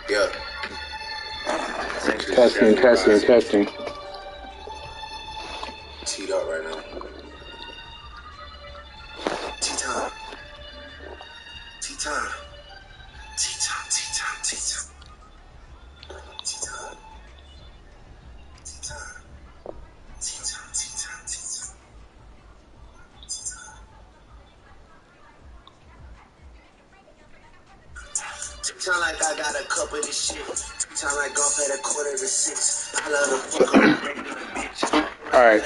Yeah. Testing. Teed up right now. Tea-time. Tea-time. Tea-time, tea-time, tea-time. Tea-time. Tea-time. Tea-time, tea-time, tea-time. Tea-time like I got a cup of this shit. Tea-time like golf at 5:45. I love the fuck up and break the bitch. All right.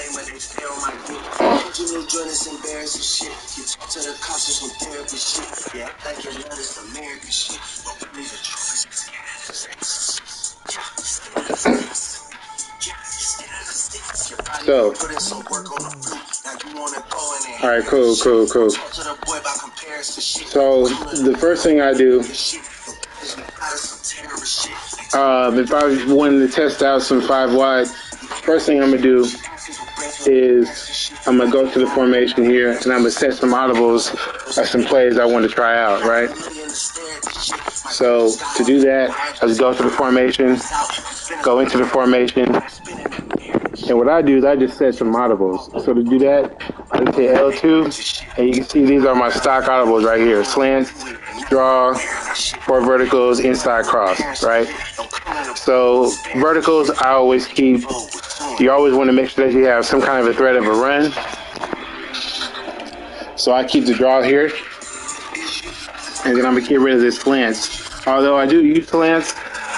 You new joints embarrassing shit. You talk to the cops for some therapy shit. Yeah, like your love is American shit. But we need a choice. So, all right, cool. So the first thing I do, if I wanted to test out some 5 wide, first thing I'm gonna do is I'm gonna go to the formation here and I'm gonna set some audibles or some plays I want to try out, right? So to do that, I just go to the formation, go into the formation, and what I do is I just set some audibles. So to do that, I just hit L2, and you can see these are my stock audibles right here: slant, draw, 4 verticals, inside cross, right? So verticals, I always keep. You always want to make sure that you have some kind of a threat of a run. So I keep the draw here, and then I'm gonna get rid of this slants. Although I do use slants,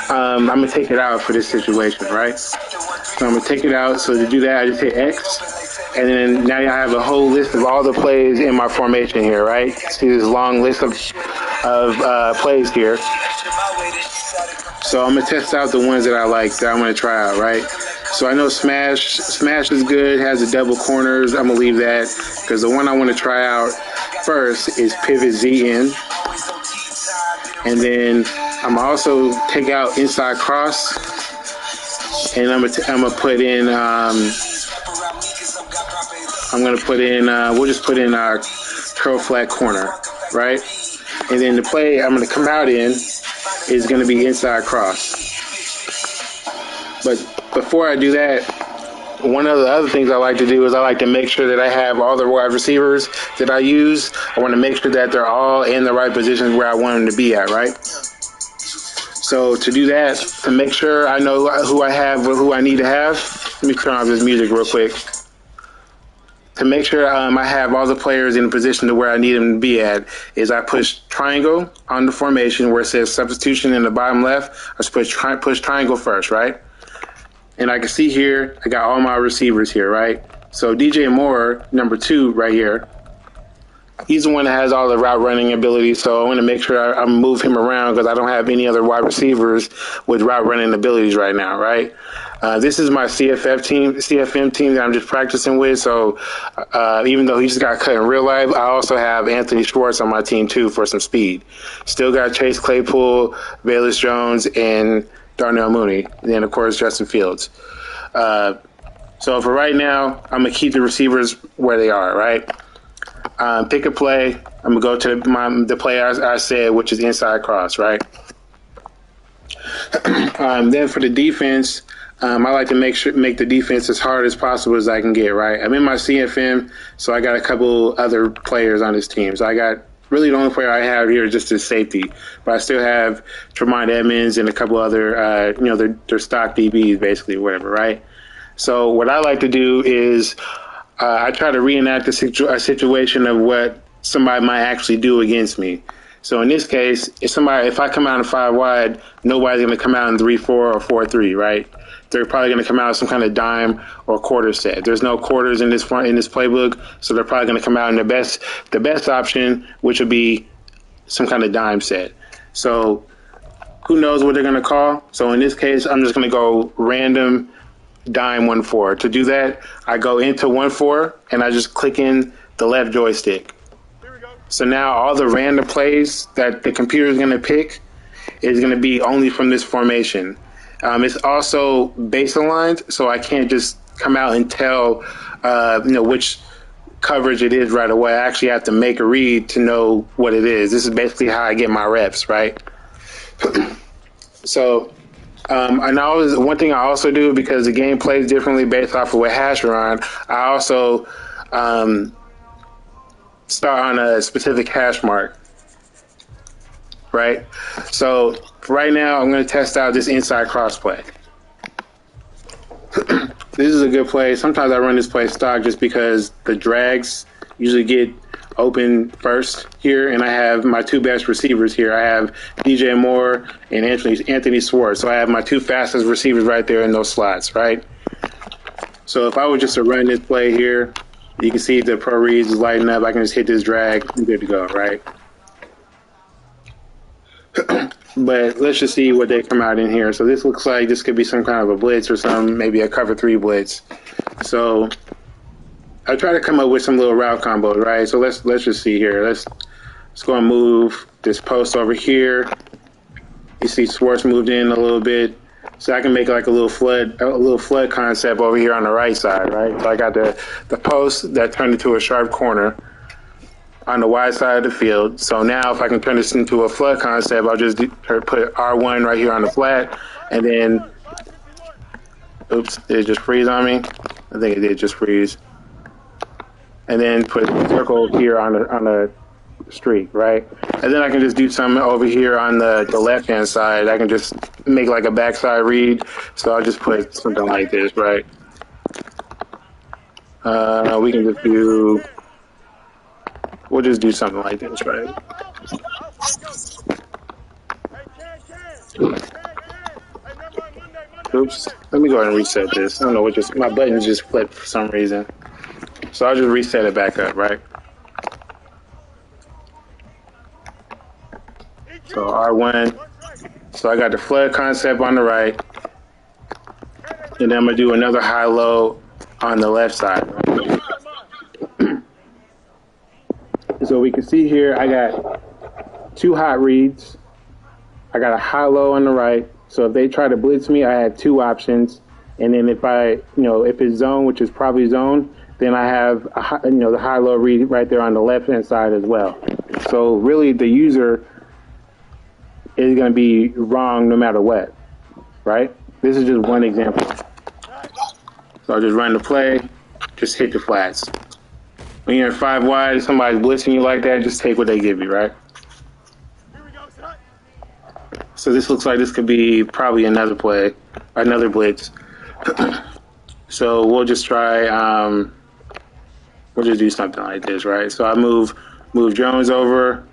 I'm gonna take it out for this situation, right? So I'm gonna take it out. So to do that, I just hit X, and then now I have a whole list of all the plays in my formation here, right? See this long list of plays here. So I'm gonna test out the ones that I like that I'm gonna try out, right? So I know Smash is good, has the double corners. I'm gonna leave that because the one I want to try out first is Pivot ZN, and then I'm gonna also take out inside cross, and I'm gonna put in we'll just put in our curl flat corner, right? And then the play I'm gonna come out in is gonna be inside cross. But before I do that, one of the other things I like to do is I like to make sure that I have all the wide receivers that I use. I want to make sure that they're all in the right positions where I want them to be at, right? So to do that, to make sure I know who I have or who I need to have, let me turn off this music real quick. To make sure I have all the players in a position to where I need them to be at, is I push triangle on the formation where it says substitution in the bottom left. I just push triangle first, right? And I can see here, I got all my receivers here, right? So DJ Moore, number 2 right here, he's the one that has all the route running abilities. So I want to make sure I move him around because I don't have any other wide receivers with route running abilities right now, right? This is my CFM team that I'm just practicing with. So even though he just got cut in real life, I also have Anthony Schwartz on my team too for some speed. Still got Chase Claypool, Bayless Jones, and Darnell Mooney, and then of course Justin Fields. So for right now, I'm gonna keep the receivers where they are, right? Pick a play. I'm gonna go to the play I said, which is inside cross, right? Then for the defense, I like to make the defense as hard as possible as I can get, right? I'm in my CFM, so I got a couple other players on this team. So I got really the only player I have here is just his safety, but I still have Tremont Edmonds and a couple other, they're stock DBs basically, whatever, right? So what I like to do is I try to reenact a situation of what somebody might actually do against me. So in this case, if I come out in 5 wide, nobody's going to come out in 3-4 or 4-3, right? They're probably going to come out with some kind of dime or quarter set. There's no quarters in this playbook, so they're probably going to come out in the best option, which would be some kind of dime set. So who knows what they're going to call? So in this case, I'm just going to go random dime 1-4. To do that, I go into 1-4 and I just click in the left joystick. So now all the random plays that the computer is going to pick is going to be only from this formation. It's also base aligned, so I can't just come out and tell, coverage it is right away. I actually have to make a read to know what it is. This is basically how I get my reps, right? So, and one thing I also do, because the game plays differently based off of what hash you're on, I also start on a specific hash mark, right? So right now I'm going to test out this inside crossplay. This is a good play. Sometimes I run this play stock just because the drags usually get open first here, and I have my two best receivers here. I have DJ Moore and Anthony Swartz. So I have my two fastest receivers right there in those slots, right? So if I were just to run this play here, you can see the pro reads is lighting up. I can just hit this drag. I'm good to go, right? But let's just see what they come out in here. So this looks like this could be some kind of a blitz or some, maybe a cover 3 blitz. So I try to come up with some little route combos, right? So let's just see here. Let's go and move this post over here. You see Swartz moved in a little bit. So I can make like a little flood concept over here on the right side, right? So I got the post that turned into a sharp corner on the wide side of the field. So now if I can turn this into a flood concept, I'll just put R1 right here on the flat, and then, oops, did it just freeze on me? I think it did just freeze. And then put a circle here on the streak, right? And then I can just do something over here on the left-hand side. I can just make like a backside read. So I'll just put something like this, right? We can just do... We'll just do something like this, right? Oops. Let me go ahead and reset this. I don't know what my buttons just flipped for some reason. So I'll just reset it back up, right? So R1. So I got the flood concept on the right. And then I'm going to do another high-low on the left side, right? So we can see here, I got 2 hot reads. I got a high-low on the right. So if they try to blitz me, I have 2 options. And then if if it's zone, which is probably zone, then I have the high-low read right there on the left-hand side as well. So really, the user is going to be wrong no matter what, right? This is just one example. So I'll just run the play, just hit the flats. When you're in 5 wide, somebody's blitzing you like that, just take what they give you, right? So this looks like this could be probably another play, another blitz. So we'll just try, we'll just do something like this, right? So I move Jones over,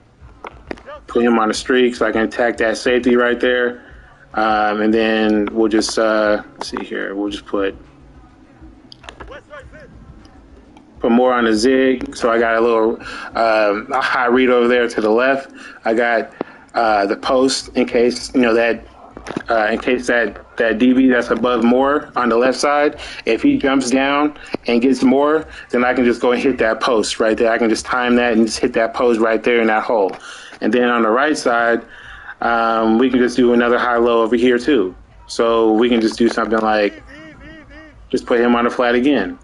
put him on a streak so I can attack that safety right there. And then we'll just, let's see here, we'll just put more on the zig. So I got a little a high read over there to the left. I got the post in case that DB that's above Moore on the left side, if he jumps down and gets Moore, then I can just go and hit that post right there. I can just time that and just hit that post right there in that hole. And then on the right side, we can just do another high-low over here too. So we can just do something like just put him on the flat again.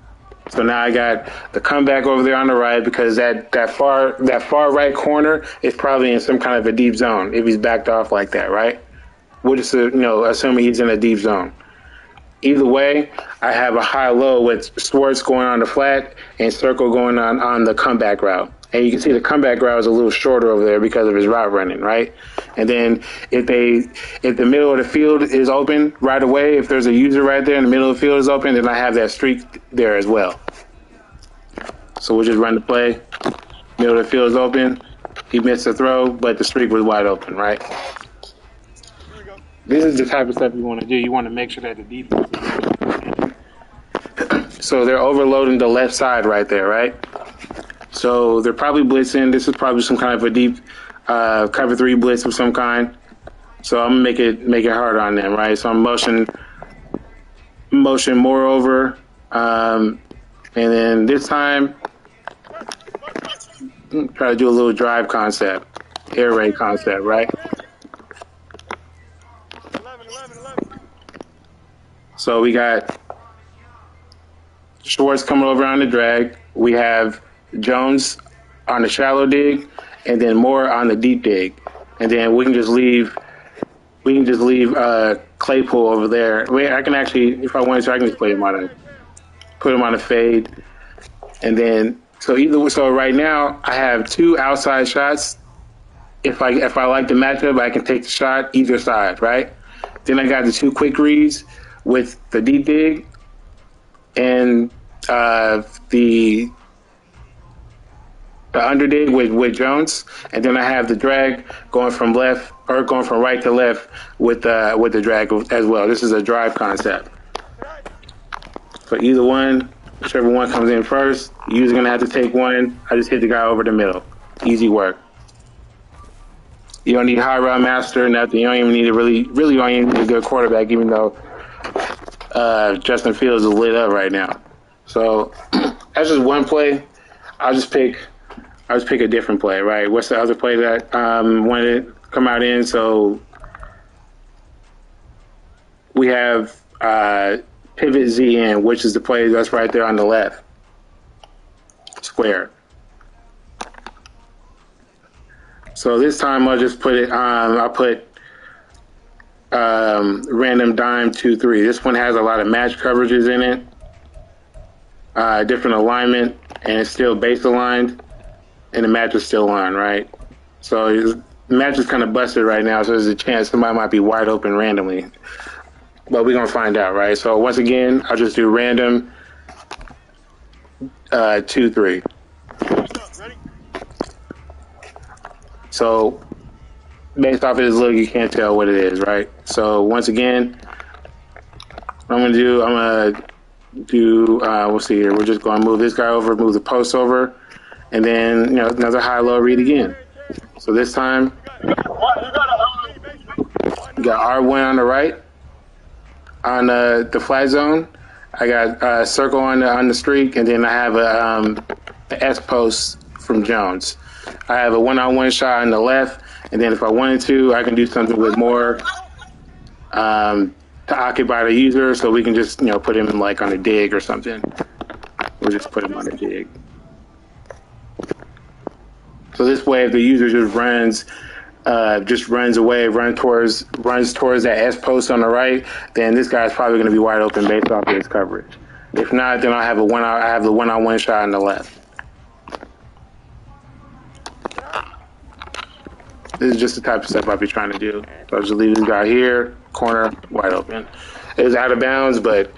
So now I got the comeback over there on the right because that far right corner is probably in some kind of a deep zone if he's backed off like that, right? We'll just assuming he's in a deep zone. Either way, I have a high-low with Swartz going on the flat and Circle going on the comeback route. And you can see the comeback route is a little shorter over there because of his route running, right? And then if the middle of the field is open right away, if there's a user right there and the middle of the field is open, then I have that streak there as well. So we'll just run the play. Middle of the field is open. He missed a throw, but the streak was wide open, right? This is the type of stuff you want to do. You want to make sure that the defense is so they're overloading the left side right there, right? So they're probably blitzing. This is probably some kind of a deep cover 3 blitz of some kind. So I'm gonna make it harder on them, right? So I'm motion more over, and then this time try to do a little drive concept, air raid concept, right? So we got Schwartz coming over on the drag. We have Jones on the shallow dig, and then Moore on the deep dig, and then we can just leave Claypool over there. Wait, I can actually, if I wanted to, I can just put him on a fade, and then so right now I have two outside shots. If I like the matchup, I can take the shot either side, right? Then I got the two quick reads with the deep dig and the under dig with Jones, and then I have the drag going from right to left with the drag as well. This is a drive concept. So either one, whichever one comes in first, you're usually gonna have to take one. I just hit the guy over the middle. Easy work. You don't need high route master, nothing. You don't even need a really don't even need a good quarterback, even though Justin Fields is lit up right now. So that's just one play. I'll just pick a different play, right? What's the other play that wanted to come out in? So we have pivot ZN, which is the play that's right there on the left square. So this time I'll just put it I'll put random dime 2-3. This one has a lot of match coverages in it, different alignment, and it's still base aligned, and the match is still on, right? So the match is kind of busted right now, so there's a chance somebody might be wide open randomly. But we're going to find out, right? So once again, I'll just do random 2-3. So based off of this look, you can't tell what it is, right? So once again, I'm going to do, we'll see here. We're just going to move this guy over, move the post over, and then, another high-low read again. So this time, you got R1 on the right on the flat zone. I got a circle on the streak, and then I have a S post from Jones. I have a one-on-one shot on the left, and then if I wanted to, I can do something with more to occupy the user, so we can just put him in on a dig or something. We'll just put him on a dig. So this way, if the user just runs away, runs towards that S post on the right, then this guy's probably going to be wide open based off of his coverage. If not, then I have the one-on-one shot on the left. This is just the type of stuff I'll be trying to do. So I'll just leave this guy here, corner, wide open. It was out of bounds, but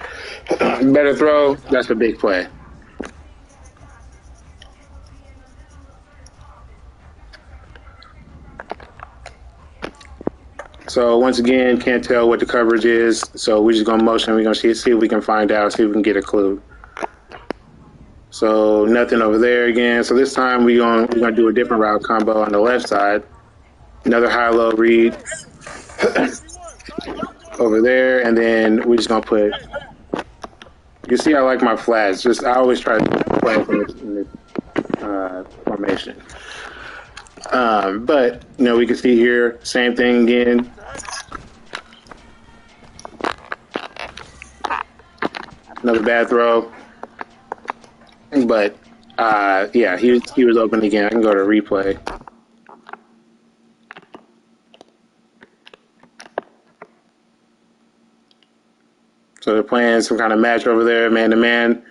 better throw. That's a big play. So once again, can't tell what the coverage is. So we're just gonna motion. We're gonna see if we can find out, see if we can get a clue. So nothing over there again. So this time we're gonna do a different route combo on the left side. Another high-low read over there, and then we're just gonna put. You see, I like my flats. I always try to play in this formation. But we can see here, same thing again. Another bad throw, but yeah, he was open again. I can go to replay. So they're playing some kind of match over there, man to man.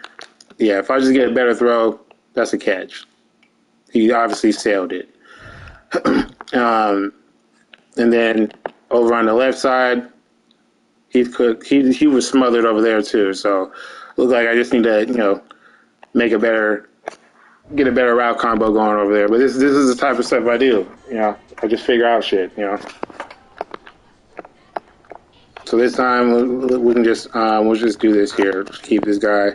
Yeah, if I just get a better throw, that's a catch. He obviously sailed it. And then over on the left side, he was smothered over there too. So look like I just need to get a better route combo going over there. But this is the type of stuff I do. I just figure out shit. So this time we can just we'll just do this here. Just keep this guy.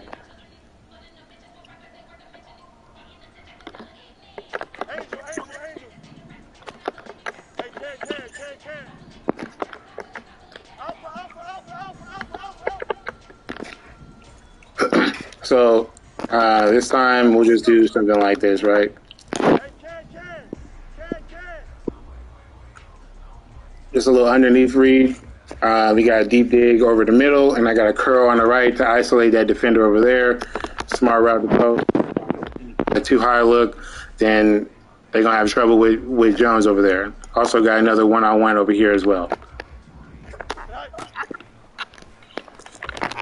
So this time we'll just do something like this, right? Just a little underneath read. We got a deep dig over the middle, and I got a curl on the right to isolate that defender over there. Smart route to go. a too high look, then they're gonna have trouble with Jones over there. Also got another one-on-one over here as well.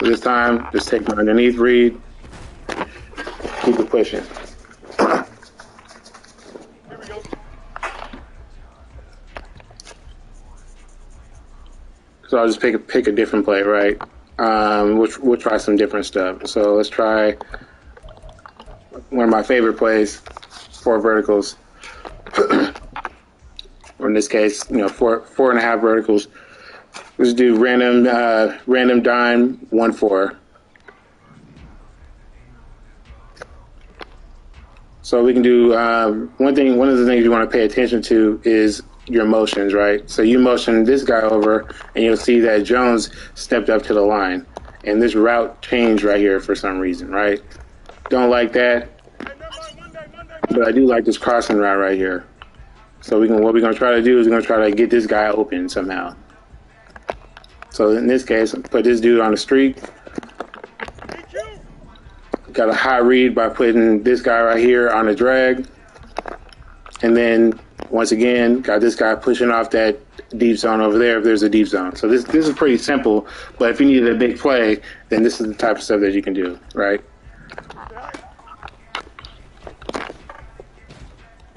So this time, just take my underneath read, keep it pushing. So I'll just pick a different play, right? We'll try some different stuff. So let's try one of my favorite plays, 4 verticals. Or in this case, four and a half verticals. Let's do random dime 1-4. So we can do one of the things you want to pay attention to is your motions, right? So you motion this guy over, and you'll see that Jones stepped up to the line, and this route changed right here for some reason, right? Don't like that, but I do like this crossing route right here. So what we're gonna try to do is we're gonna try to get this guy open somehow. So in this case, put this dude on a streak. Got a high read by putting this guy right here on a drag. And then, once again, got this guy pushing off that deep zone over there if there's a deep zone. So this is pretty simple, but if you needed a big play, then this is the type of stuff that you can do, right?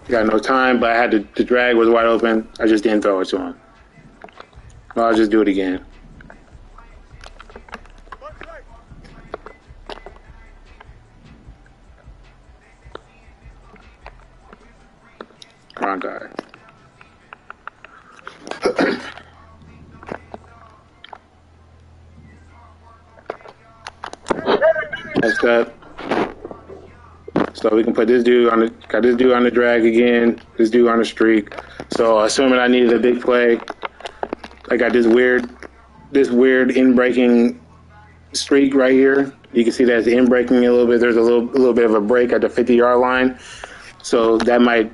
Got no time, but I had the drag was wide open. I just didn't throw it to him. Well, I'll just do it again. Wrong guy. Next up. So we can put this dude on the drag again, this dude on the streak. So assuming I needed a big play, I got this weird in-breaking streak right here. You can see that it's in-breaking a little bit. There's a little bit of a break at the 50-yard line. So that might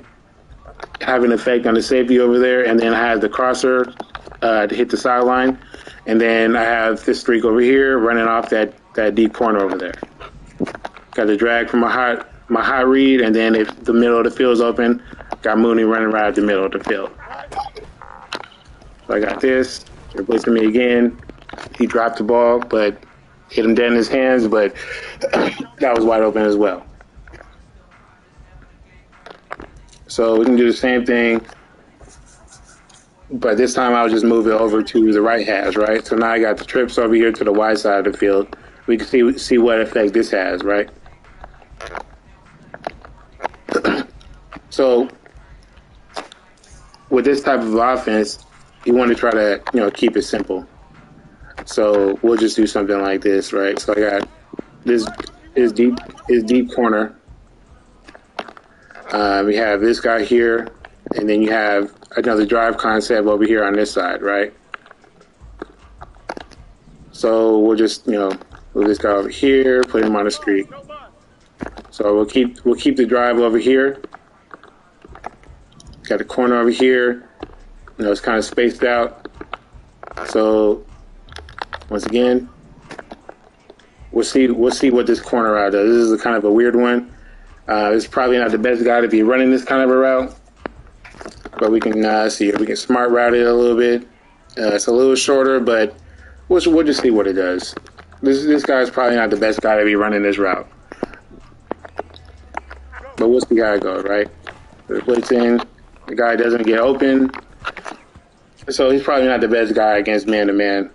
have an effect on the safety over there. And then I have the crosser to hit the sideline. And then I have this streak over here running off that deep corner over there. Got the drag from my high read, and then if the middle of the field is open, got Mooney running right at the middle of the field. So I got this, replacing me again. He dropped the ball, but hit him dead in his hands, but that was wide open as well. So we can do the same thing, but this time I'll just move it over to the right hash, right? So now I got the trips over here to the wide side of the field. We can see what effect this has, right? So with this type of offense, you want to try to keep it simple. So we'll just do something like this, right? So I got this is deep corner. We have this guy here, and then you have another drive concept over here on this side, right? So we'll just move this guy over here, put him on the streak. So we'll keep the drive over here. Got the corner over here. It's kind of spaced out. So once again, we'll see what this corner route does. This is kind of a weird one. It's probably not the best guy to be running this kind of a route, but we can see if we can smart route it a little bit. It's a little shorter, but we'll just see what it does. This guy's probably not the best guy to be running this route, but we'll see how it goes, right? The blitz in, the guy doesn't get open, so he's probably not the best guy against man-to-man.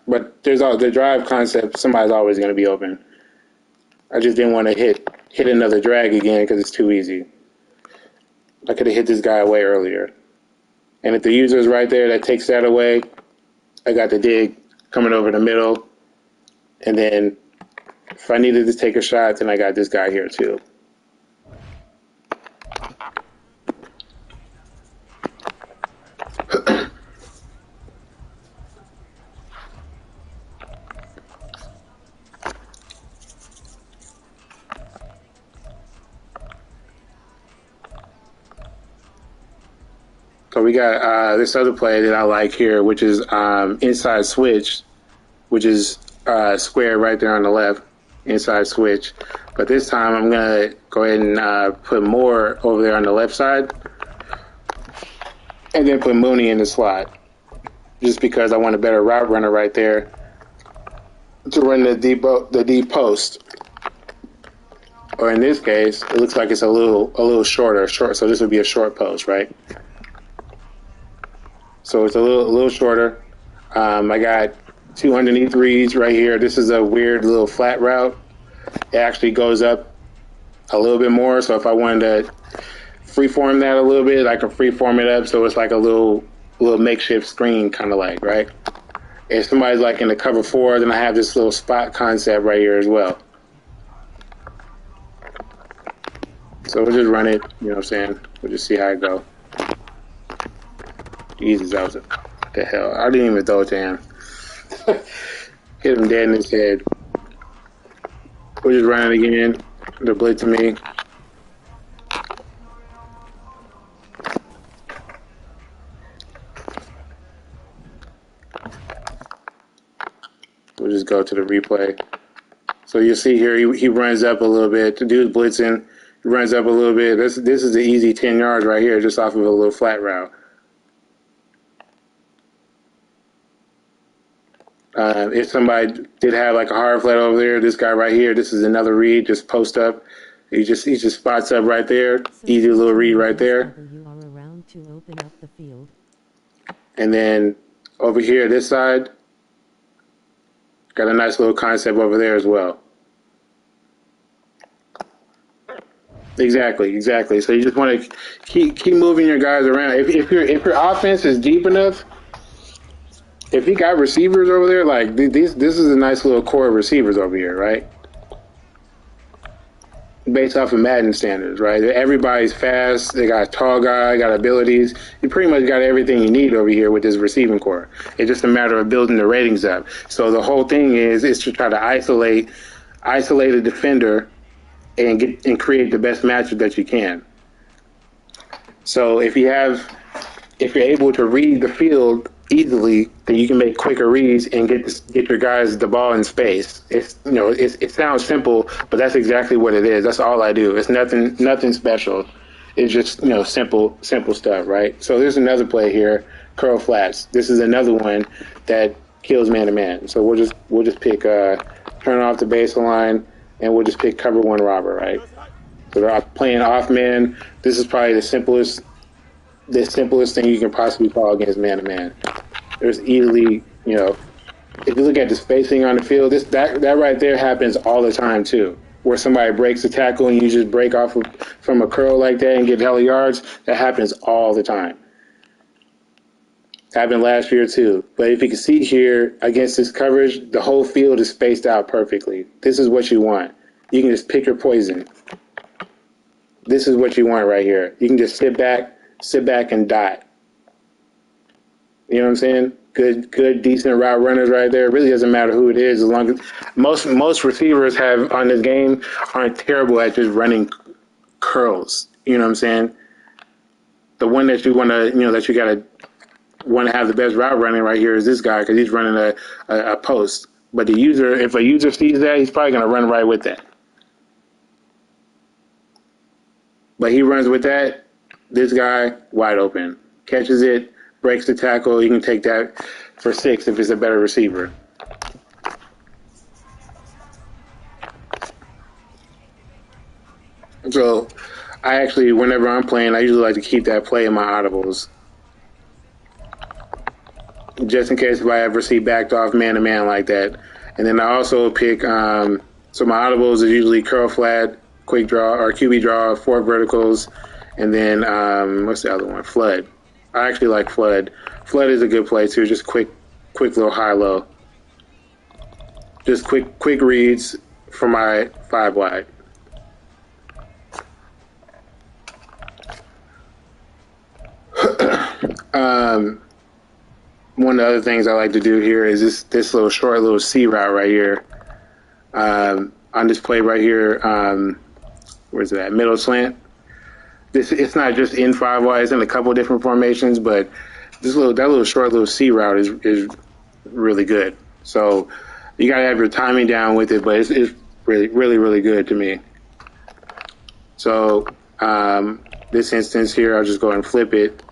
But there's the drive concept. Somebody's always going to be open. I just didn't want to hit another drag again because it's too easy. I could have hit this guy away earlier. And if the user is right there, that takes that away. I got the dig coming over the middle. And then if I needed to take a shot, then I got this guy here too. So we got this other play that I like here, which is inside switch, which is square right there on the left. inside switch. But this time I'm going to go ahead and put more over there on the left side. And then put Mooney in the slot. Just because I want a better route runner right there to run the deep post. Or in this case, it looks like it's a little short. So this would be a short post, right? So it's a little shorter. I got 2 underneath reads right here. This is a weird little flat route. It actually goes up a little bit more. So if I wanted to freeform that a little bit, I can freeform it up so it's like a little makeshift screen, kind of like, right? If somebody's like in the cover 4, then I have this little spot concept right here as well. So we'll just run it, you know what I'm saying? We'll just see how it go. Jesus, that was what the hell. I didn't even throw it to him. Hit him dead in his head. We'll just run it again. The blitz to me. We'll just go to the replay. So you'll see here he runs up a little bit. The dude's blitzing. He runs up a little bit. This is the easy 10 yards right here, just off of a little flat route. If somebody did have like a hard flat over there, this guy right here, this is another read. Just post up. He just spots up right there. Easy little read right there. You are around to open up the field. And then over here, this side, got a nice little concept over there as well. Exactly. So you just want to keep moving your guys around. If your offense is deep enough, if you got receivers over there, like this is a nice little core of receivers over here, right? Based off of Madden standards, right? Everybody's fast. They got a tall guy, got abilities. You pretty much got everything you need over here with this receiving core. It's just a matter of building the ratings up. So the whole thing is to try to isolate a defender and create the best matchup that you can. So if you're able to read the field easily, then you can make quicker reads and get your guys the ball in space. It sounds simple, but that's exactly what it is. That's all I do. It's nothing special. It's just simple stuff, right? So there's another play here, curl flats. This is another one that kills man to man. So we'll just pick turn off the baseline, and we'll just pick cover 1 robber, right? So they're playing off man. This is probably the simplest thing you can possibly call against man to man. There's easily, if you look at the spacing on the field, that right there happens all the time too. Where somebody breaks the tackle and you just break off from a curl like that and get hella yards, that happens all the time. Happened last year too. But if you can see here, against this coverage, the whole field is spaced out perfectly. This is what you want. You can just pick your poison. This is what you want right here. You can just sit back and dot. You know what I'm saying? Good, decent route runners right there. It really doesn't matter who it is, as long as most receivers have on this game aren't terrible at just running curls. You know what I'm saying? The one that you want to, that you gotta want to have the best route running right here is this guy, because he's running a post. But if a user sees that, he's probably gonna run right with that. But he runs with that. This guy wide open, catches it, breaks the tackle. He can take that for 6 if it's a better receiver. So I actually, whenever I'm playing, I usually like to keep that play in my audibles, just in case if I ever see backed off man-to-man like that. And then I also pick, so my audibles is usually curl flat, quick draw, or QB draw, 4 verticals, and then what's the other one? Flood. I actually like Flood. Flood is a good play too. Just quick little high-low. Just quick reads for my 5 wide. One of the other things I like to do here is this little short little C route right here. On this play right here, where's it at? Middle slant. It's not just in 5 wide, it's in a couple different formations, but that little short little C route is really good. So you gotta have your timing down with it, but it's really good to me. So this instance here, I'll just go and flip it,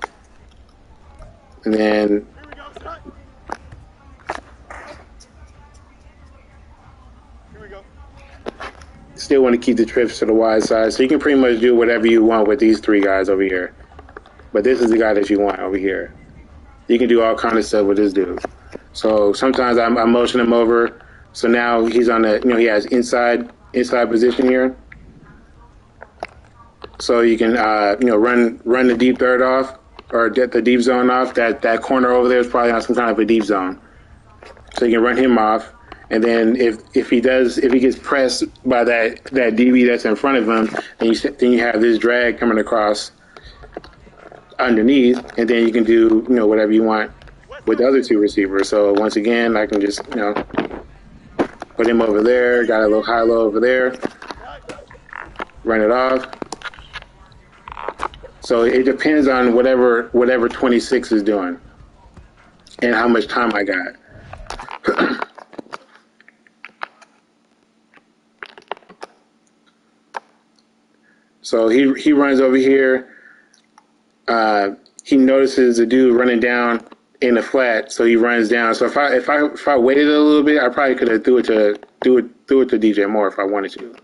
and then still want to keep the trips to the wide side. So you can pretty much do whatever you want with these three guys over here. But this is the guy that you want over here. You can do all kind of stuff with this dude. So sometimes I motion him over. So now he's on the, he has inside position here. So you can, run the deep third off or get the deep zone off. That corner over there is probably on some kind of a deep zone. So you can run him off. And then if he gets pressed by that DB that's in front of him, then you have this drag coming across underneath, and then you can do whatever you want with the other two receivers. So once again, I can just put him over there, got a little high-low over there, run it off. So it depends on whatever 26 is doing and how much time I got. So he runs over here. He notices the dude running down in the flat, so he runs down. So if I waited a little bit, I probably could have threw it to DJ Moore if I wanted to.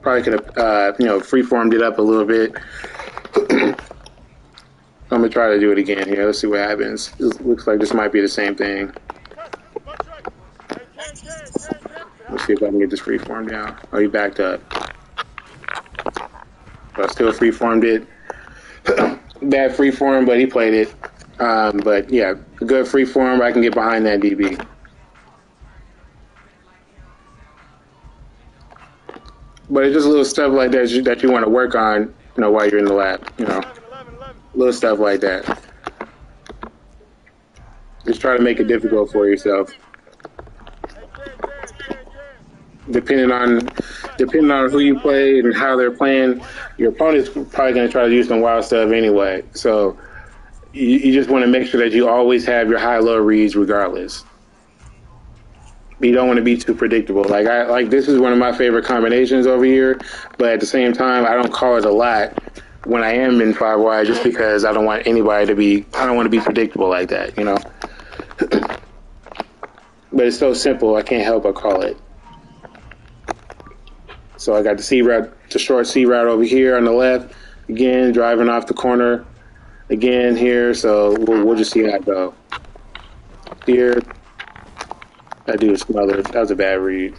Probably could have free-formed it up a little bit. I'm gonna try to do it again here. Let's see what happens. It looks like this might be the same thing. Let's see if I can get this free-formed down. Oh, he backed up. So I still free-formed it. Bad free-form, but he played it. But yeah, good free-form. I can get behind that DB. But it's just little stuff like that that you want to work on, while you're in the lab. Little stuff like that. Just try to make it difficult for yourself. Depending on who you play and how they're playing, your opponent's probably going to try to do some wild stuff anyway. So you just want to make sure that you always have your high-low reads regardless. You don't want to be too predictable. Like this is one of my favorite combinations over here, but at the same time, I don't call it a lot when I am in 5 wide just because I don't want to be predictable like that, But it's so simple, I can't help but call it. So I got the C route, the short C route over here on the left. Again, driving off the corner again here. So we'll just see how it go. Here, that dude smothered. That was a bad read.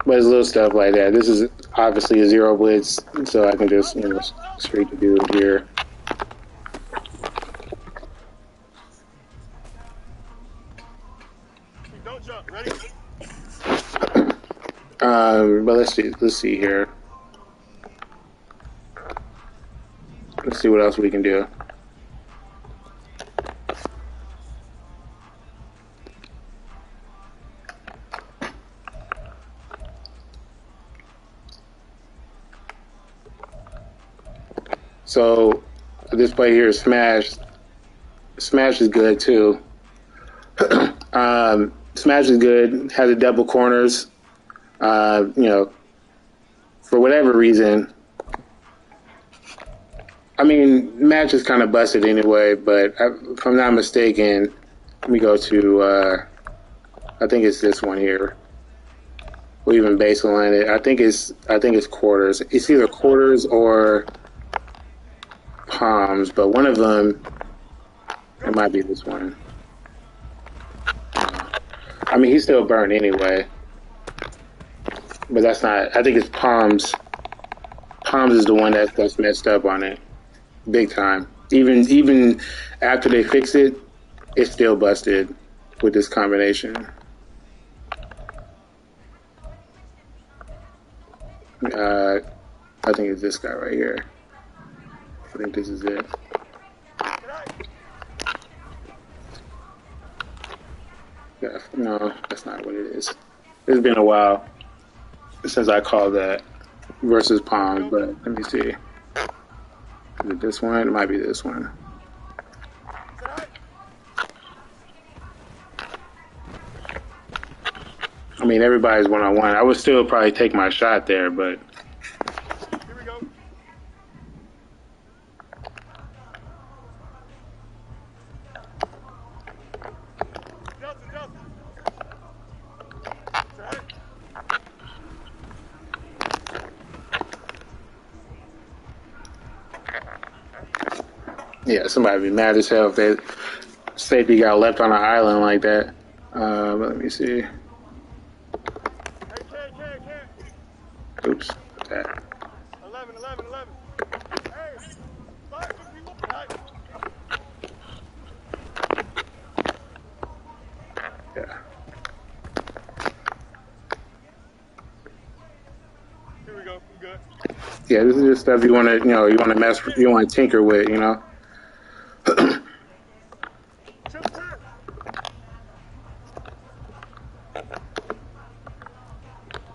But it's little stuff like that. This is obviously a zero blitz, so I can just straight to dude here. Don't jump. Ready? But let's see here. Let's see what else we can do. So this play here is smash. Smash is good too. Smash is good. Has the double corners. For whatever reason. I mean, match is kind of busted anyway, but if I'm not mistaken, let me go to, I think it's this one here. We'll even baseline it. I think it's quarters. It's either quarters or palms, but one of them, it might be this one. I mean, he's still burned anyway. But that's not, I think it's palms. Palms is the one that's messed up on it. Big time. Even after they fix it, it's still busted with this combination. I think it's this guy right here. I think this is it. Yeah, no, that's not what it is. It's been a while since I called that versus palm, but let me see. Is it this one? It might be this one. I mean, everybody's one-on-one. I would still probably take my shot there, but Here we go. Justin, Justin. Right. yeah, somebody would be mad as hell if they safety got left on an island like that. But let me see. Hey, can't. Oops. That. 11. Hey, 551. Right. Yeah. Here we go. We good. Yeah, this is just stuff you want to, you want to you want to tinker with, Chip 10.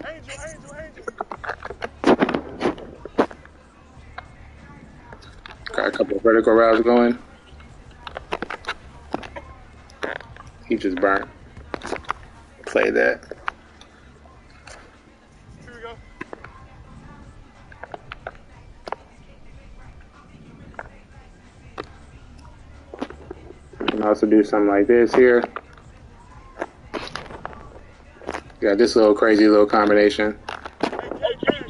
Angel. Got a couple of vertical routes going. He just burnt. Play that. Here we go. You can also do something like this here. Got this little crazy little combination. Hey, can't.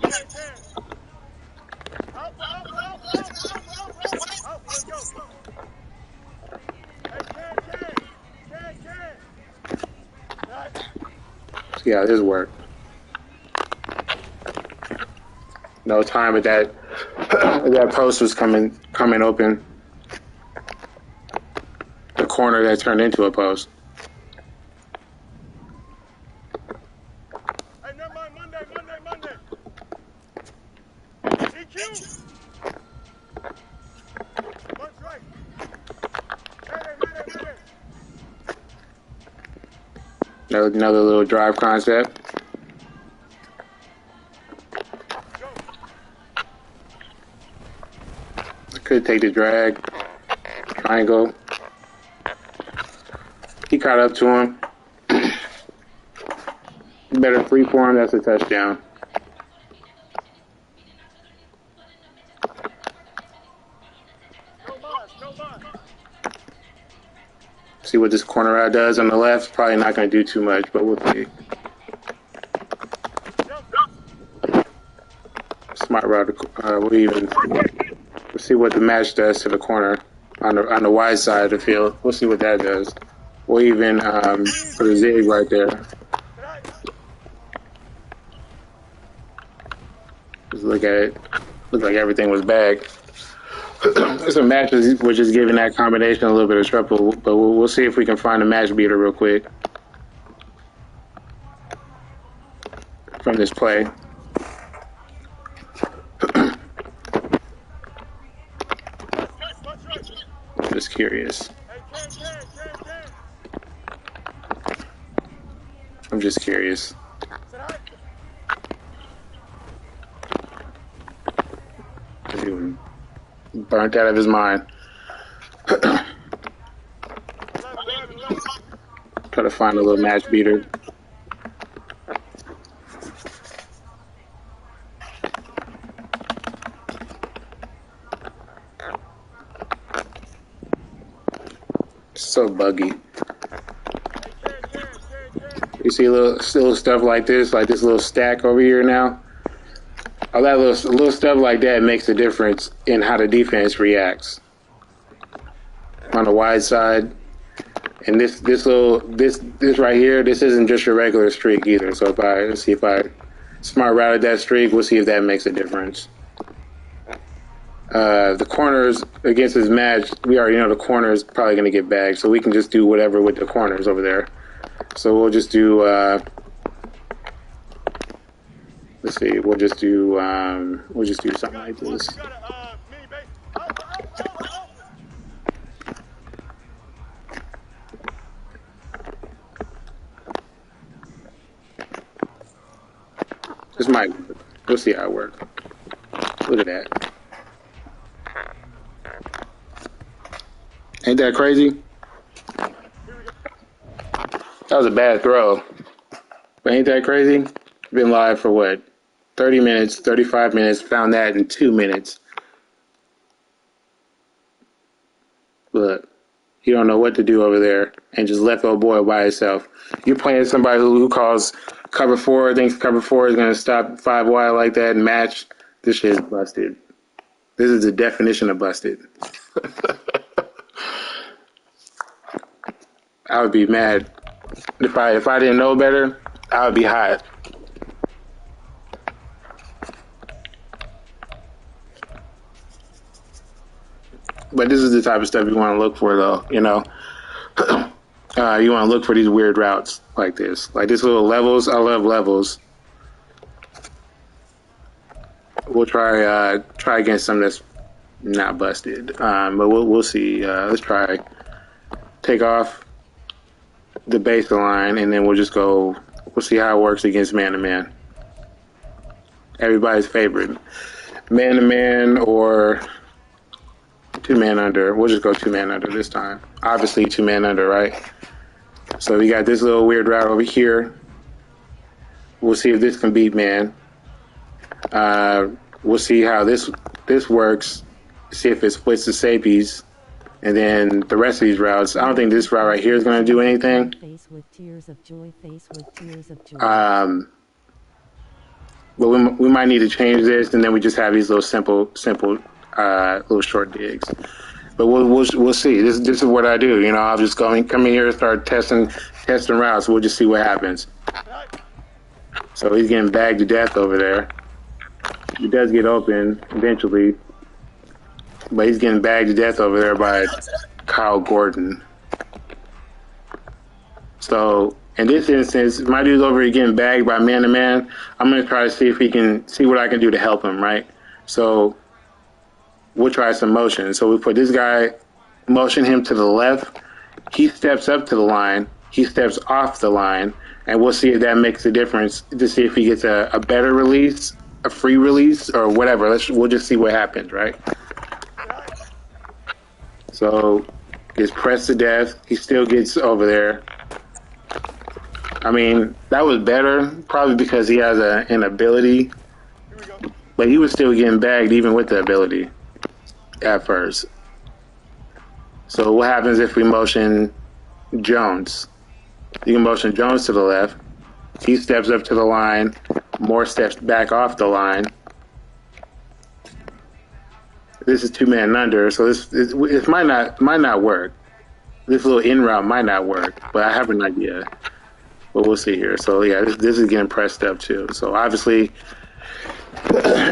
Up. Let's go. Hey, can't. Right. See how this work. No time at that that post was coming open. The corner that turned into a post. Hey, never mind. Monday. EQ. Bunch right. Mayday. Another little drive concept. Go. Could take the drag. Triangle. He caught up to him. Better free for him. That's a touchdown. No mind. See what this corner route does on the left. Probably not going to do too much, but we'll see. Smart route. We'll see what the match does to the corner on the wide side of the field. We'll see what that does. We'll even put a zig right there. Just look at it. Looked like everything was bagged. Some matches were just giving that combination a little bit of trouble, but we'll see if we can find a match beater real quick from this play. I'm just curious. I'm just curious. He was burnt out of his mind. Try to find a little match beater. So buggy. You see little stuff like this little stack over here now. All that little stuff like that makes a difference in how the defense reacts on the wide side. And this right here, this isn't just your regular streak either. So let's see if I smart routed that streak, we'll see if that makes a difference. The corners against this match, we already know the corner is probably going to get bagged, so we can just do whatever with the corners over there. So we'll just do. Let's see. We'll just do something like this. This might. We'll see how it works. Look at that. Ain't that crazy? That was a bad throw. But ain't that crazy? Been live for what? 30 minutes, 35 minutes. Found that in 2 minutes. Look, you don't know what to do over there, and just left old boy by himself. You're playing somebody who calls cover four, thinks cover four is going to stop 5 wide like that and match. This shit is busted. This is the definition of busted. I would be mad if I didn't know better. I would be hot. But this is the type of stuff you want to look for, though. You know, you want to look for these weird routes like this little levels. I love levels. We'll try against some that's not busted, but we'll see. Let's try take off the baseline, and then we'll just go. We'll see how it works against man to man. Everybody's favorite, man to man or 2-man under. We'll just go 2-man under this time. Obviously 2-man under, right? So we got this little weird route over here. We'll see if this can beat man. We'll see how this works. See if it splits the sapies. And then the rest of these routes, I don't think this route right here is going to do anything. Face with tears of joy, face with tears of joy. But we might need to change this, and then we just have these little simple little short digs. But we'll see. This is what I do. You know, I'll just come in here and start testing routes. We'll just see what happens. So he's getting bagged to death over there. He does get open eventually, but he's getting bagged to death over there by Kyle Gordon. So in this instance, my dude's over here getting bagged by man to man. I'm gonna try to see if he can see what I can do to help him, right? So we'll try some motion. So we put this guy, motion him to the left. He steps up to the line. He steps off the line, and we'll see if that makes a difference to see if he gets a better release, a free release, or whatever. We'll just see what happens, right? So gets pressed to death. He still gets over there. I mean, that was better, probably because he has an ability, but he was still getting bagged even with the ability at first. So what happens if we motion Jones? You can motion Jones to the left. He steps up to the line. Moore steps back off the line. This is 2-man under, so this might not work. This little in route might not work, but I have an idea. But we'll see here. So yeah, this is getting pressed up too. So obviously,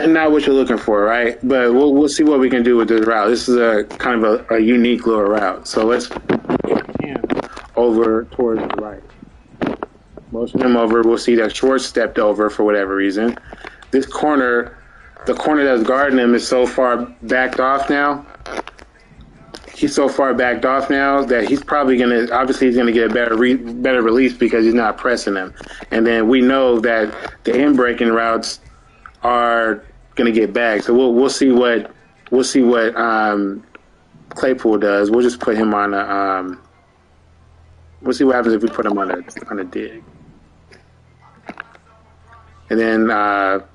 not what you're looking for, right? But we'll see what we can do with this route. This is a kind of a unique little route. So let's get him over towards the right. Motion him over. We'll see that Schwartz stepped over for whatever reason. This corner, the corner that's guarding him is so far backed off now. He's so far backed off now that he's probably he's gonna get a better release because he's not pressing him. And then we know that the in breaking routes are gonna get bagged. So we'll see what Claypool does. We'll just put him on a we'll see what happens if we put him on a dig. And then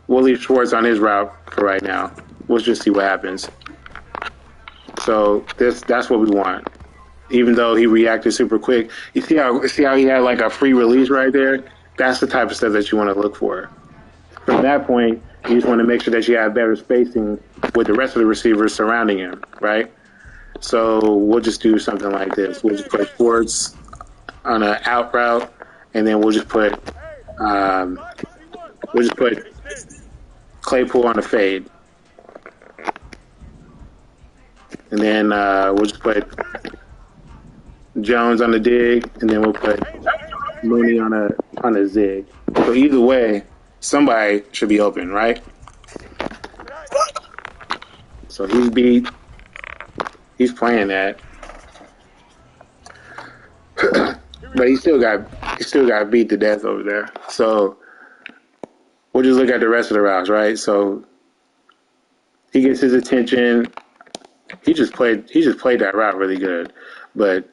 we'll leave Schwartz on his route for right now. We'll just see what happens. So that's what we want. Even though he reacted super quick, you see how he had like a free release right there? That's the type of stuff that you want to look for. From that point, you just want to make sure that you have better spacing with the rest of the receivers surrounding him, right? So we'll just do something like this. We'll just put Schwartz on an out route, and then we'll just put Claypool on a fade. And then we'll just put Jones on the dig, and then we'll put Mooney on a zig. So either way, somebody should be open, right? So he's beat. He's playing that, but he still got beat to death over there. So we'll just look at the rest of the routes, right? So he gets his attention. He just played that route really good, but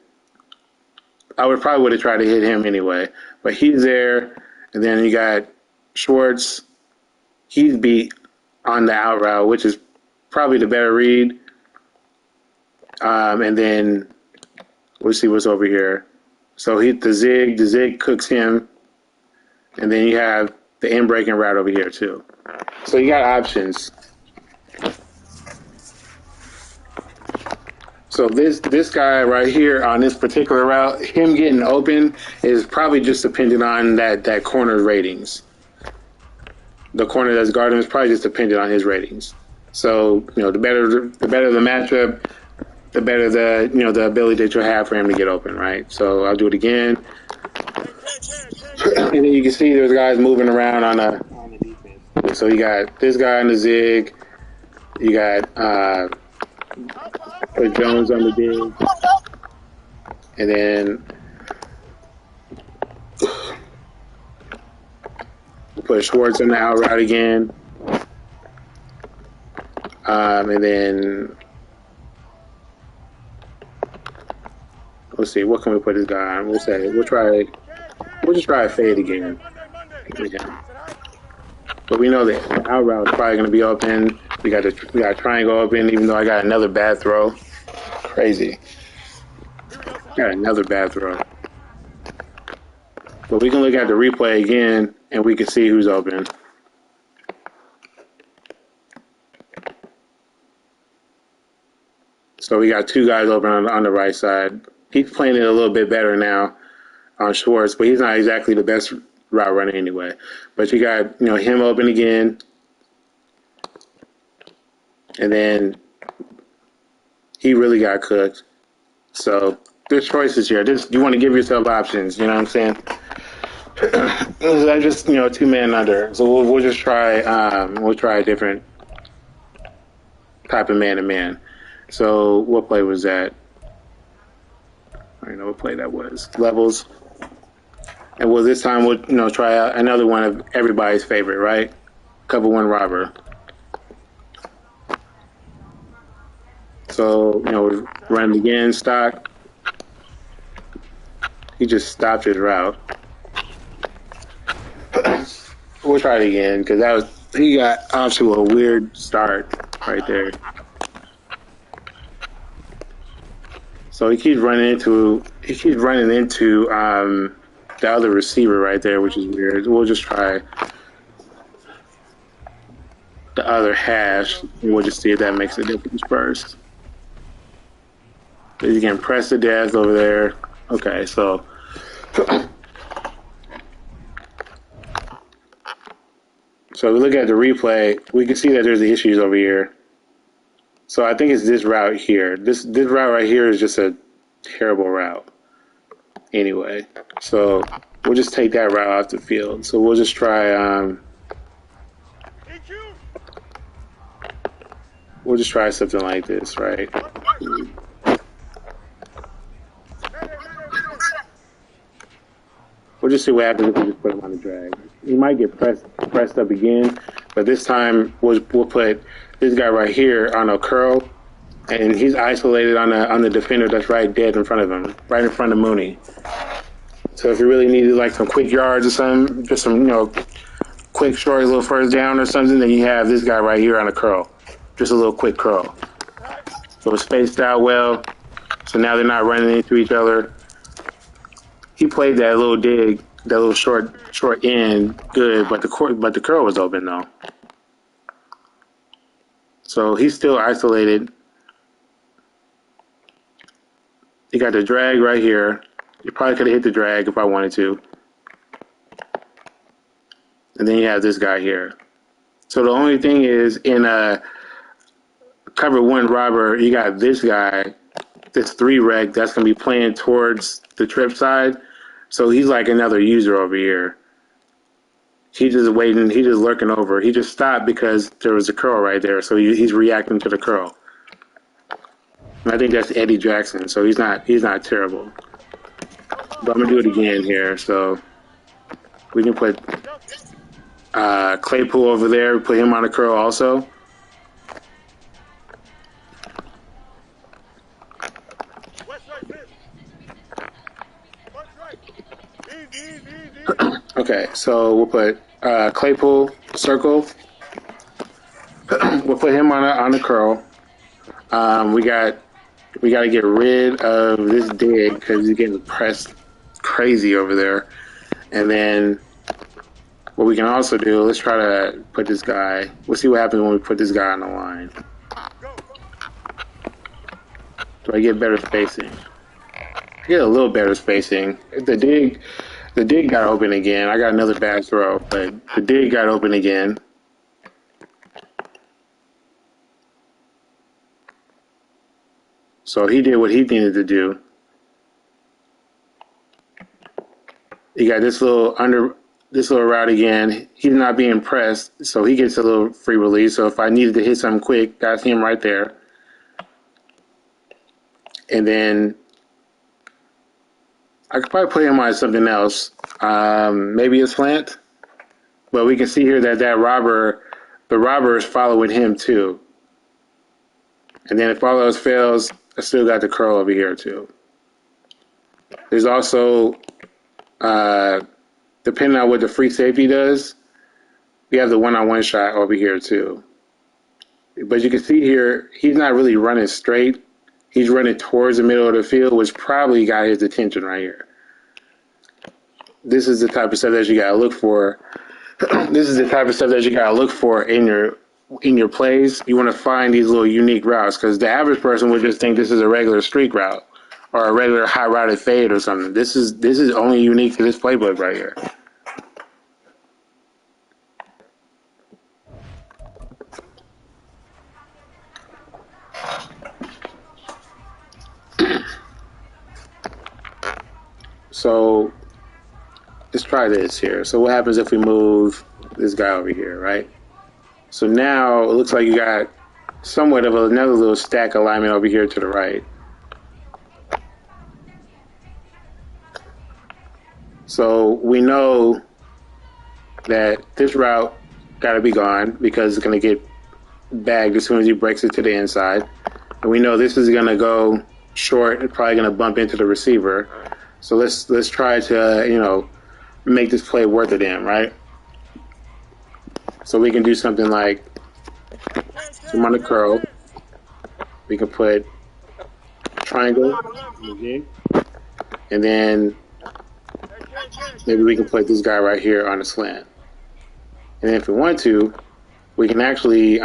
I would have tried to hit him anyway. But he's there, And then you got Schwartz. He'd be on the out route, which is probably the better read. And then we'll see what's over here. So the zig cooks him, and then you have the in breaking route over here too. So you got options. So this guy right here on this particular route, him getting open is probably just dependent on that corner ratings. The corner that's guarding is probably just dependent on his ratings. So the better the matchup, the better the ability that you'll have for him to get open, right? So I'll do it again, and then you can see there's guys moving around on the defense. So you got this guy on the zig, you got put Jones on the dig, and then put Schwartz on the out route again, and then let's see, what can we put this guy on? We'll just try a fade again. Yeah. But we know that the out route is probably going to be open. We got triangle open, even though I got another bad throw. Crazy. Got another bad throw. But we can look at the replay again, and we can see who's open. So we got two guys open on the right side. He's playing it a little bit better now on Schwartz, but he's not exactly the best route runner anyway. But you got him open again, and then he really got cooked. So there's choices here. You want to give yourself options. You know what I'm saying? I just 2-man under. So we'll just try. We'll try a different type of man-to-man. So what play was that? I don't know what play that was. Levels. And this time we'll try out another one of everybody's favorite, right? Cover one robber. So we're running again. Stock. He just stopped his route. We'll try it again because he got off to a weird start right there. So he keeps running into the other receiver right there, which is weird. We'll just try the other hash, and we'll just see if that makes a difference first. You can press to death over there. Okay, so we look at the replay, we can see that there's the issues over here. So I think it's this route here. This route right here is just a terrible route. Anyway, so we'll just take that route off the field. So we'll just try. We'll just try something like this, right? We'll just see what happens if we just put him on the drag. He might get pressed up again, but this time we'll put this guy right here on a curl, and he's isolated on the defender that's right dead in front of him, right in front of Mooney. So if you really needed like some quick yards or something, just some quick short little first down or something, then you have this guy right here on a curl, just a little quick curl. So it's spaced out well. So now they're not running into each other. He played that little dig, that little short end, good, but the curl was open though. So he's still isolated. You got the drag right here. You probably could have hit the drag if I wanted to. And then you have this guy here. So the only thing is in a cover one robber, you got this guy, this 3-rec that's going to be playing towards the trip side. So he's like another user over here. He's just waiting. He's just lurking over. He just stopped because there was a curl right there. So he's reacting to the curl. And I think that's Eddie Jackson. So he's not terrible. But I'm gonna do it again here. So we can put Claypool over there. Put him on a curl also. Okay, so we'll put Claypool circle. We'll put him on a curl. We got to get rid of this dig because he's getting pressed crazy over there. And then what we can also do, let's try to put this guy. We'll see what happens when we put this guy on the line. Do I get better spacing? I get a little better spacing. The dig got open again. I got another bad throw, but the dig got open again. So he did what he needed to do. He got this little route again. He's not being pressed, so he gets a little free release. So if I needed to hit something quick, that's him right there. And then I could probably put him on something else, maybe a slant. But we can see here that the robber is following him too. And then if all else fails, I still got the curl over here too. There's also, depending on what the free safety does, we have the one-on-one shot over here too. But you can see here, he's not really running straight. He's running towards the middle of the field, which probably got his attention right here. This is the type of stuff that you gotta look for. This is the type of stuff that you gotta look for in your plays. You want to find these little unique routes because the average person would just think this is a regular streak route or a regular high routed fade or something. This is only unique to this playbook right here. So let's try this here. So what happens if we move this guy over here, right? So now it looks like you got somewhat of another little stack alignment over here to the right. So we know that this route got to be gone because it's going to get bagged as soon as he breaks it to the inside. And we know this is going to go short and probably going to bump into the receiver. So let's try to, make this play worth it in, right? So we can do something like zoom on the curl. We can put triangle, and then maybe we can put this guy right here on the slant. And then if we want to, we can actually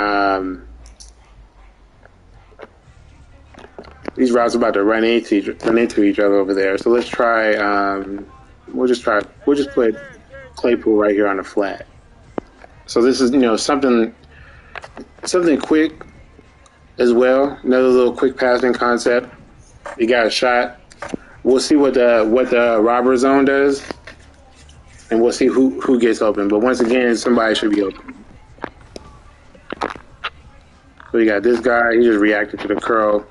these routes are about to run into each other over there. So let's try. We'll just put Claypool right here on the flat. So this is something quick as well. Another little quick passing concept. You got a shot. We'll see what the robber zone does, and we'll see who gets open. But once again, somebody should be open. So you got this guy. He just reacted to the curl.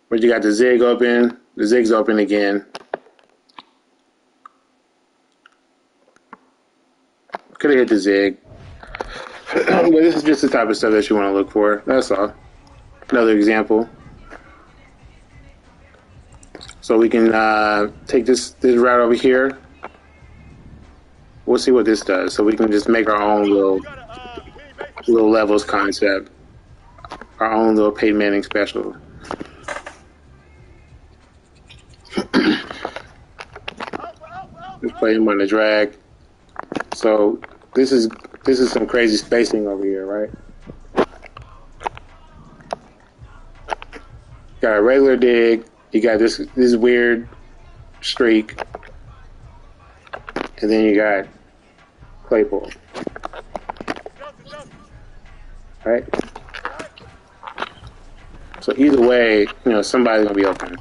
But you got the zig open. The zig's open again. Could have hit the zig. But this is just the type of stuff that you want to look for. That's all. Another example. So we can take this route over here. We'll see what this does. So we can just make our own little levels concept. Our own little Peyton Manning special. Let's play him on the drag. So this is some crazy spacing over here, right? Got a regular dig. You got this weird streak, and then you got Claypool. Right? So either way, somebody's gonna be open.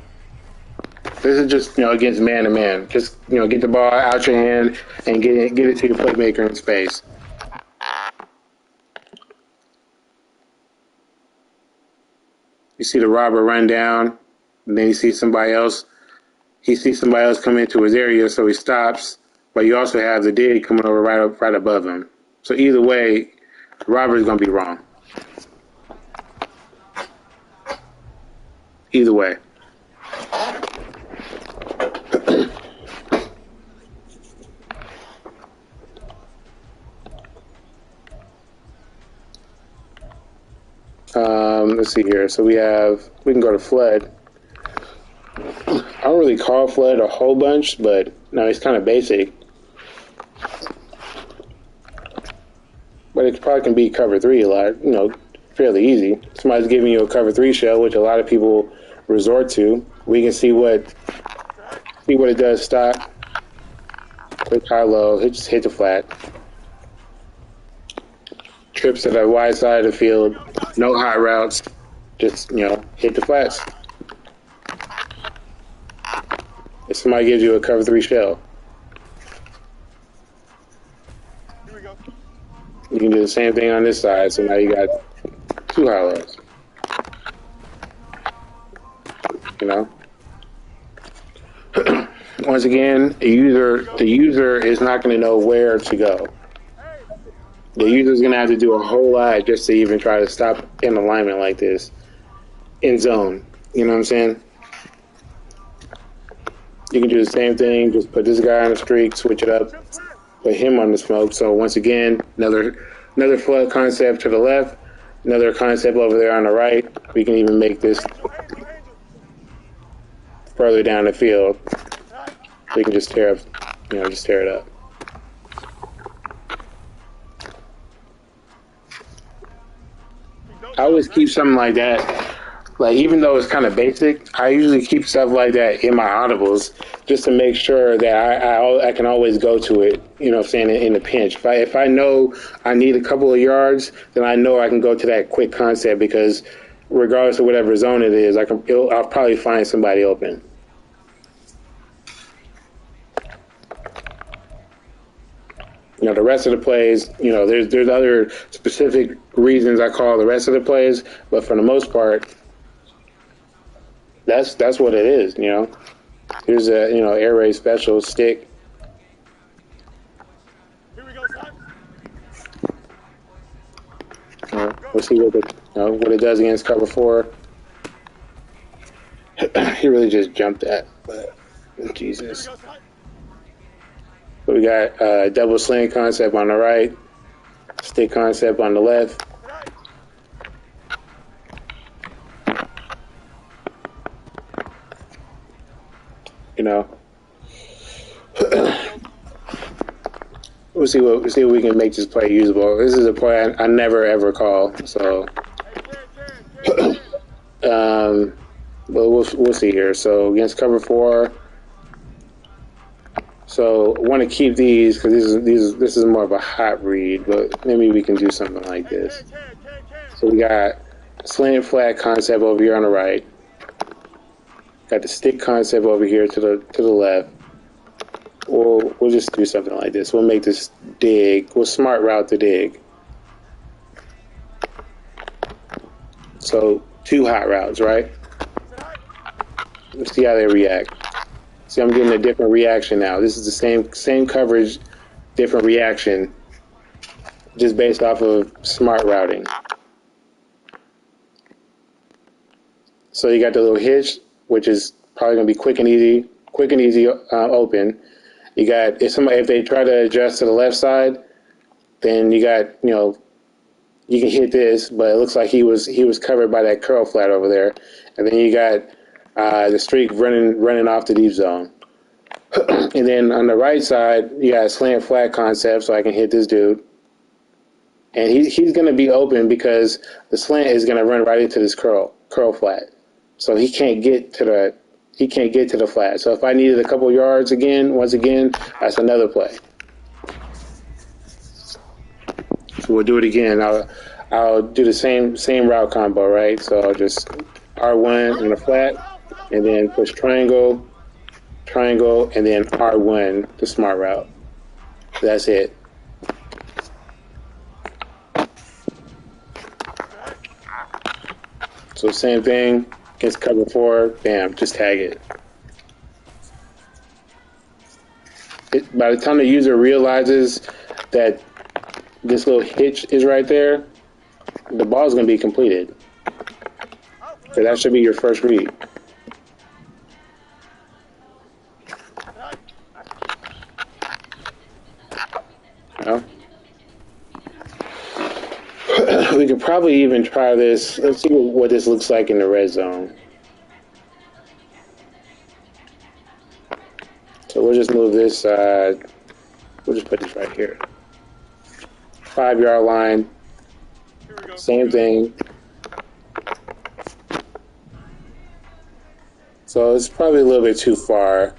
This is just, against man to man. Just, get the ball out your hand and get it to your playmaker in space. You see the robber run down, and then you see somebody else. He sees somebody else come into his area, so he stops. But you also have the dig coming over right above him. So either way, the robber is going to be wrong. either way. Let's see here. So we can go to flood. I don't really call flood a whole bunch, but no, it's kind of basic. But it probably can be cover 3 a lot, fairly easy. Somebody's giving you a cover 3 shell, which a lot of people resort to. We can see what it does stock. Quick high low, just hit the flat. Trips to the wide side of the field, no hot routes, just hit the flats. If somebody gives you a cover 3 shell, you can do the same thing on this side. So now you got 2 high lows. Once again, the user is not going to know where to go. The user is going to have to do a whole lot just to even try to stop in alignment like this in zone. You know what I'm saying? You can do the same thing. Just put this guy on the streak, switch it up, put him on the smoke. So once again, another flood concept to the left, another concept over there on the right. We can even make this further down the field. We can just tear it up. I always keep something like that. Like, even though it's kind of basic, I usually keep stuff like that in my audibles just to make sure that I can always go to it, you know what I'm saying, in a pinch. If I know I need a couple of yards, then I know I can go to that quick concept because regardless of whatever zone it is, I'll probably find somebody open. The rest of the plays, there's other specific reasons I call the rest of the plays, but for the most part, that's what it is. Here's a air raid special stick. Here we go, son. We'll see what it does against cover 4. He really just jumped that, but Jesus. So we got double sling concept on the right, stick concept on the left. We'll see what we can make this play usable. This is a play I never ever call, so but we'll see here. So against cover 4. So I want to keep these because this is more of a hot read, but maybe we can do something like this. So we got slant flat concept over here on the right. Got the stick concept over here to the left. We'll just do something like this. We'll make this dig. We'll smart route the dig. So 2 hot routes, right? Let's see how they react. See, I'm getting a different reaction now. This is the same coverage, different reaction, just based off of smart routing. So you got the little hitch, which is probably going to be quick and easy open. You got if they try to adjust to the left side, then you got you can hit this, but it looks like he was covered by that curl flat over there, and then you got the streak running off the deep zone. And then on the right side, you got a slant flat concept, so I can hit this dude. And he's going to be open because the slant is going to run right into this curl flat. So he can't get to the flat. So if I needed a couple yards once again, that's another play. So we'll do it again. I'll do the same route combo, right? So I'll just R1 in the flat, and then push triangle, and then R1, the smart route. That's it. So same thing, against cover 4, bam, just tag it. By the time the user realizes that this little hitch is right there, the ball is going to be completed. So that should be your first read. No? We could probably even try this. Let's see what this looks like in the red zone. So we'll just move this side. We'll just put this right here. 5-yard line. Same thing. So it's probably a little bit too far.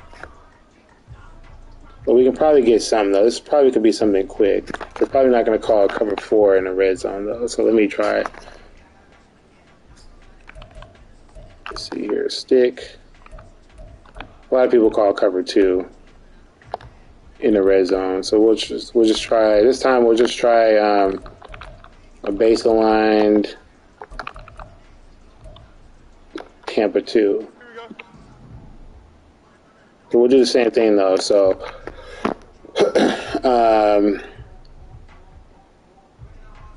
But we can probably get some, though. This probably could be something quick. They're probably not going to call cover 4 in the red zone, though. So let me try. Let's see here. Stick. A lot of people call cover 2 in the red zone. So we'll just try. This time we'll just try a base aligned Tampa 2. So we'll do the same thing, though. So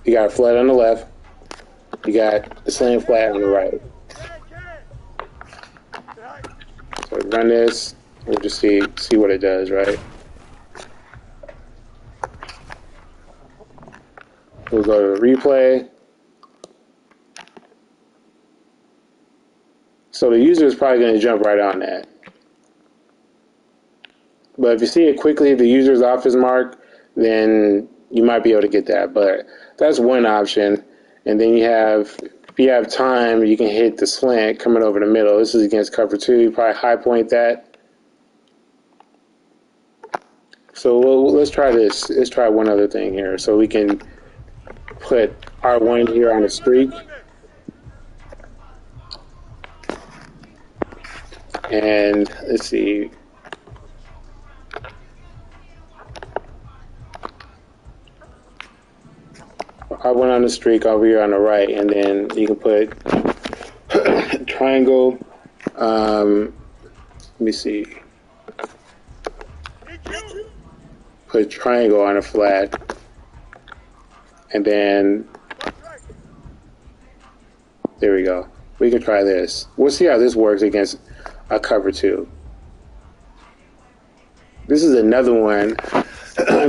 you got a flat on the left. You got the same flat on the right. So run this. We'll just see what it does, right? We'll go to replay. So the user is probably going to jump right on that. But if you see it quickly, the user's off his mark, then you might be able to get that. But that's one option. And then if you have time, you can hit the slant coming over the middle. This is against cover 2. You probably high point that. So let's try this. Let's try one other thing here. So we can put R1 here on a streak. And let's see. I went on the streak over here on the right, and then you can put triangle. Let me see. Put triangle on a flat, and then there we go. We can try this. We'll see how this works against a cover 2. This is another one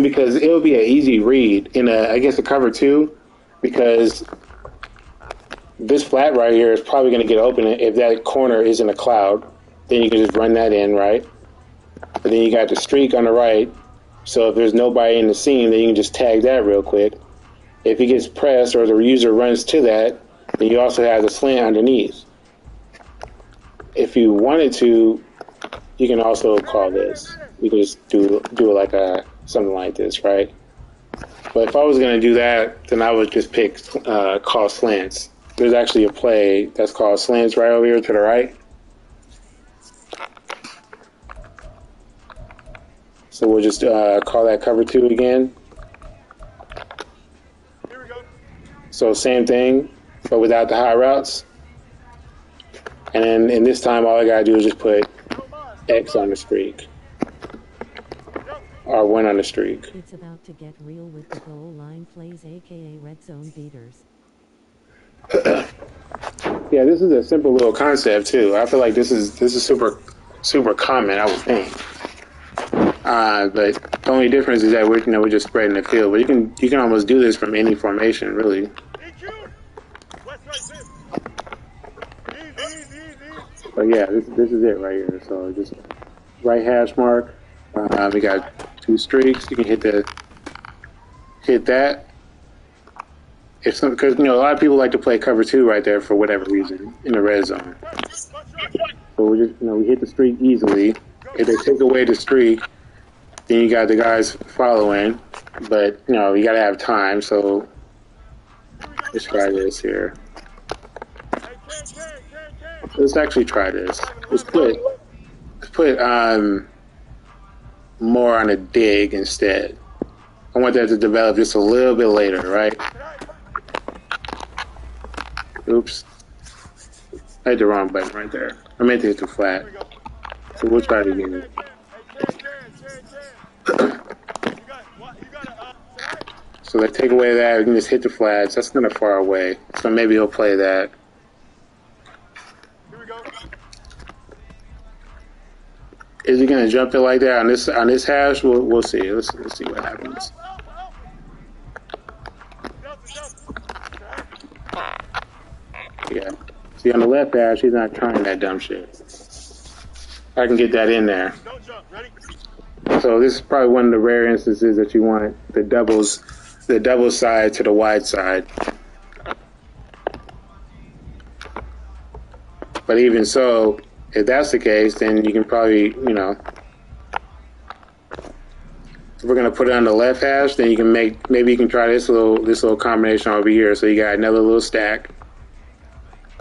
because it'll be an easy read in I guess a cover 2, because this flat right here is probably going to get open if that corner is in a cloud. Then you can just run that in, right? But then you got the streak on the right. So if there's nobody in the seam, then you can just tag that real quick. If he gets pressed or the user runs to that, then you also have the slant underneath. If you wanted to, you can also call this. You can just do it like something like this, right? But if I was going to do that, then I would just pick call slants. There's actually a play that's called slants right over here to the right. So we'll just call that cover 2 again. Here we go. So same thing, but without the high routes. And then in this time, all I got to do is just put X on the streak. Or 1 on the streak. It's about to get real with the goal line plays, aka red zone beaters. Yeah, this is a simple little concept too. I feel like this is super common, I would think. But the only difference is that we're just spreading the field. But you can almost do this from any formation, really. But yeah, this is it right here. So just right hash mark. We got 2 streaks. You can hit that. Because a lot of people like to play cover 2 right there for whatever reason in the red zone. So we just we hit the streak easily. If they take away the streak, then you got the guys following. But you got to have time. So let's try this here. Let's actually try this. Let's put more on a dig instead. I want that to develop just a little bit later, right? Oops. I hit the wrong button right there. I meant to hit the flat. So we'll try it again. So they take away that, we can just hit the flats. That's kind of far away. So maybe he'll play that. jump it like that on this hash, we'll see. Let's see what happens. Yeah. See, on the left hash, he's not trying that dumb shit. I can get that in there. So this is probably one of the rare instances that you want the double side to the wide side. But even so, if that's the case, then you can probably, you know, if we're gonna put it on the left hash, then you can maybe you can try this little combination over here. So you got another little stack,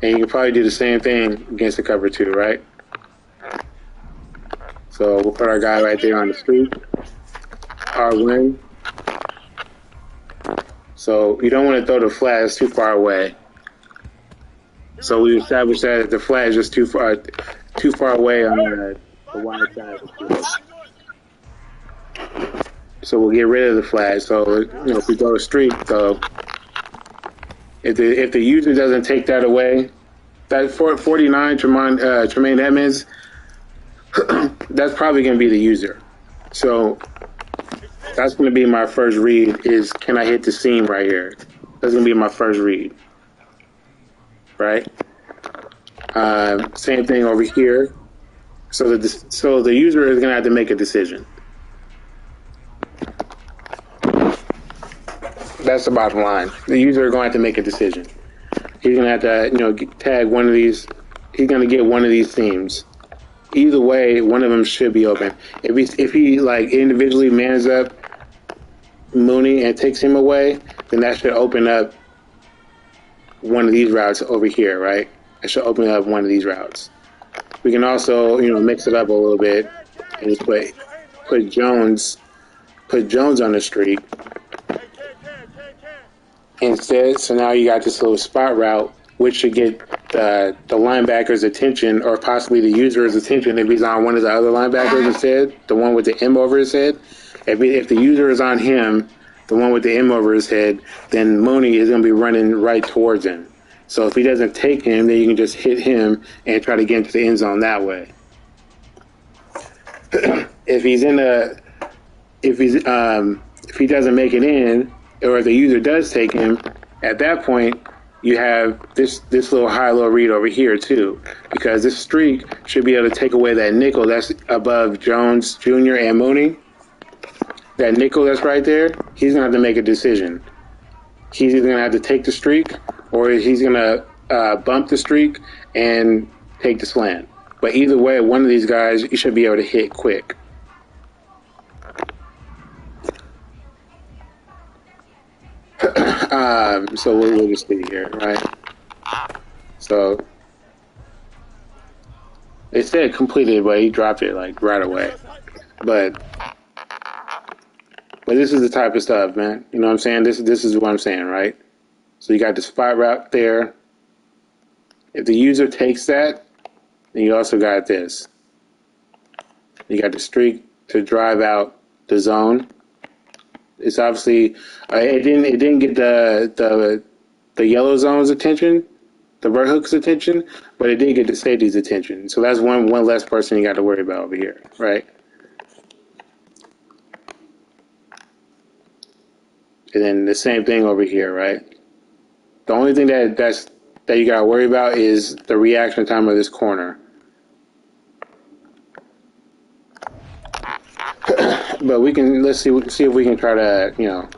and you can probably do the same thing against the cover 2, right? So we'll put our guy right there on the street. R1. So you don't want to throw the flat; it's too far away. So we established that the flat is just too far away on the wide side of the field. So we'll get rid of the flag. So, you know, if we go to streak, though, if the user doesn't take that away, that 49 Tremaine Edmonds, that's probably going to be the user. So that's going to be my first read is, can I hit the seam right here? That's going to be my first read. Right? Same thing over here. So the user is going to have to make a decision. That's the bottom line. The user is going to have to make a decision. He's going to have to, you know, tag one of these. He's going to get one of these themes. Either way, one of them should be open. If he like individually mans up Mooney and takes him away, then that should open up one of these routes over here, right? It should open up one of these routes. We can also, you know, mix it up a little bit and just put Jones on the street instead. So now you got this little spot route, which should get the linebacker's attention, or possibly the user's attention if he's on one of the other linebackers instead, the one with the M over his head. If the user is on him, the one with the M over his head, then Mooney is going to be running right towards him. So if he doesn't take him, then you can just hit him and try to get into the end zone that way. If he doesn't make it in, or if the user does take him, at that point you have this little high-low read over here too, because this streak should be able to take away that nickel that's above Jones Jr. and Mooney. That nickel that's right there, he's gonna have to make a decision. He's either gonna have to take the streak, or he's gonna bump the streak and take the slant. But either way, one of these guys you should be able to hit quick. So we'll just see here, right? So it said completed, but he dropped it like right away. But this is the type of stuff, man. You know what I'm saying? This is what I'm saying, right? So you got the spot route there. If the user takes that, then you also got this. You got the streak to drive out the zone. It's obviously it didn't get the yellow zone's attention, the vert hook's attention, but it did get the safety's attention. So that's one less person you got to worry about over here, right? And then the same thing over here, right? The only thing that you got to worry about is the reaction time of this corner. But let's see if we can try to, you know,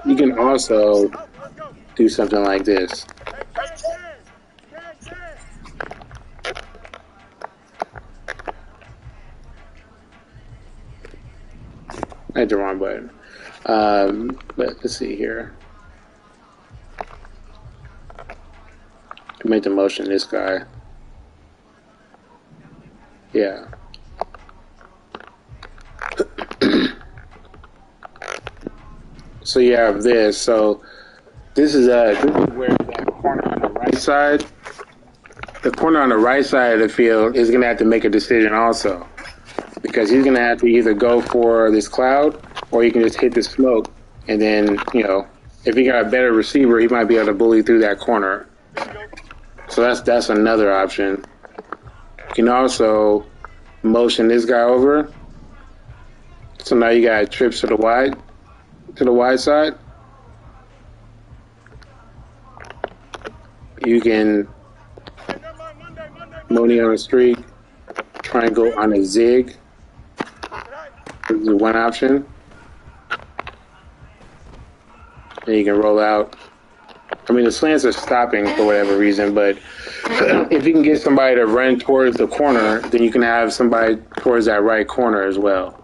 you can also do something like this. I hit the wrong button. But let's see here. Make the motion this guy. Yeah. So you have this. So this is where that corner on the right side. The corner on the right side of the field is going to have to make a decision also, because he's going to have to either go for this cloud, or he can just hit the smoke, and then, you know, if he got a better receiver, he might be able to bully through that corner. So that's another option. You can also motion this guy over. So now you got trips to the wide side. You can money on a streak, triangle on a zig. This is one option. And you can roll out. I mean, the slants are stopping for whatever reason, but if you can get somebody to run towards the corner, then you can have somebody towards that right corner as well.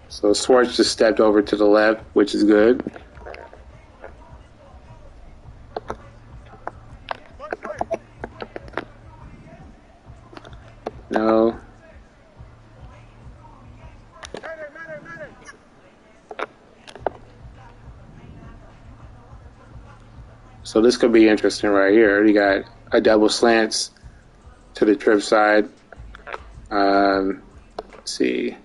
So Swartz just stepped over to the left, which is good. No. So this could be interesting right here. You got a double slants to the trip side. Let's see.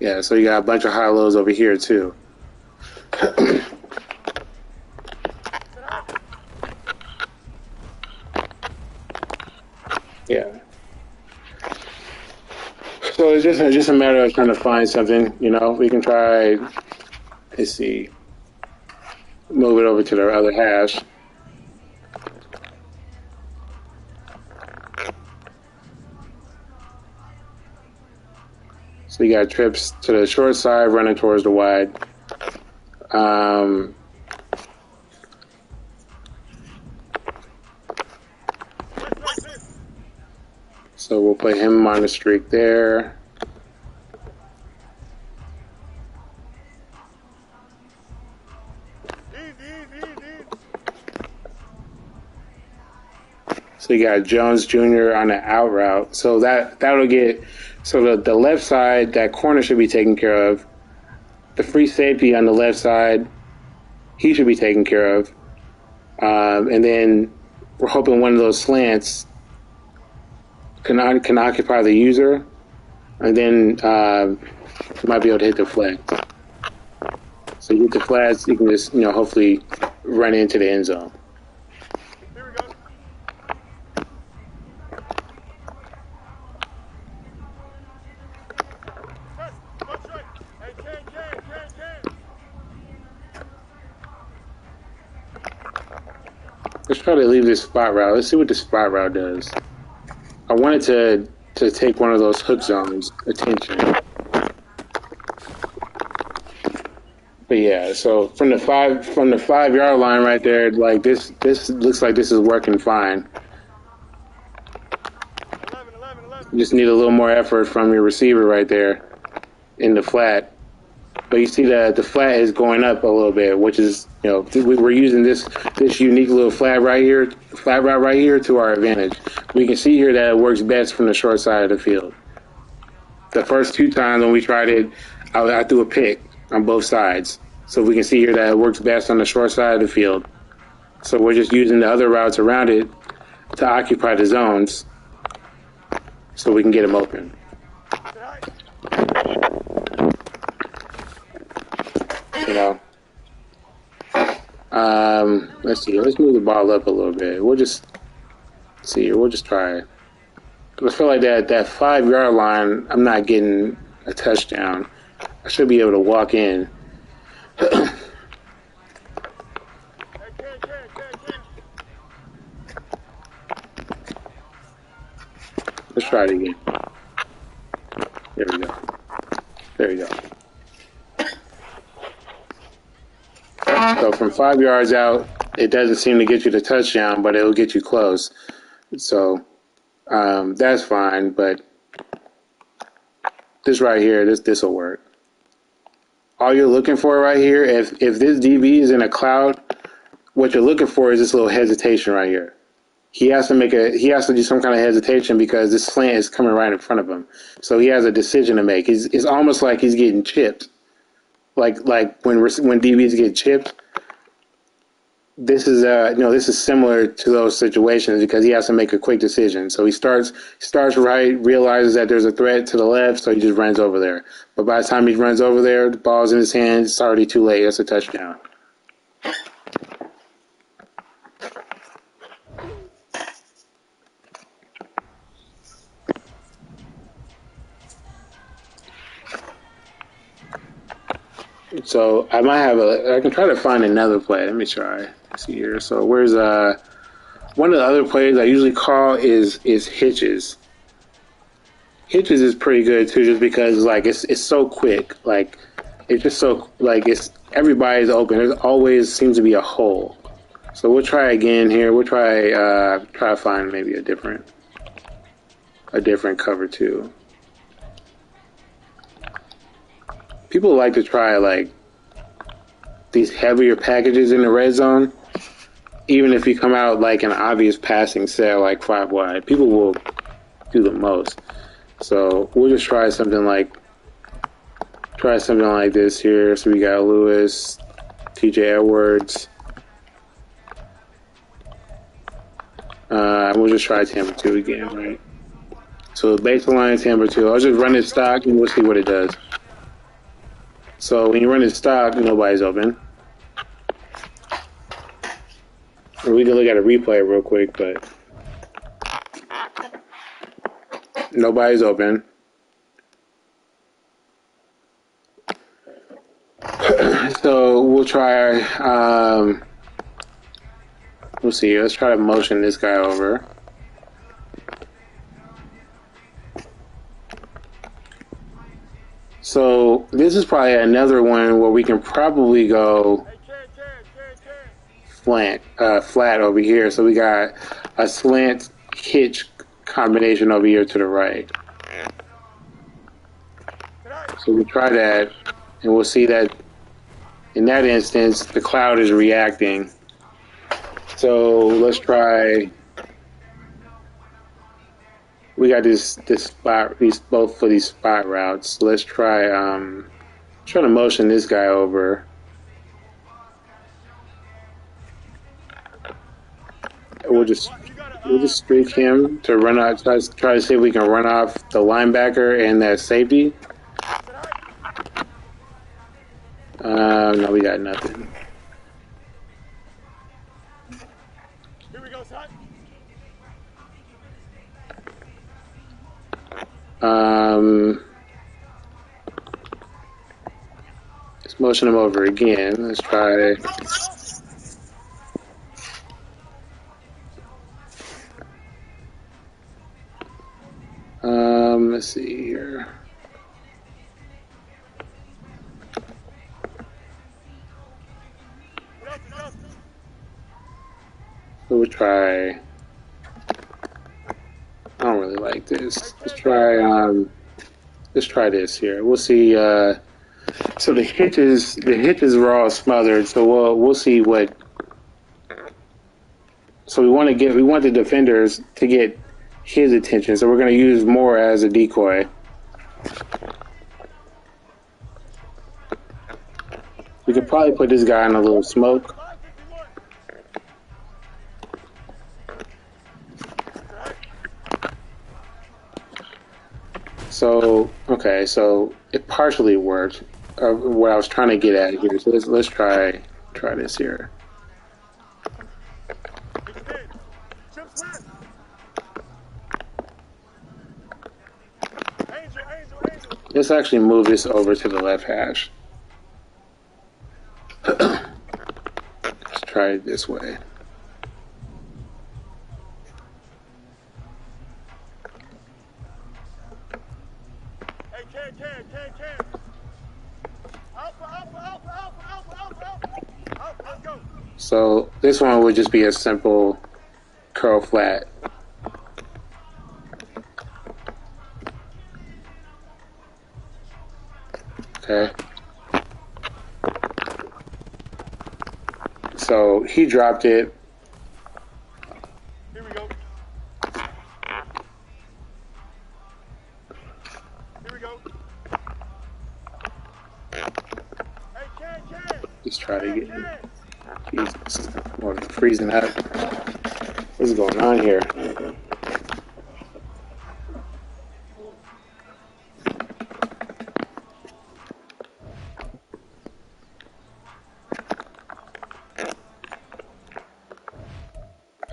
Yeah, so you got a bunch of high lows over here too. Yeah. So it's just a matter of trying to find something. You know, we can try. Let's see. Move it over to the other hash. So you got trips to the short side, running towards the wide. So we'll play him on the streak there. So you got Jones Jr. on the out route. So that'll get. So the left side, that corner should be taken care of. The free safety on the left side, he should be taken care of. And then we're hoping one of those slants can occupy the user, and then you might be able to hit the flag. So you hit the flags, you can just hopefully run into the end zone. Let's try to leave this spot route. Let's see what the spot route does. I wanted to take one of those hook zones attention. But yeah, so from the 5 yard line right there, like this looks like this is working fine. You just need a little more effort from your receiver right there in the flat. But you see that the flat is going up a little bit, which is, we're using this unique little flat route right here to our advantage. We can see here that it works best from the short side of the field. The first 2 times when we tried it, I threw a pick on both sides. So we can see here that it works best on the short side of the field. So we're just using the other routes around it to occupy the zones so we can get them open. Let's see. Let's move the ball up a little bit. We'll just see. We'll just try it. I feel like that 5 yard line, I'm not getting a touchdown. I should be able to walk in. Let's try it again. There we go. There we go. So from 5 yards out, it doesn't seem to get you the touchdown, but it'll get you close. So that's fine. But this right here, this will work. All you're looking for right here, if this DB is in a cloud, what you're looking for is this little hesitation right here. He has to do some kind of hesitation because this slant is coming right in front of him. So he has a decision to make. It's almost like he's getting chipped. Like when DBs get chipped, this is this is similar to those situations because he has to make a quick decision. So he starts right, realizes that there's a threat to the left, so he just runs over there. But by the time he runs over there, the ball's in his hands. It's already too late. That's a touchdown. So I might have I can try to find another play. Let me try. Let's see here. So where's one of the other plays I usually call is hitches. Hitches is pretty good too, just because like it's so quick. Like it's just so like it's everybody's open. There's always seems to be a hole. So we'll try again here. We'll try to find maybe a different cover too. People like to try like these heavier packages in the red zone, even if you come out like an obvious passing set like 5 wide. People will do the most. So we'll just try something like this here. So we got Lewis, TJ Edwards. We'll just try Tampa 2 again, right? So baseline Tampa 2. I'll just run it stock and we'll see what it does. So when you run it stock, nobody's open. Or we can look at a replay real quick, but nobody's open. So we'll try, we'll see. Let's try to motion this guy over. So this is probably another one where we can probably go flat over here. So we got a slant hitch combination over here to the right. So we try that, and we'll see that in that instance, the cloud is reacting. So let's try. We got this spot, both for these spot routes. So let's try to motion this guy over. We'll just streak him to run out. Try to see if we can run off the linebacker and that safety. No, we got nothing. Here we go, son. Let's motion him over again. Let's try. Let's see here. So we'll try. I don't really like this. Let's try this here. We'll see. So the hitches were all smothered. So we'll see what. So we want the defenders to get his attention. So we're going to use more as a decoy. We could probably put this guy in a little smoke. So okay, so it partially worked. What I was trying to get at here. So let's try this here. Let's actually move this over to the left hash. Let's try it this way. So this one would just be a simple curl flat. Okay. So he dropped it. Here we go. Here we go. Let's try to Jesus, I'm freezing up. What's going on here?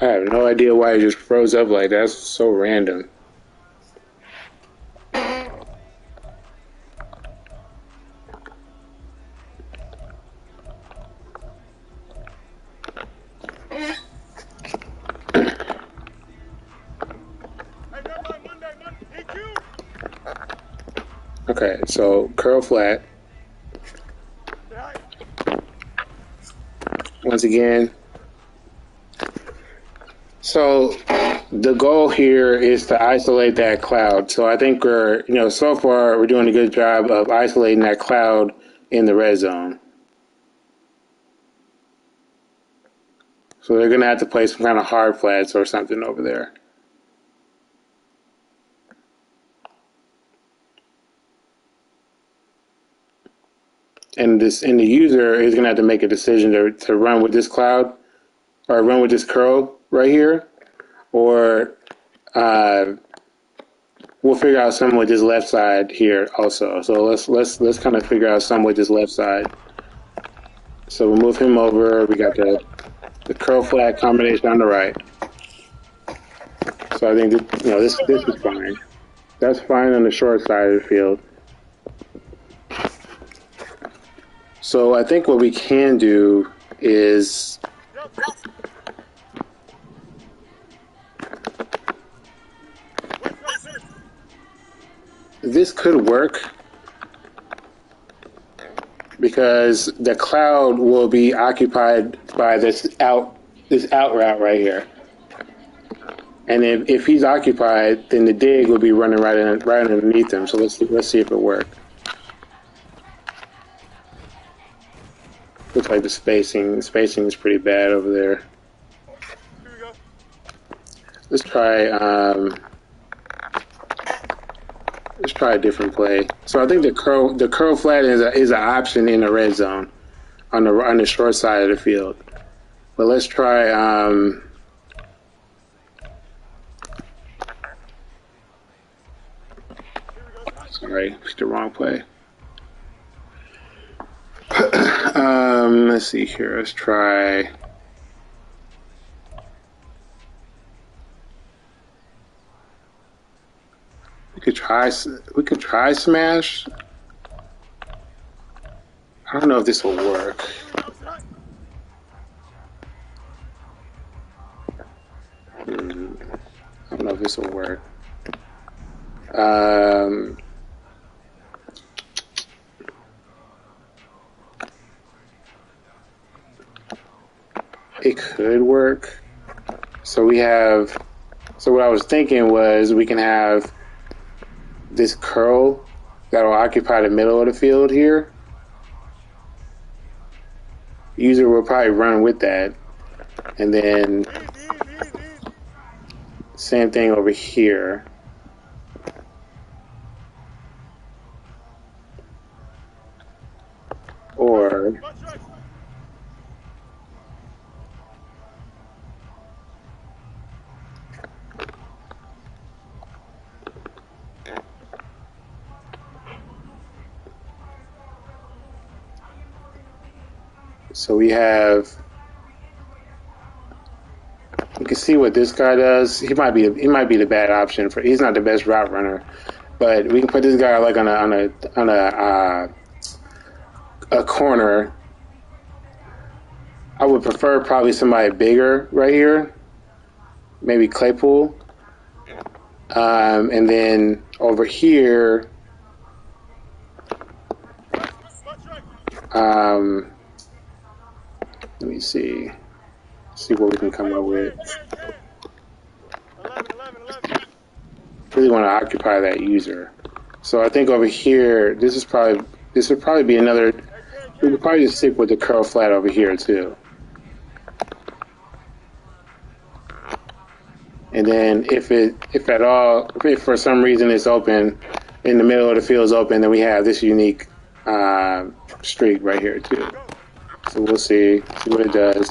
I have no idea why it just froze up like that. That's so random. Okay, so curl flat. Once again. So the goal here is to isolate that cloud. So I think we're, so far we're doing a good job of isolating that cloud in the red zone. So they're going to have to play some kind of hard flats or something over there. And the user is going to have to make a decision to run with this cloud or run with this curl right here, or we'll figure out something with this left side here also. So let's kind of figure out something with this left side. So we'll move him over. We got the curl flat combination on the right. So I think this is fine. That's fine on the short side of the field. So I think what we can do is this could work because the cloud will be occupied by this out route right here. And if he's occupied, then the dig will be running right underneath him. So let's see if it works. Looks like the spacing is pretty bad over there. Here we go. Let's try a different play. So I think the curl flat is an option in the red zone on the short side of the field. But let's try sorry, picked the wrong play. Let's see here. Let's try. We could try smash. I don't know if this will work. I don't know if this will work. It could work. So what I was thinking was we can have this curl that will occupy the middle of the field here. User will probably run with that. And then same thing over here. Or so we can see what this guy does. He might be the bad option for. He's not the best route runner, but we can put this guy like on a corner. I would prefer probably somebody bigger right here, maybe Claypool, and then over here. Let me see what we can come up with. Really want to occupy that user. So I think over here, this would probably be another. We could probably just stick with the curl flat over here too. And then if for some reason it's open, in the middle of the field is open, then we have this unique streak right here too. So we'll see what it does.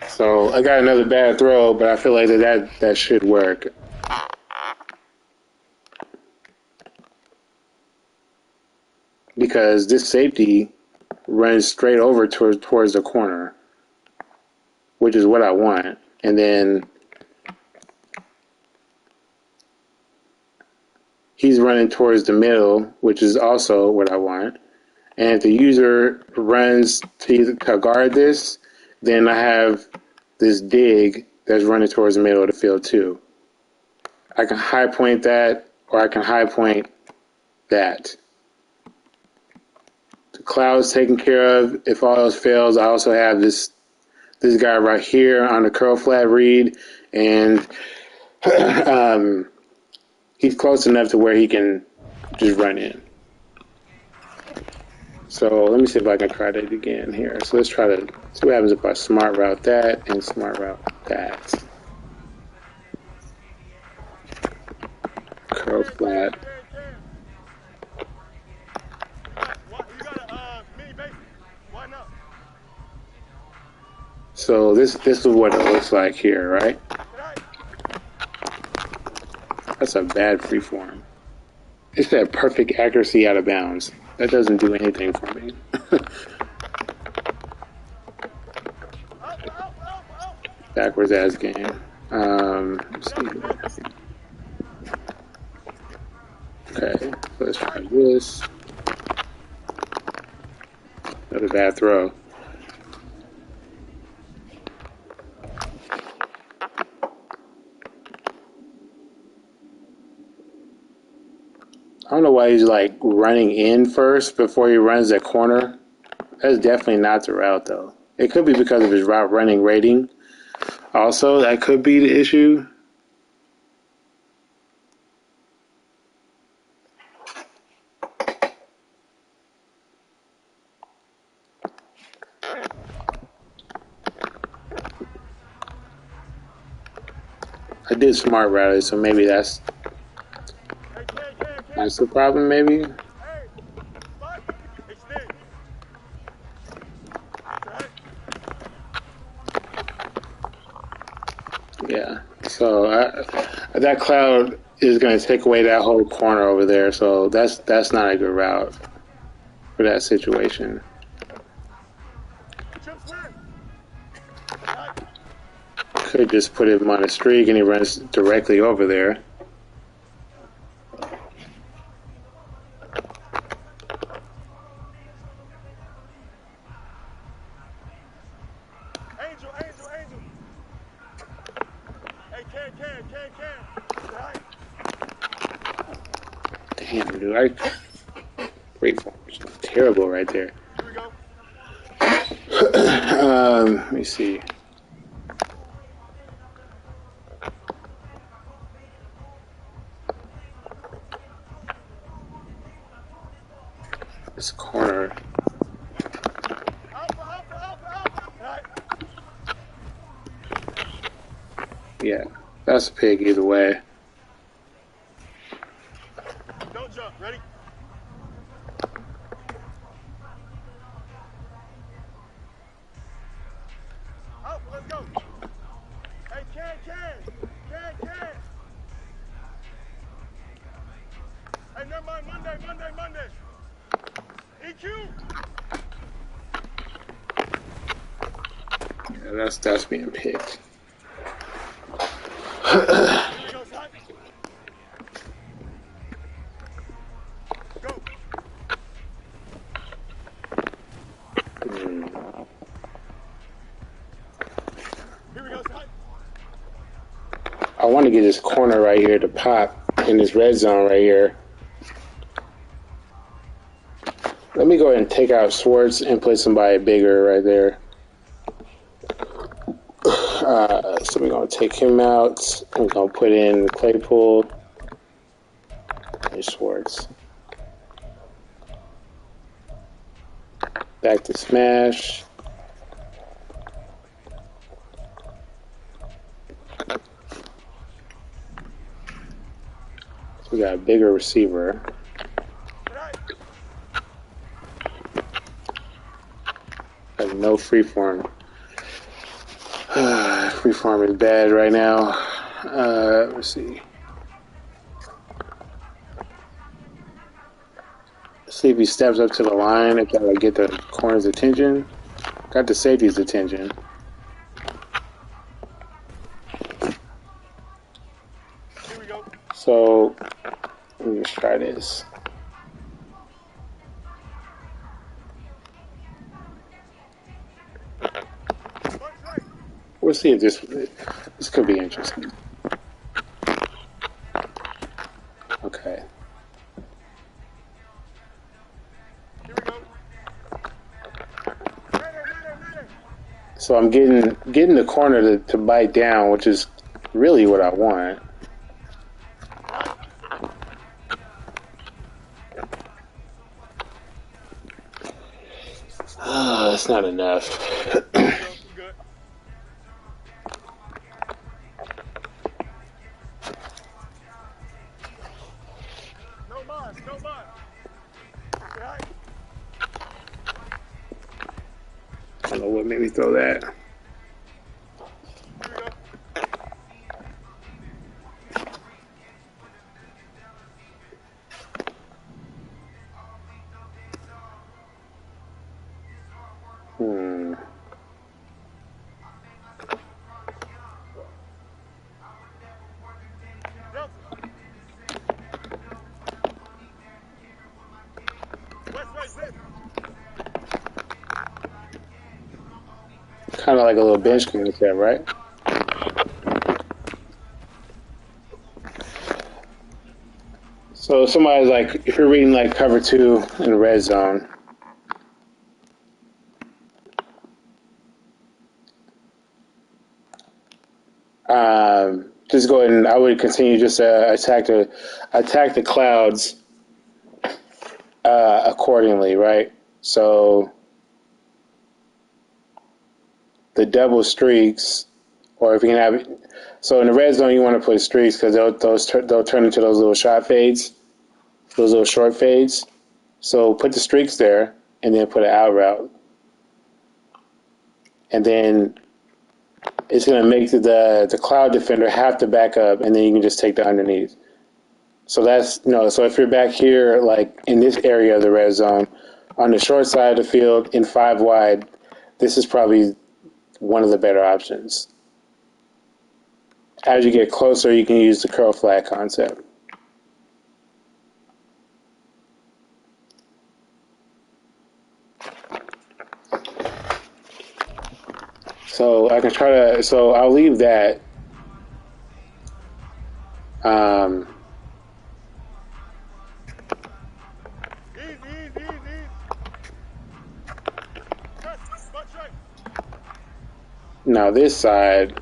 So I got another bad throw, but I feel like that should work. Because this safety runs straight over towards the corner, which is what I want. And then he's running towards the middle, which is also what I want. And if the user runs to guard this, then I have this dig that's running towards the middle of the field too. I can high point that, or I can high point that. The cloud's taken care of. If all else fails, I also have this guy right here on the curl flat read, and he's close enough to where he can just run in. So let me see if I can try that again here. So let's try to see what happens if I smart route that and smart route that. Curl flat. So this is what it looks like here, right? That's a bad freeform. It's that perfect accuracy out of bounds. That doesn't do anything for me. Backwards ass game. Let's see. Okay, let's try this. Another bad throw. I don't know why he's like running in first before he runs that corner. That's definitely not the route though. It could be because of his route running rating. Also, that could be the issue. I did smart route it, so maybe that's the problem, maybe. Yeah, so that cloud is going to take away that whole corner over there, so that's not a good route for that situation. Could just put him on a streak and he runs directly over there. Damn, dude, great form. Terrible right there. Let me see. This corner. Yeah, that's a pig either way. Don't jump. Ready? Up, let's go. Hey, Can. Hey, never mind. Monday. EQ. Yeah, that's being picked. I want to get this corner right here to pop in this red zone right here. Let me go ahead and take out Swartz and put somebody bigger right there. So we're going to take him out. We're going to put in Claypool and Swartz. Back to smash. So we got a bigger receiver. no freeform. Freeform is bad right now. Let's see. See if he steps up to the line. If I get the corner's attention. Got the safety's attention. Here we go. So let me just try this. We'll see if this could be interesting. Okay. Here we go. So I'm getting the corner to bite down, which is really what I want. That's not enough. Good. No mind, no mind. Right. I don't know what made me throw that. Here we go. Kind of like a little bench concept, right? So somebody's like, if you're reading like cover 2 in the red zone, just go ahead and I would continue just to attack the clouds accordingly, right? So the double streaks, or if you can have, so in the red zone you want to put streaks because they'll turn into those little shot fades, those little short fades. So put the streaks there, and then put an out route, and then it's going to make the cloud defender have to back up, and then you can just take the underneath. So that's so if you're back here, like in this area of the red zone, on the short side of the field in 5 wide, this is probably one of the better options. As you get closer, you can use the curl flag concept. So I can try to. So I'll leave that. Easy. Now this side.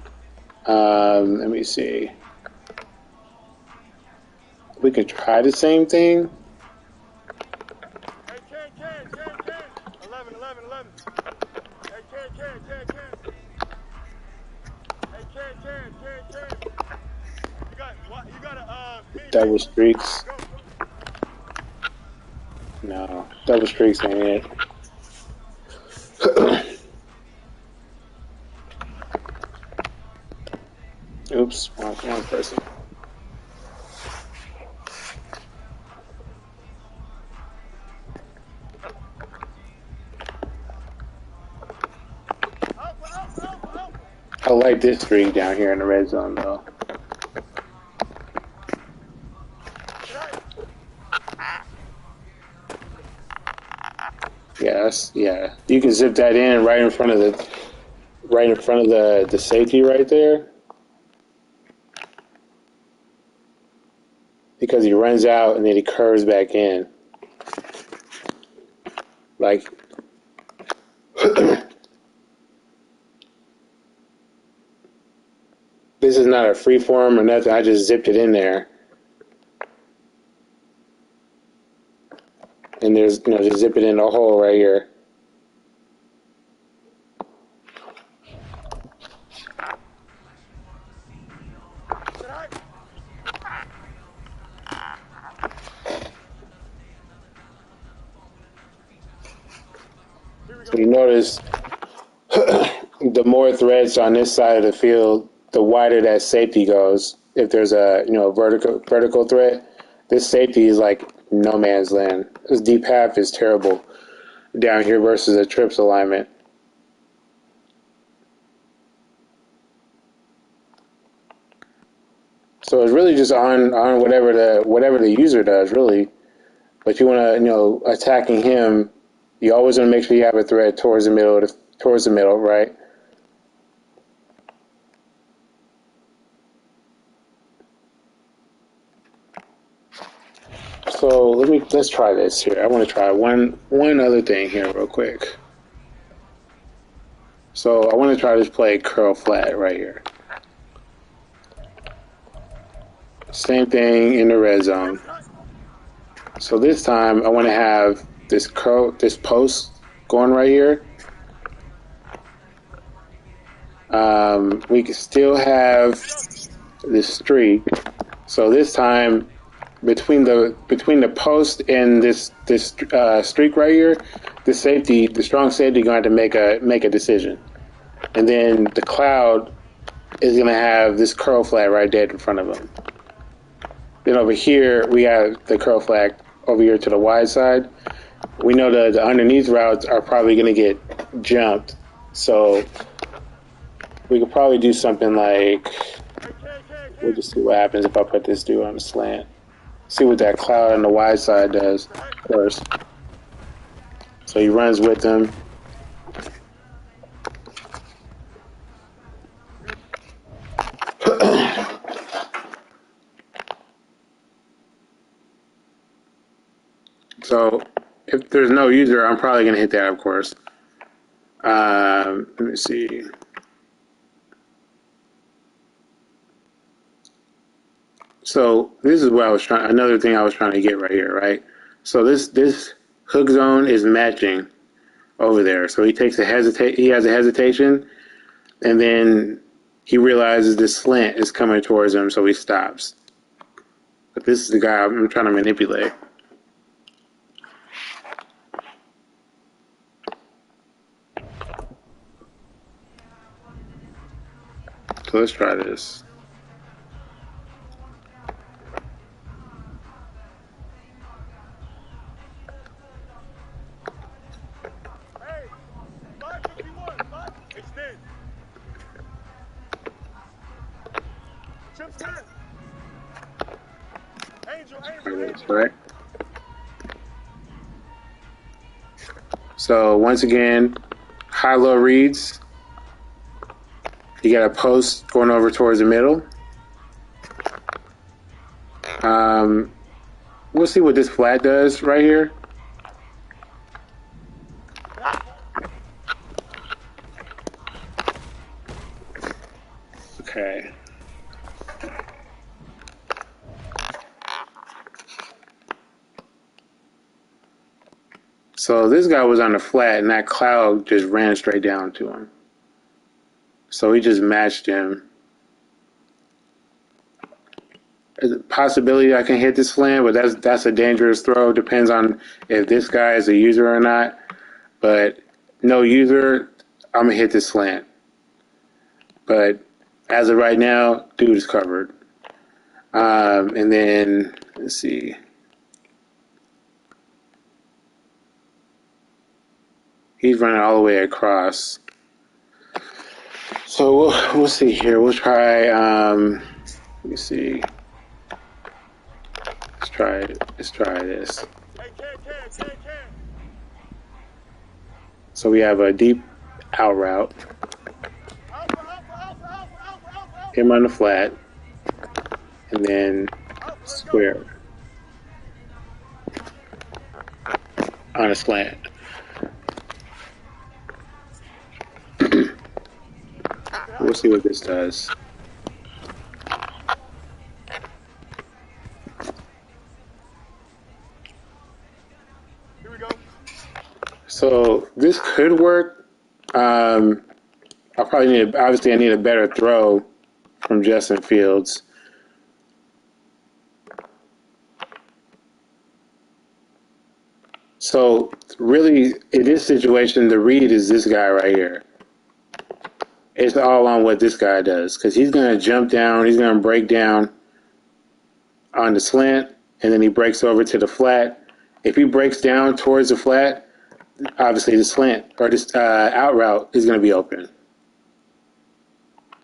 Let me see. We can try the same thing. Hey, can. 11. Hey, can. Hey, can. You got a Double streaks. No, double streaks ain't it. Oops, wrong person. I like this streak down here in the red zone, though. Yes, yeah. You can zip that in right in front of the safety right there. Because he runs out and then he curves back in. Like this is not a free form or nothing. I just zipped it in there. And there's just zip it in the hole right here. So you notice the more threats on this side of the field, the wider that safety goes. If there's a vertical threat, this safety is like no man's land. This deep half is terrible down here versus a trips alignment. So it's really just on whatever the user does, really. But you want to, attacking him, you always want to make sure you have a threat towards the middle, right? So let's try this here. I want to try one other thing here real quick. So I want to try this play curl flat right here. Same thing in the red zone. So this time I want to have this post going right here. We can still have this streak. So this time between the post and this streak right here, the strong safety, going to make a decision, and then the cloud is going to have this curl flag right dead in front of him. Then over here we have the curl flag over here to the wide side. We know the underneath routes are probably going to get jumped, so we could probably do something like, we'll just see what happens if I put this dude on the slant. See what that cloud on the wide side does first. So he runs with them. So if there's no user, I'm probably going to hit that, of course. Let me see. So this is what another thing I was trying to get right here, right? So this hook zone is matching over there. So he has a hesitation, and then he realizes this slant is coming towards him, so he stops. But this is the guy I'm trying to manipulate. So let's try this. Right. So once again, high-low reads. You got a post going over towards the middle. We'll see what this flat does right here. Okay. So this guy was on the flat, and that cloud just ran straight down to him. So he just matched him. There's a possibility I can hit this slant, but that's a dangerous throw. Depends on if this guy is a user or not. But no user, I'm going to hit this slant. But as of right now, dude is covered. And then, let's see. He's running all the way across. So we'll see here. We'll try, let me see. Let's try this. So we have a deep out route. Him on the flat. And then square. On a slant. We'll see what this does. Here we go. So this could work. I need a better throw from Justin Fields. So really, in this situation, the read is this guy right here. It's all on what this guy does because he's going to jump down. He's going to break down on the slant, and then he breaks over to the flat. If he breaks down towards the flat, obviously the slant or this out route is going to be open.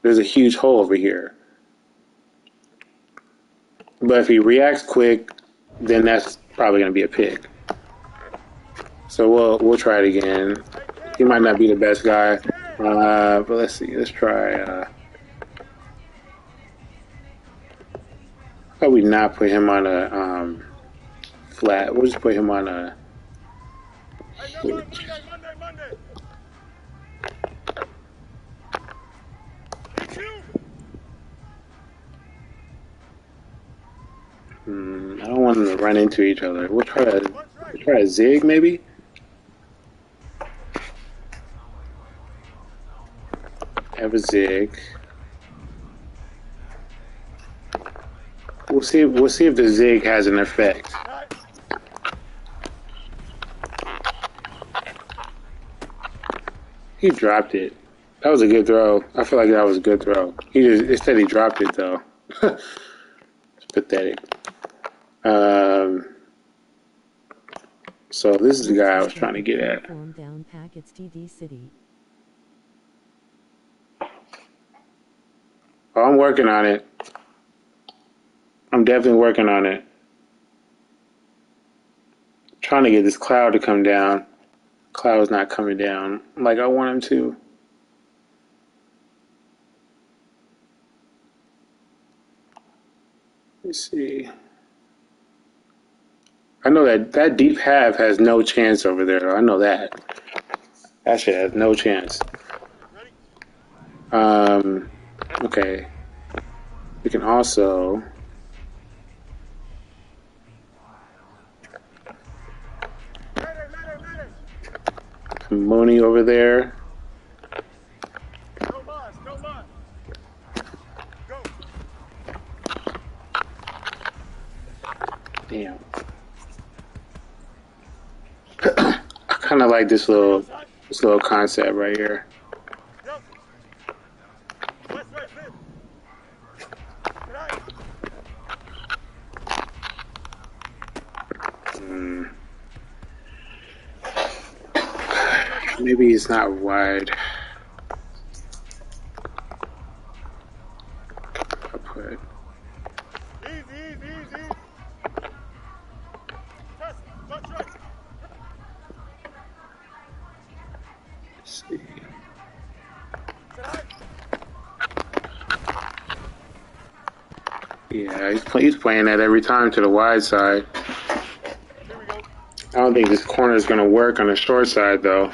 There's a huge hole over here. But if he reacts quick, then that's probably going to be a pick. So we'll try it again. He might not be the best guy, but let's see. Let's try. Probably not put him on a flat. We'll just put him on a. Monday. I don't want them to run into each other. We'll try a zig maybe. Have a zig. We'll see if the zig has an effect. He dropped it. That was a good throw. I feel like that was a good throw. It said he dropped it though. It's pathetic. So this is the guy I was trying to get at. Down packets TD City. Oh, I'm working on it. I'm definitely working on it. Trying to get this cloud to come down. Cloud's not coming down like I want him to. Let's see. I know that deep half has no chance over there. I know that. That shit has no chance. Okay. We can also Mooney over there. Damn. I kind of like this little concept right here. Maybe it's not wide. I'll put. Easy. Let's see. Yeah, he's playing that every time to the wide side. I don't think this corner is going to work on the short side though.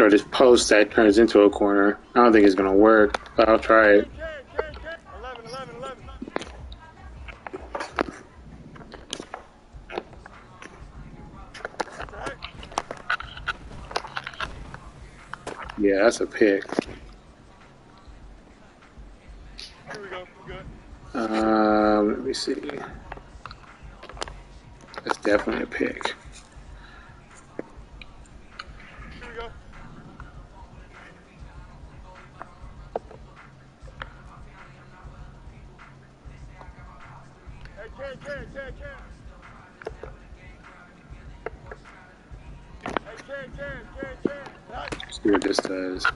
Or this post that turns into a corner. I don't think it's going to work, but I'll try it. 11. Yeah, that's a pick. Here we go. Good. Let me see. That's definitely a pick. Here we go. Hey, Ken. Hey, Ken. Let's see what this does.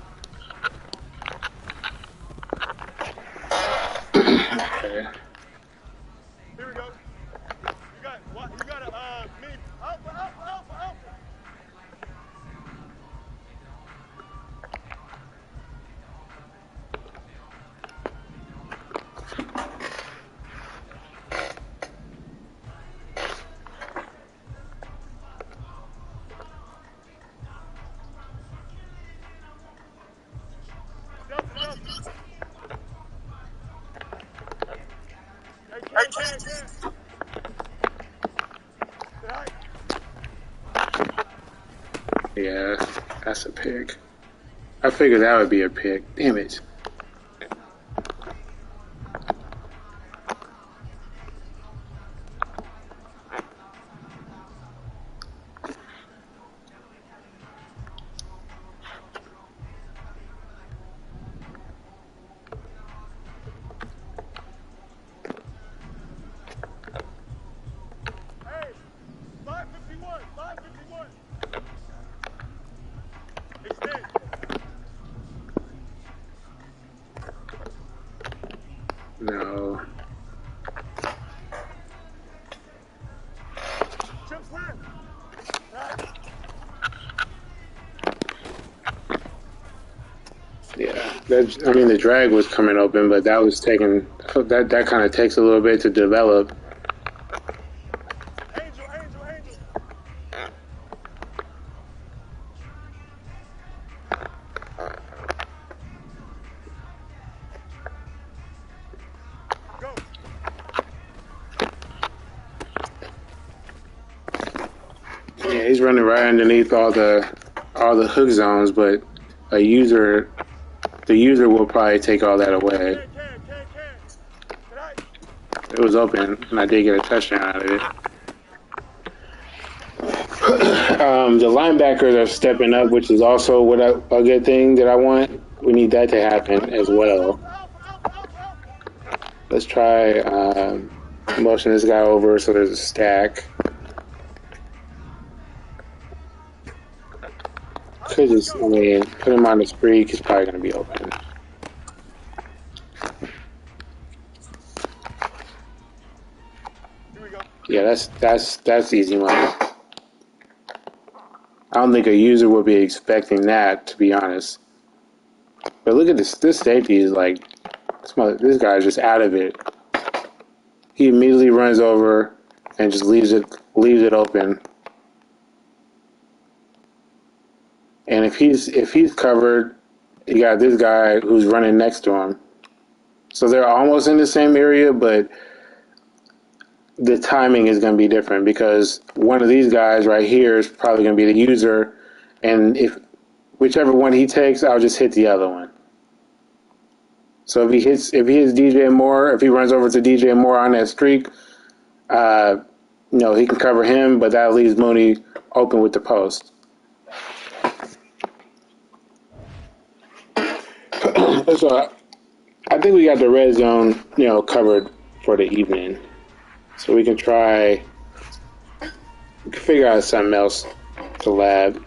Okay. Here we go. You got a mini. Alpha. Hey, Ken. Yeah, that's a pick. I figured that would be a pick. Damn it. I mean, the drag was coming open, but that was taking that kind of takes a little bit to develop. Angel, angel, angel. Go. Yeah, he's running right underneath all the hook zones, but the user will probably take all that away. It was open, and I did get a touchdown out of it. The linebackers are stepping up, which is also a good thing that I want. We need that to happen as well. Let's try motion this guy over so there's a stack. Could just, I mean, put him on the streak. He's probably going to be open. Here we go. Yeah, that's easy money. I don't think a user would be expecting that, to be honest. But look at this. This safety is like, this guy's just out of it. He immediately runs over and just leaves it open. And if he's covered, you got this guy who's running next to him. So they're almost in the same area, but the timing is going to be different because one of these guys right here is probably going to be the user, and if whichever one he takes, I'll just hit the other one. So if he hits DJ Moore, if he runs over to DJ Moore on that streak, he can cover him, but that leaves Mooney open with the post. So I think we got the red zone, covered for the evening. So we can figure out something else to lab.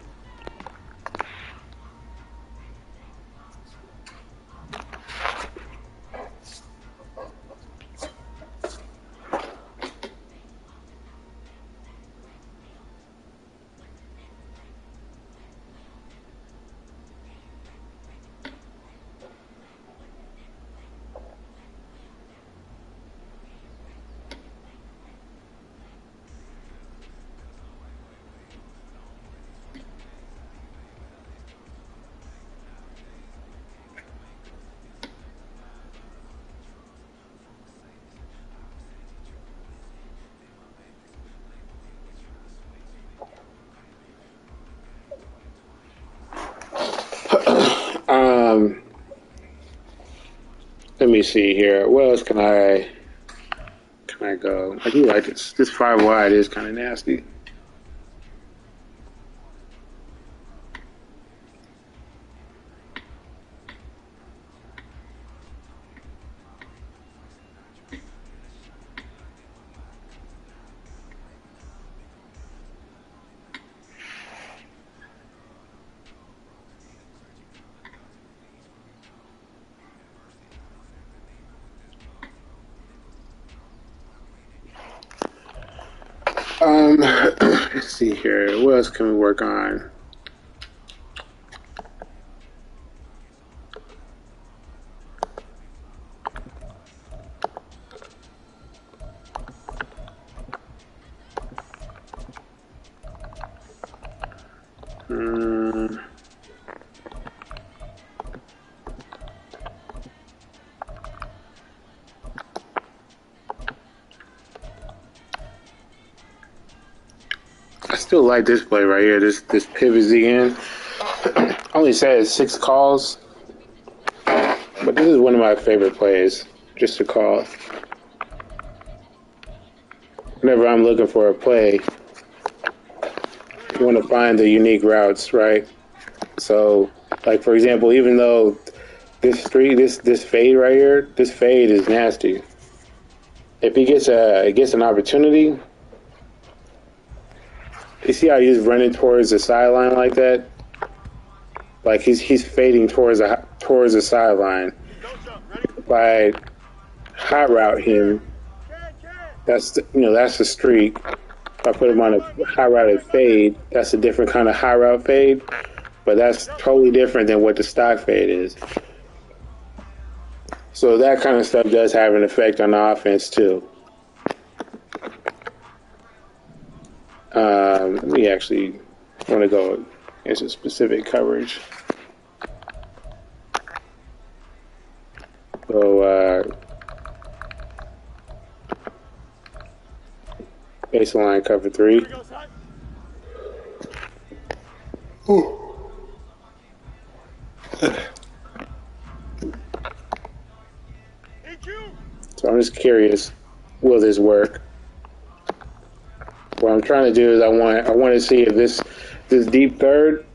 Let me see here. Where else can I go? I do like this. This 5 wide is kind of nasty. Let's see here. What else can we work on? I still like this play right here. This pivot again. Only says 6 calls, but this is one of my favorite plays. Just to call. Whenever I'm looking for a play, you want to find the unique routes, right? So, like for example, even though this fade right here, this fade is nasty. If he gets an opportunity. You see how he's running towards the sideline like that? Like he's fading towards the sideline. If I hot route him, that's the streak. If I put him on a high routed fade, that's a different kind of high route fade, but that's totally different than what the stock fade is. So that kind of stuff does have an effect on the offense too. We actually want to go into specific coverage. So baseline cover 3. So I'm just curious, will this work? What I'm trying to do is I want to see if this deep third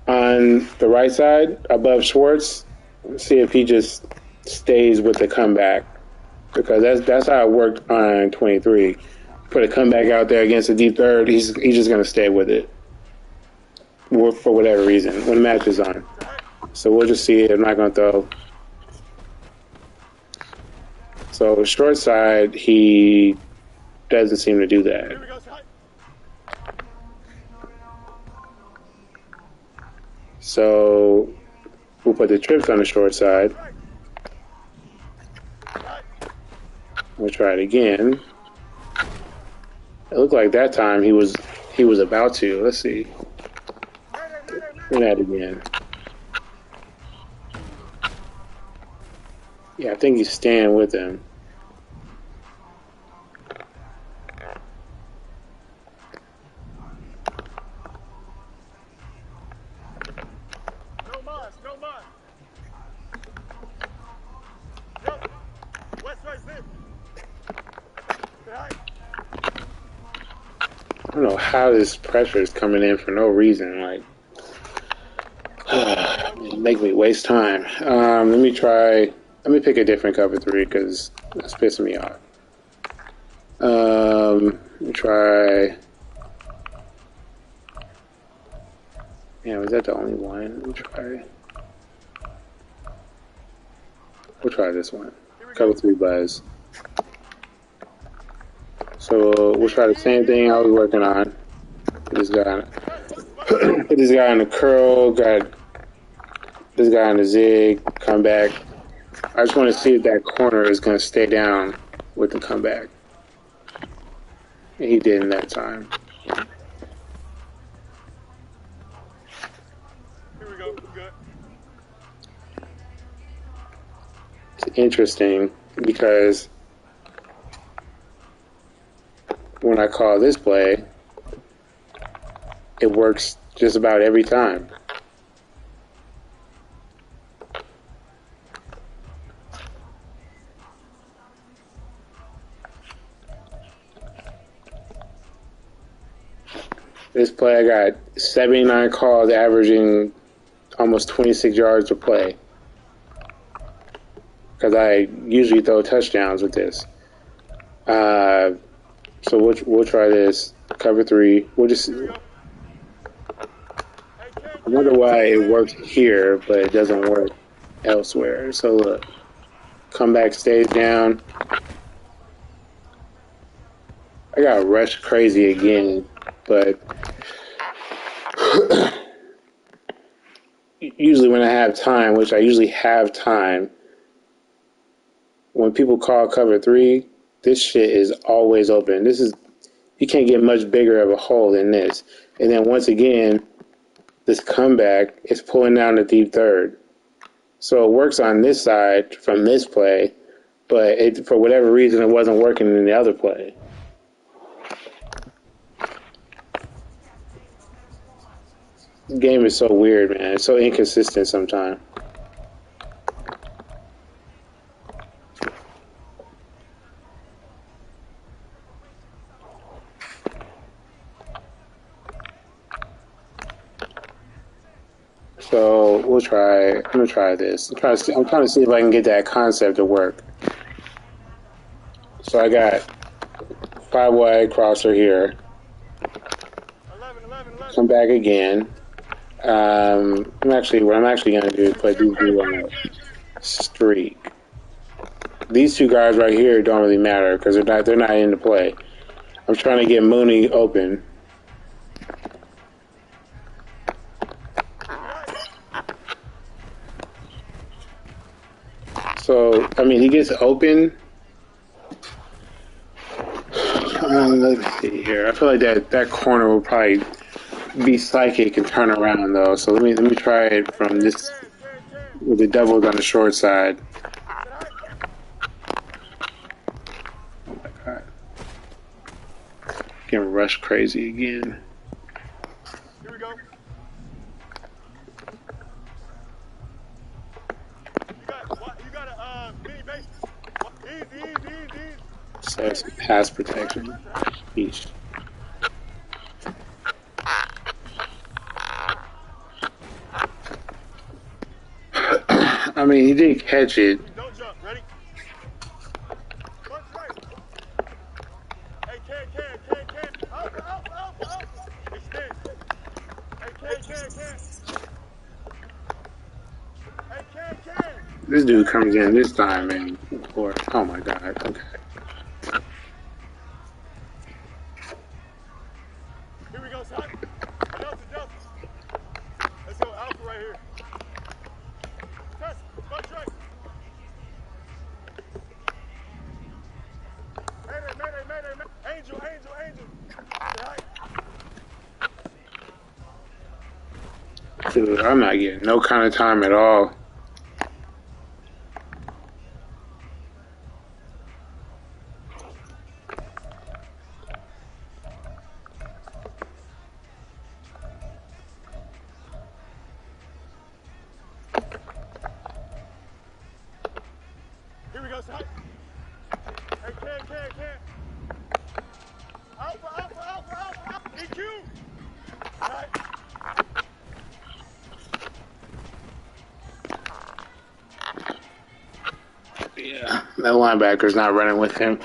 on the right side above Schwartz, see if he just stays with the comeback, because that's how it worked on 23. Put a comeback out there against a deep third, he's just gonna stay with it for whatever reason when the match is on. So we'll just see it. I'm not gonna throw. So short side, he doesn't seem to do that. So we'll put the trips on the short side. We'll try it again. It looked like that time he was about to. Let's see. Try that again. Yeah, I think he's staying with him. I don't know how this pressure is coming in for no reason. Like, make me waste time. Let me try. Let me pick a different cover 3 because that's pissing me off. Let me try. Yeah, was that the only one? Let me try. We'll try this one. Cover 3 buzz. So we'll try the same thing I was working on. Put this guy on the curl. Got this guy on the zig. Come back. I just want to see if that corner is going to stay down with the comeback. And he didn't that time. Here we go. Good. It's interesting because when I call this play, it works just about every time. This play, I got 79 calls, averaging almost 26 yards per play. Because I usually throw touchdowns with this. So we'll try this. Cover 3. We'll just. I wonder why it works here, but it doesn't work elsewhere. So look, comeback stays down. I got rushed crazy again, but usually when I have time, which I usually have time, when people call cover 3, this shit is always open. You can't get much bigger of a hole than this. And then once again, this comeback is pulling down the deep third. So it works on this side from this play, but for whatever reason, it wasn't working in the other play. The game is so weird, man. It's so inconsistent sometimes. So we'll try. I'm gonna try this. I'm trying to see if I can get that concept to work. So I got 5 wide crosser here. 11. Come back again. What I'm actually gonna do is put these two on a streak. These two guys right here don't really matter because they're not in the play. I'm trying to get Mooney open. So, I mean, he gets open. Let me see here. I feel like that corner will probably be psychic and turn around though. So let me try it from this with the doubles on the short side. Oh my god. Getting rush crazy again. Here we go. You got a mini base. Easy. So it's pass protection. Eesh. I mean, he did catch it. Don't jump. Ready? Punch right. Hey, can. Up. Extend. Hey, can. Hey, can. This dude comes in this time, man. Oh my god. Okay. Here we go, son. Delta. Let's go, Alpha right here. Test. Punch right. Mayday. Angel. Right. Dude, I'm not getting no kind of time at all. Here we go, son. Hey, can. Alpha. EQ. Right. Yeah, that linebacker's not running with him.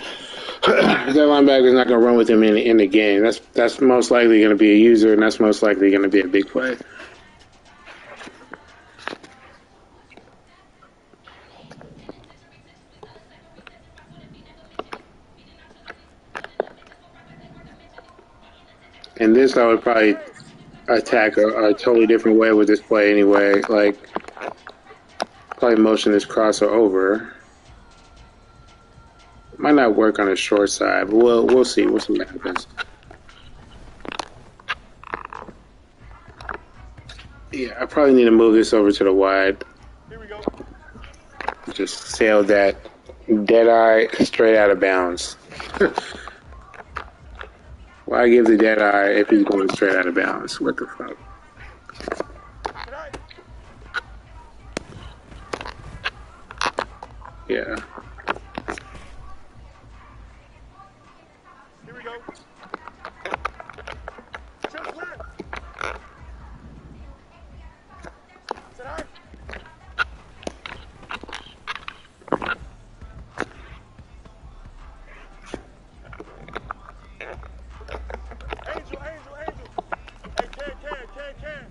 That linebacker's not going to run with him in the game. That's most likely going to be a user, and that's most likely going to be a big play. And this, I would probably attack a totally different way with this play anyway. Like, probably motion this crosser over. Might not work on the short side, but we'll see. We'll see what happens. Yeah, I probably need to move this over to the wide. Here we go. Just sail that dead eye straight out of bounds. Why give the dead eye if he's going straight out of bounds? What the fuck? Yeah. Here we go. Just left. Sit high. Angel. Hey, can.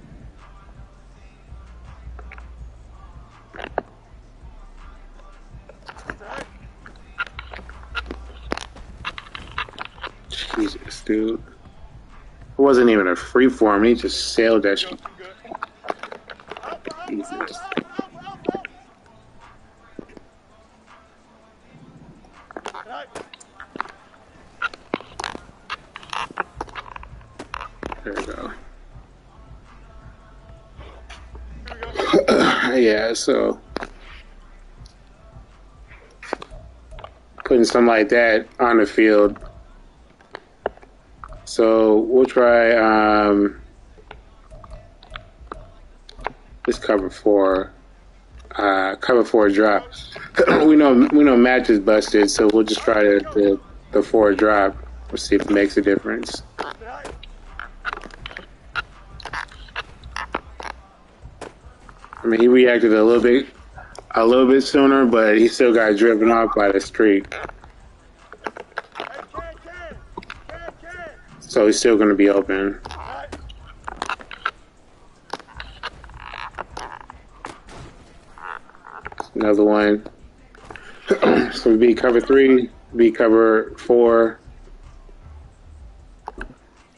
Jesus, dude. It wasn't even a free form. He just sailed that shit. Jesus. There we go. Yeah, so putting something like that on the field. So we'll try this cover four drop. we know match is busted, so we'll just try the 4 drop. We'll see if it makes a difference. I mean, he reacted a little bit sooner, but he still got driven off by the streak. So he's still going to be open. Another one. So we beat cover 3, beat cover 4.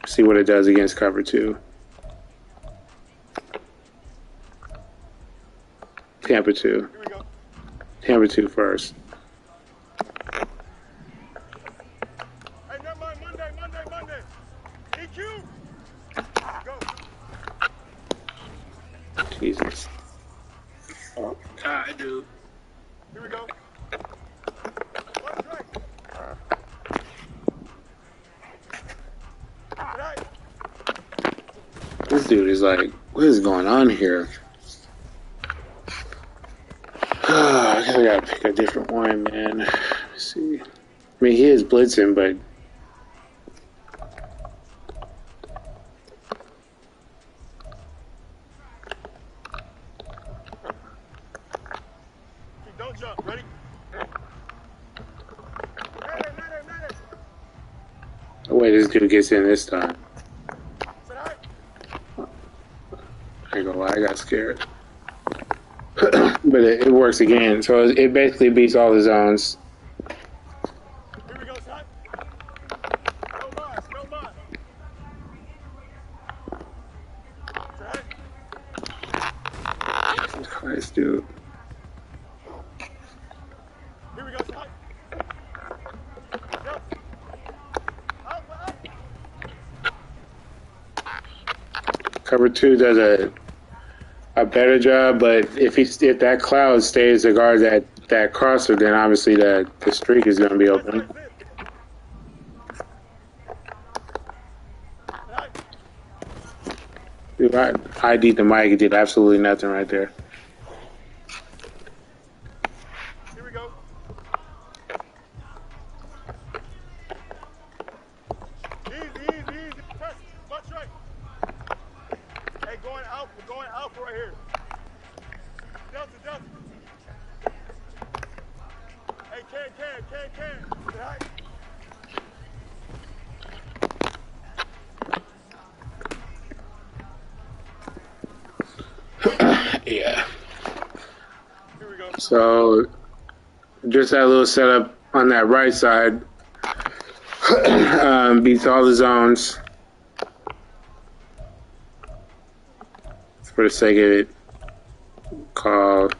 See what it does against cover 2. Tampa 2. hammer two first. Hey, never mind. Monday. EQ. Go. Jesus. Oh, God, dude. Here we go. One strike. Tonight. This dude is like, what is going on here? I guess I gotta pick a different one, man. Let's see. I mean, he is blitzing, but Don't jump. Ready? Ready. the way this dude gets in this time, Tonight. I ain't gonna lie, I got scared. But it works again, so it basically beats all the zones. Here we go, son. No more. Jesus Christ, dude. Here we go, son. Go. Up. Cover two does a better job, but if that cloud stays to guard that crosser, then obviously the streak is going to be open. Dude, I ID'd the mic. It did absolutely nothing right there. Here we go. Easy. Press. Much right. Hey, we're going alpha right here. Delta. Hey, can. Tonight. Yeah. Here we go. So just that little setup on that right side beats all the zones for the sake of it. Called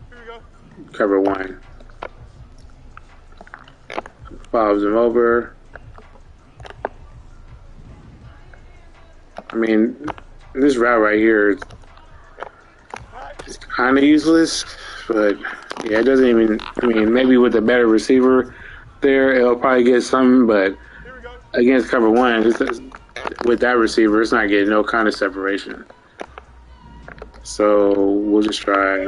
Here we go. cover one. Follows him over. I mean, this route right here is kind of useless, but yeah, it doesn't even. I mean, maybe with a better receiver there, it'll probably get something, but against cover one, with that receiver, it's not getting no kind of separation. So we'll just try.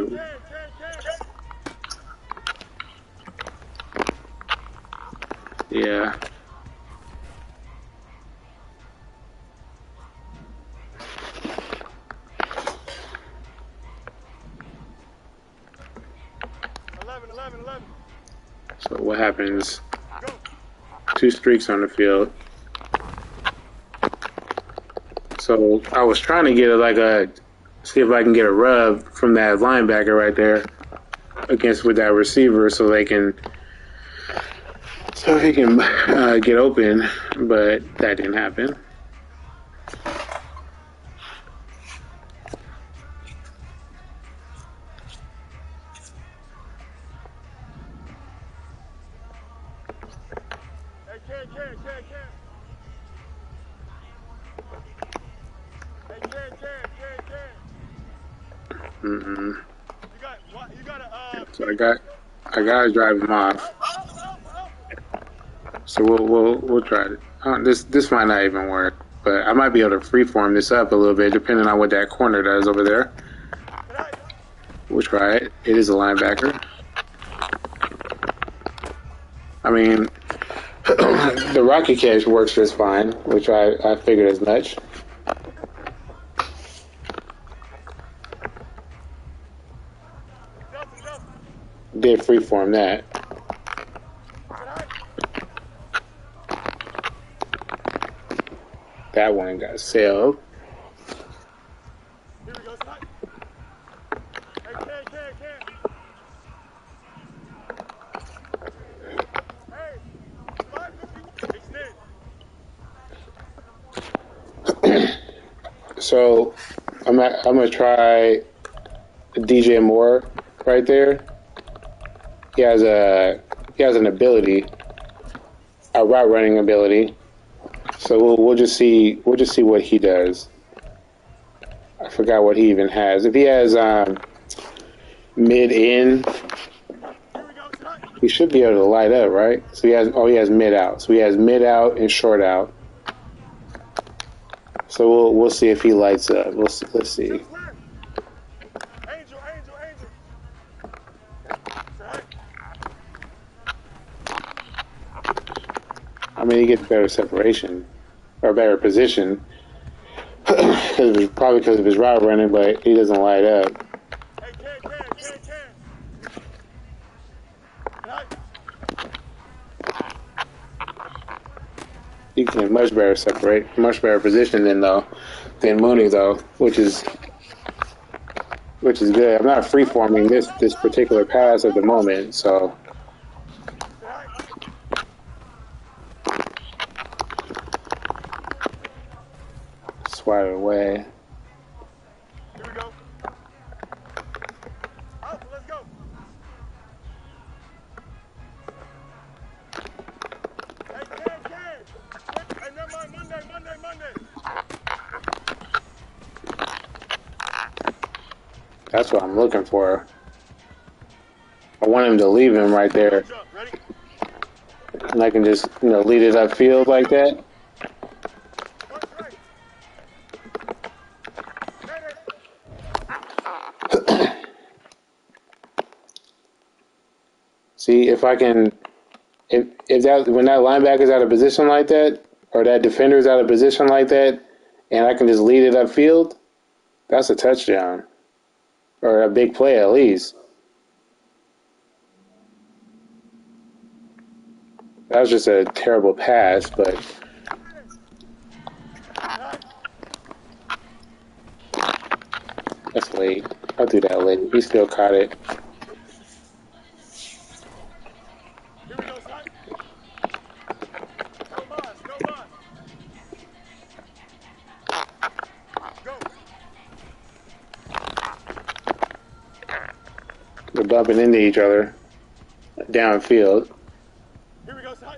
Yeah. So what happens? Two streaks on the field. So I was trying to get see if I can get a rub from that linebacker right there with that receiver, so he can get open, but that didn't happen. So I gotta drive him off. So we'll try it. This might not even work, but I might be able to freeform this up a little bit depending on what that corner does over there. We'll try it. It is a linebacker. I mean, the rocket catch works just fine, which I figured as much. Did freeform that. That one got sailed. Here we go, Scott. Hey, Hey, 551. Extend. So I'm gonna try DJ Moore right there. He has an ability, a route running ability. So we'll just see what he does. I forgot what he even has. If he has mid in, he should be able to light up, right? So he has mid out. So he has mid out and short out. So we'll see if he lights up. Let's see. I mean, he gets better separation or better position probably because of his route running, but he doesn't light up. He can much better position than Mooney though, which is good. I'm not free-forming this particular pass at the moment, so swat it away. Here we go. Alpha, let's go. Hey, never mind, Monday. That's what I'm looking for. I want him to leave him right there. And I can just, lead it upfield like that. See, if I can, if that when that linebacker's out of position like that, or that defender's out of position like that, and I can just lead it upfield, that's a touchdown. Or a big play at least. That was just a terrible pass, but that's late. I'll do that late. He still caught it. Here we go, son. No mas. Go. They're bumping into each other downfield. Here we go, son.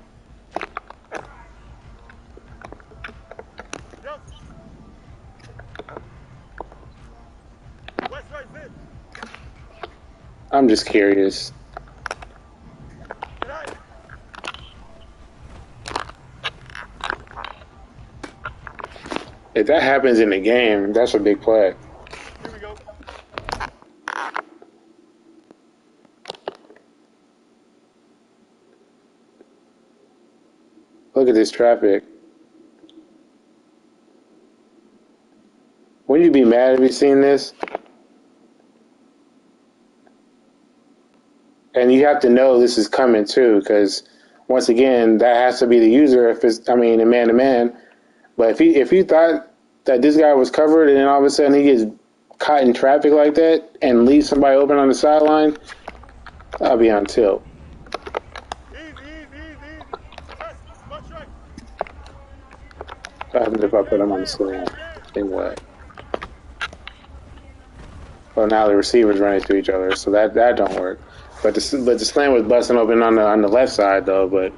Yep. West right fit. I'm just curious. If that happens in the game, that's a big play. Here we go. Look at this traffic. Wouldn't you be mad if you seen this? And you have to know this is coming too, because once again, that has to be the user if it's, a man-to-man. But if you thought that this guy was covered and then all of a sudden he gets caught in traffic like that and leaves somebody open on the sideline, I'll be on tilt. Easy. Much right. What happens if I put him on the sling? Then what? Well, now the receivers run into each other, so that don't work. But the slam was busting open on the left side though. But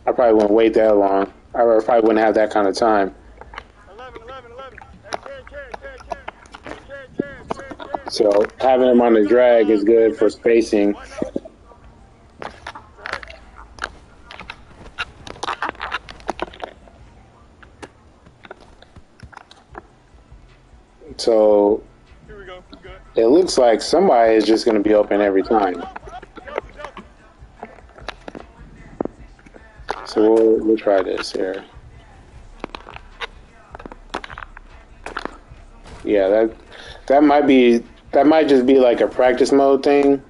I probably wouldn't wait that long. I probably wouldn't have that kind of time. 11. So having him on the drag is good for spacing. So it looks like somebody is just going to be open every time. So we'll try this here. Yeah, that might just be like a practice mode thing.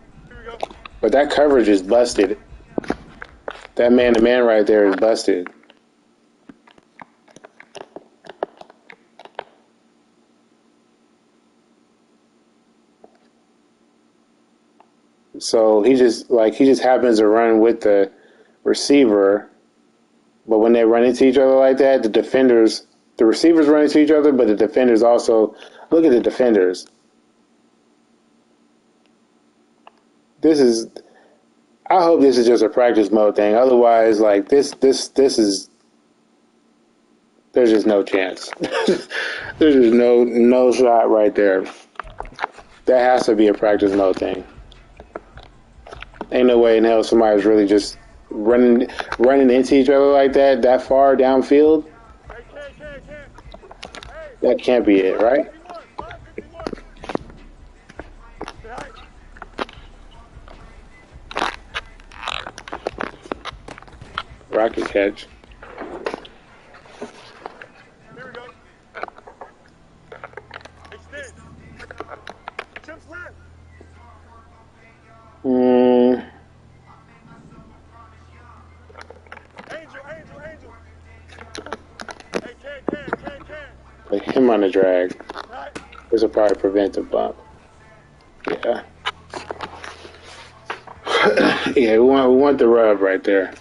But that coverage is busted. That man-to-man right there is busted. So he just happens to run with the receiver, but when they run into each other like that, the receivers run into each other, but the defenders also Look at the defenders. This is. I hope this is just a practice mode thing. Otherwise, like this is. There's just no chance. There's just no shot right there. That has to be a practice mode thing. Ain't no way in hell somebody's really just running into each other like that far downfield. That can't be it, right? Rocket catch. Here we go. Extend. Jumps left. Angel. Hey, can. Put him on the drag. This will probably prevent the bump. Yeah. Yeah, we want the rub right there.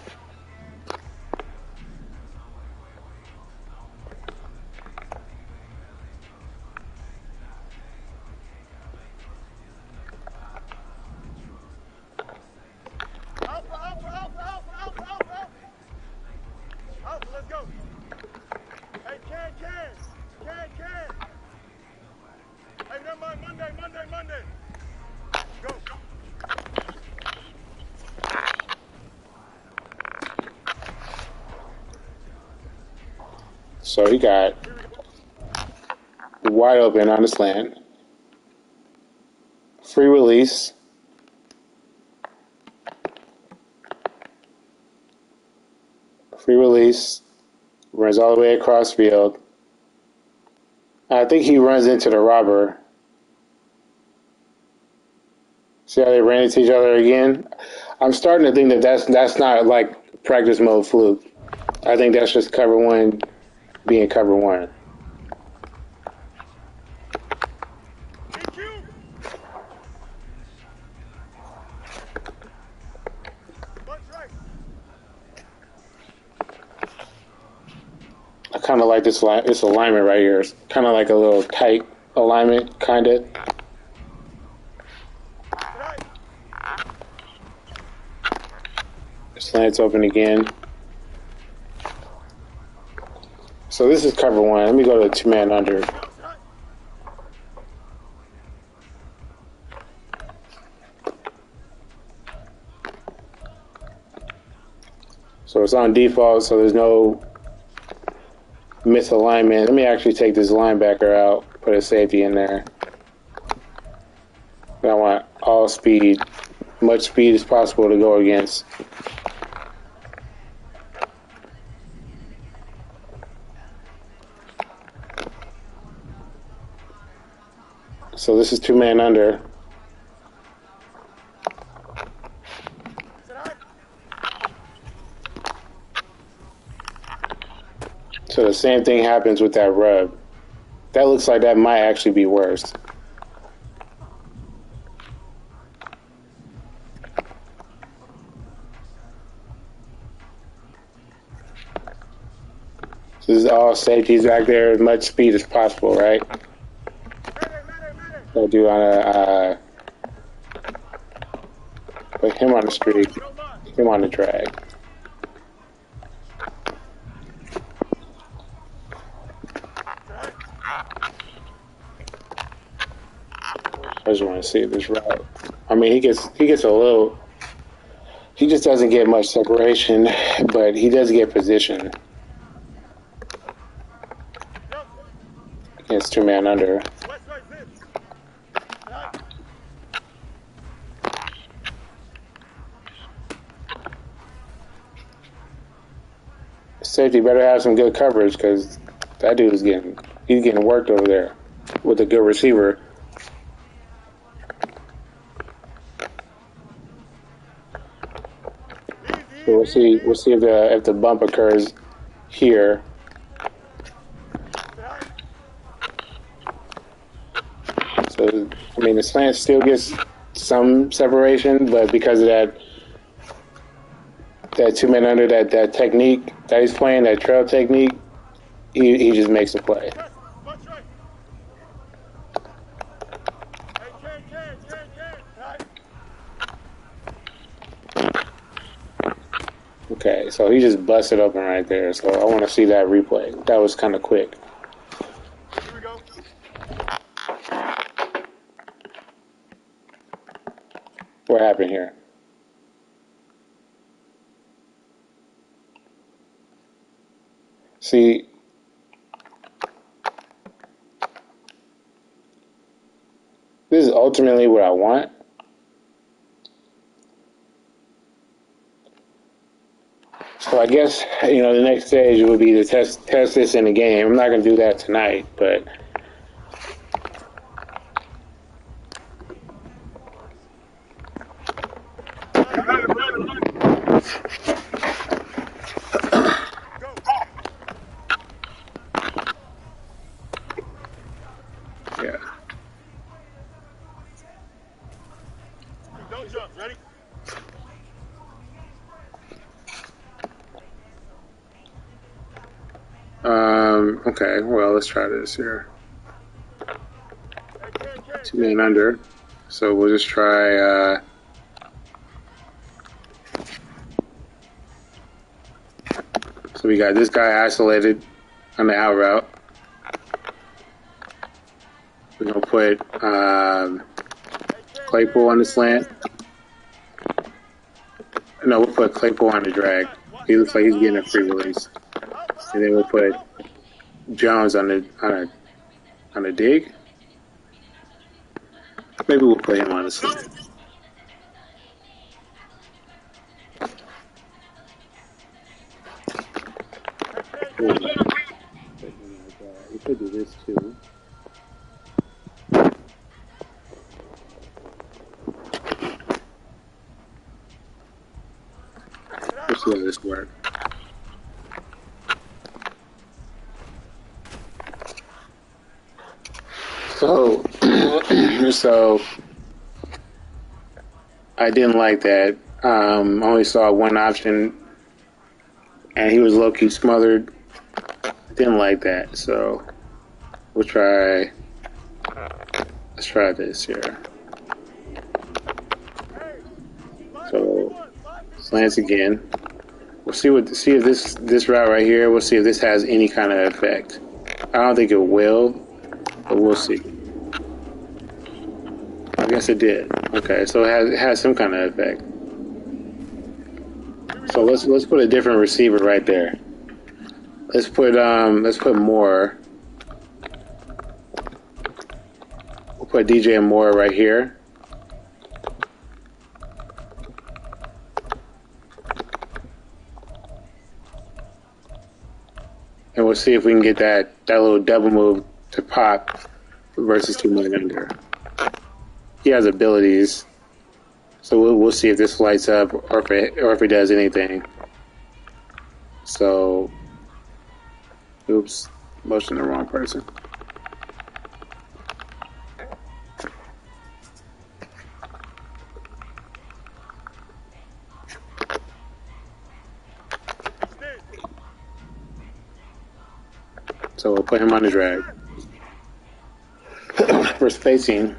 Alpha, let's go. Hey, can. Hey, never mind, Monday. Go. So he got wide open on the slant. Free release. Runs all the way across field. I think he runs into the robber. See how they ran into each other again? I'm starting to think that's not like practice mode fluke. I think that's just cover one being cover one. I kind of like this alignment right here. It's kind of like a little tight alignment, kind of. Slant's open again. So this is cover one. Let me go to the two-man under. So it's on default, so there's no misalignment. Let me actually take this linebacker out, put a safety in there. And I want all speed, much speed as possible to go against. So this is two-man under. So the same thing happens with that rub. That looks like that might actually be worse. So this is all safeties back there, as much speed as possible, right? I'll do on a put him on the streak, him on the drag. I just want to see this route. I mean, he gets a little. He just doesn't get much separation, but he does get position. It's two-man under. Safety better have some good coverage because that dude is getting worked over there with a good receiver. So we'll see if the bump occurs here. So I mean the slant still gets some separation, but because of that two-man under, that technique that he's playing, that trail technique, he just makes a play. Okay, so he just busted open right there. So I want to see that replay. That was kind of quick. Here we go. What happened here? See, this is ultimately what I want. So I guess, you know, the next stage would be to test this in the game. I'm not going to do that tonight, but Go. yeah. Don't jump. Ready? Okay, well, let's try this here. Hey, Ken. 2 man under. So we'll just try, so we got this guy isolated on the out route. We're going to put Claypool on the slant. No, we'll put Claypool on the drag. He looks like he's getting a free release. And then we'll put Jones on the dig. Maybe we'll put him on the slant. We could do this too. Let's see how this works. So, so I didn't like that. I only saw one option, and he was low-key smothered. I didn't like that, so we'll try. Let's try this here. So slants again. We'll see if this route right here. We'll see if this has any kind of effect. I don't think it will, but we'll see. I guess it did. Okay, so it has some kind of effect. So let's put a different receiver right there. Let's put Moore. We'll put DJ Moore right here. And we'll see if we can get that little double move to pop versus 2 man under. He has abilities, so we'll see if this lights up or if it does anything. So, oops, motion the wrong person. So we'll put him on the drag. For spacing,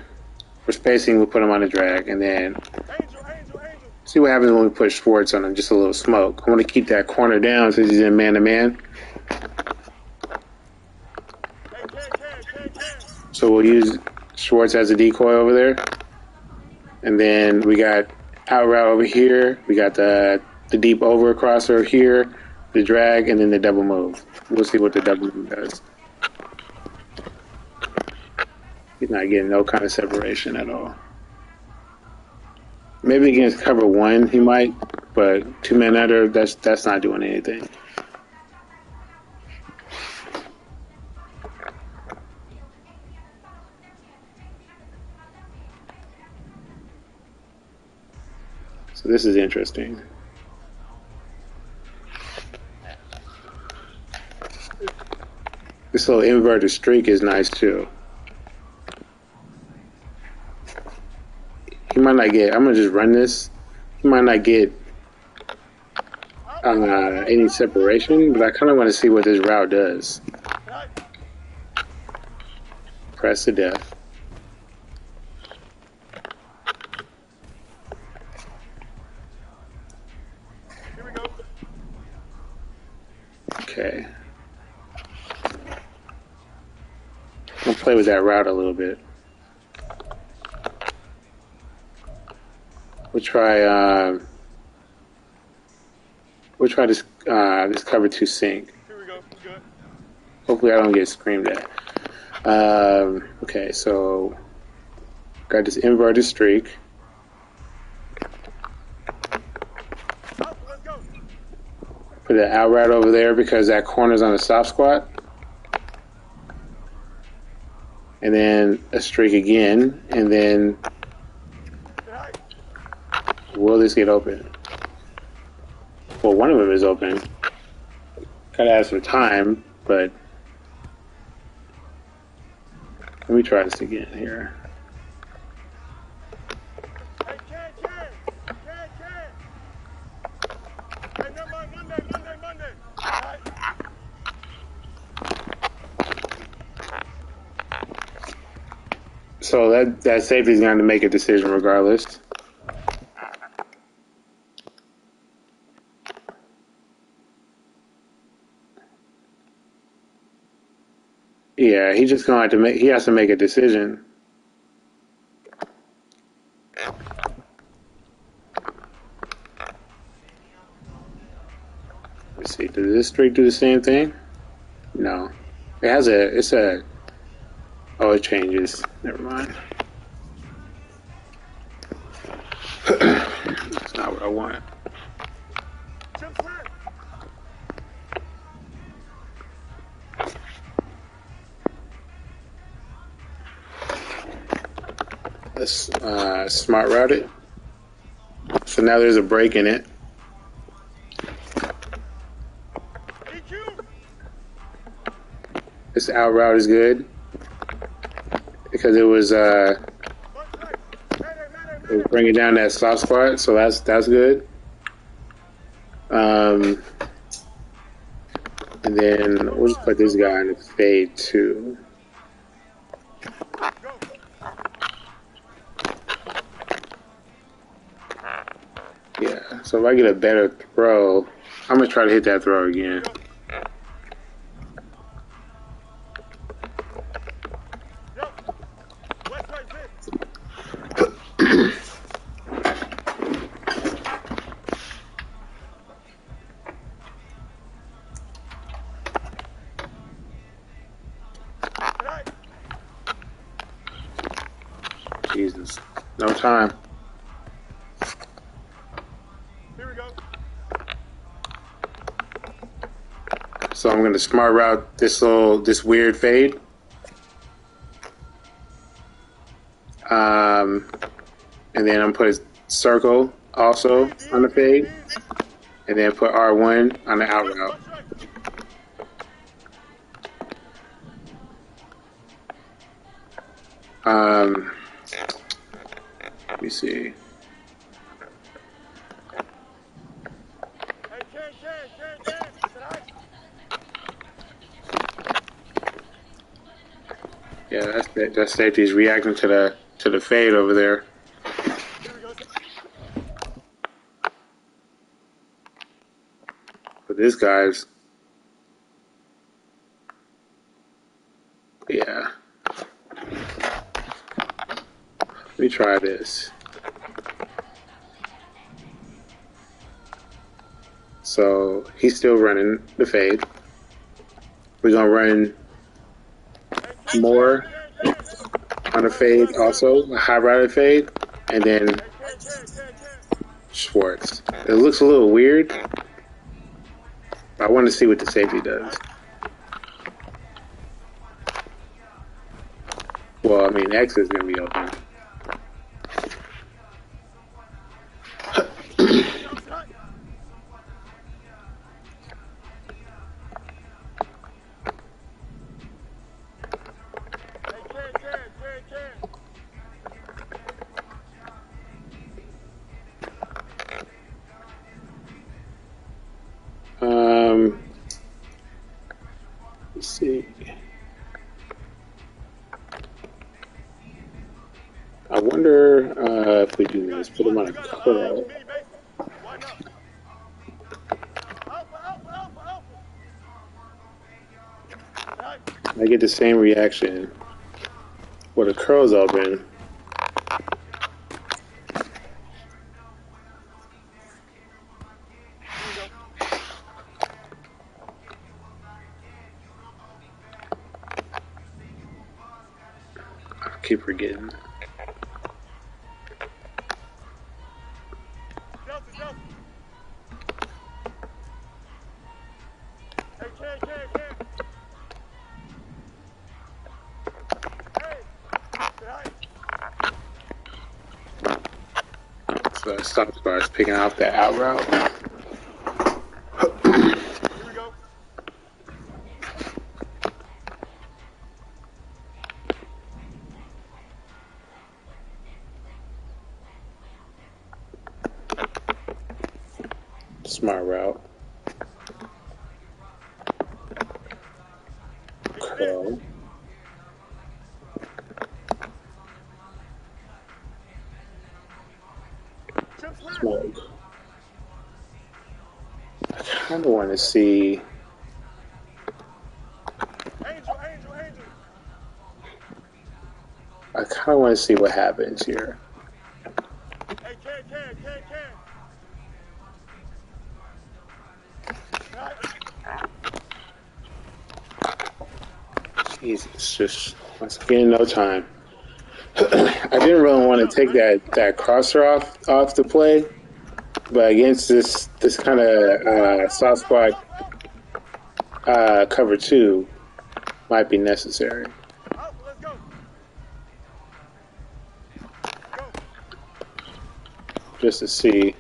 we'll put him on the drag, and then see what happens when we put Schwartz on him. Just a little smoke. I want to keep that corner down since he's in man-to-man. So we'll use Schwartz as a decoy over there. And then we got out route over here. We got the deep over crosser here, the drag, and then the double move. We'll see what the double move does. He's not getting no kind of separation at all. Maybe against cover one he might, but 2 man under, that's not doing anything. So this is interesting. This little inverted streak is nice too. He might not get, I'm going to just run this. He might not get any separation, but I kind of want to see what this route does. Press to death. Okay. I'll play with that route a little bit. We'll try this this cover 2 sync. Here we go. Good. Hopefully I don't get screamed at. Okay, so got this inverted streak. Up, let's go. Put an out route over there because that corner's on a soft squat. And then a streak again, and then will this get open? Well, one of them is open. Gotta have some time, but let me try this again here. Hey, Ken. Hey, never mind. Monday. All right. So that safety's going to make a decision regardless. Yeah, he's just going to have to make. He has to make a decision. Let's see. Does this streak do the same thing? No. It has a. It's a. Oh, it changes. Never mind. That's not what I want. Let's smart route it. So now there's a break in it. This out route is good because it was bringing down that soft squat, so that's good. And then we'll just put this guy in the fade too. Yeah, so if I get a better throw, I'm gonna try to hit that throw again. Jesus, no time. Here we go. So I'm gonna smart route this weird fade. And then I'm gonna put a circle also on the fade, and then put R1 on the out route. Let me see. Yeah, that safety's reacting to the fade over there. But this guy's, yeah. Let me try this. So he's still running the fade. We're gonna run more on the fade also, a high routed fade, and then Schwartz. It looks a little weird. I want to see what the safety does. Well, I mean, X is going to be open. Let's see. I wonder if we do this, put him on a curl. I get the same reaction with the curls open. I keep forgetting. So that stop bar is picking off that out route. Smart route. Curl. Smoke. I kind of want to see. I kind of want to see what happens here. Jesus, just once again, no time. I didn't really want to take that crosser off the play, but against this kind of soft spot cover two might be necessary. Just to see.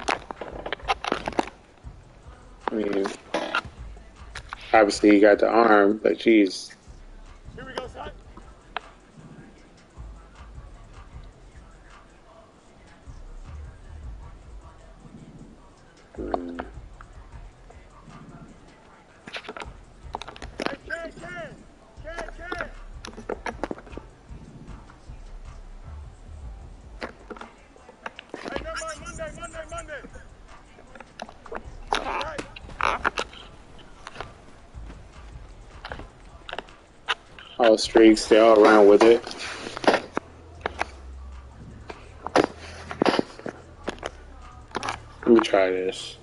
I mean, obviously he got the arm, but geez. All streaks, they all around with it. Let me try this.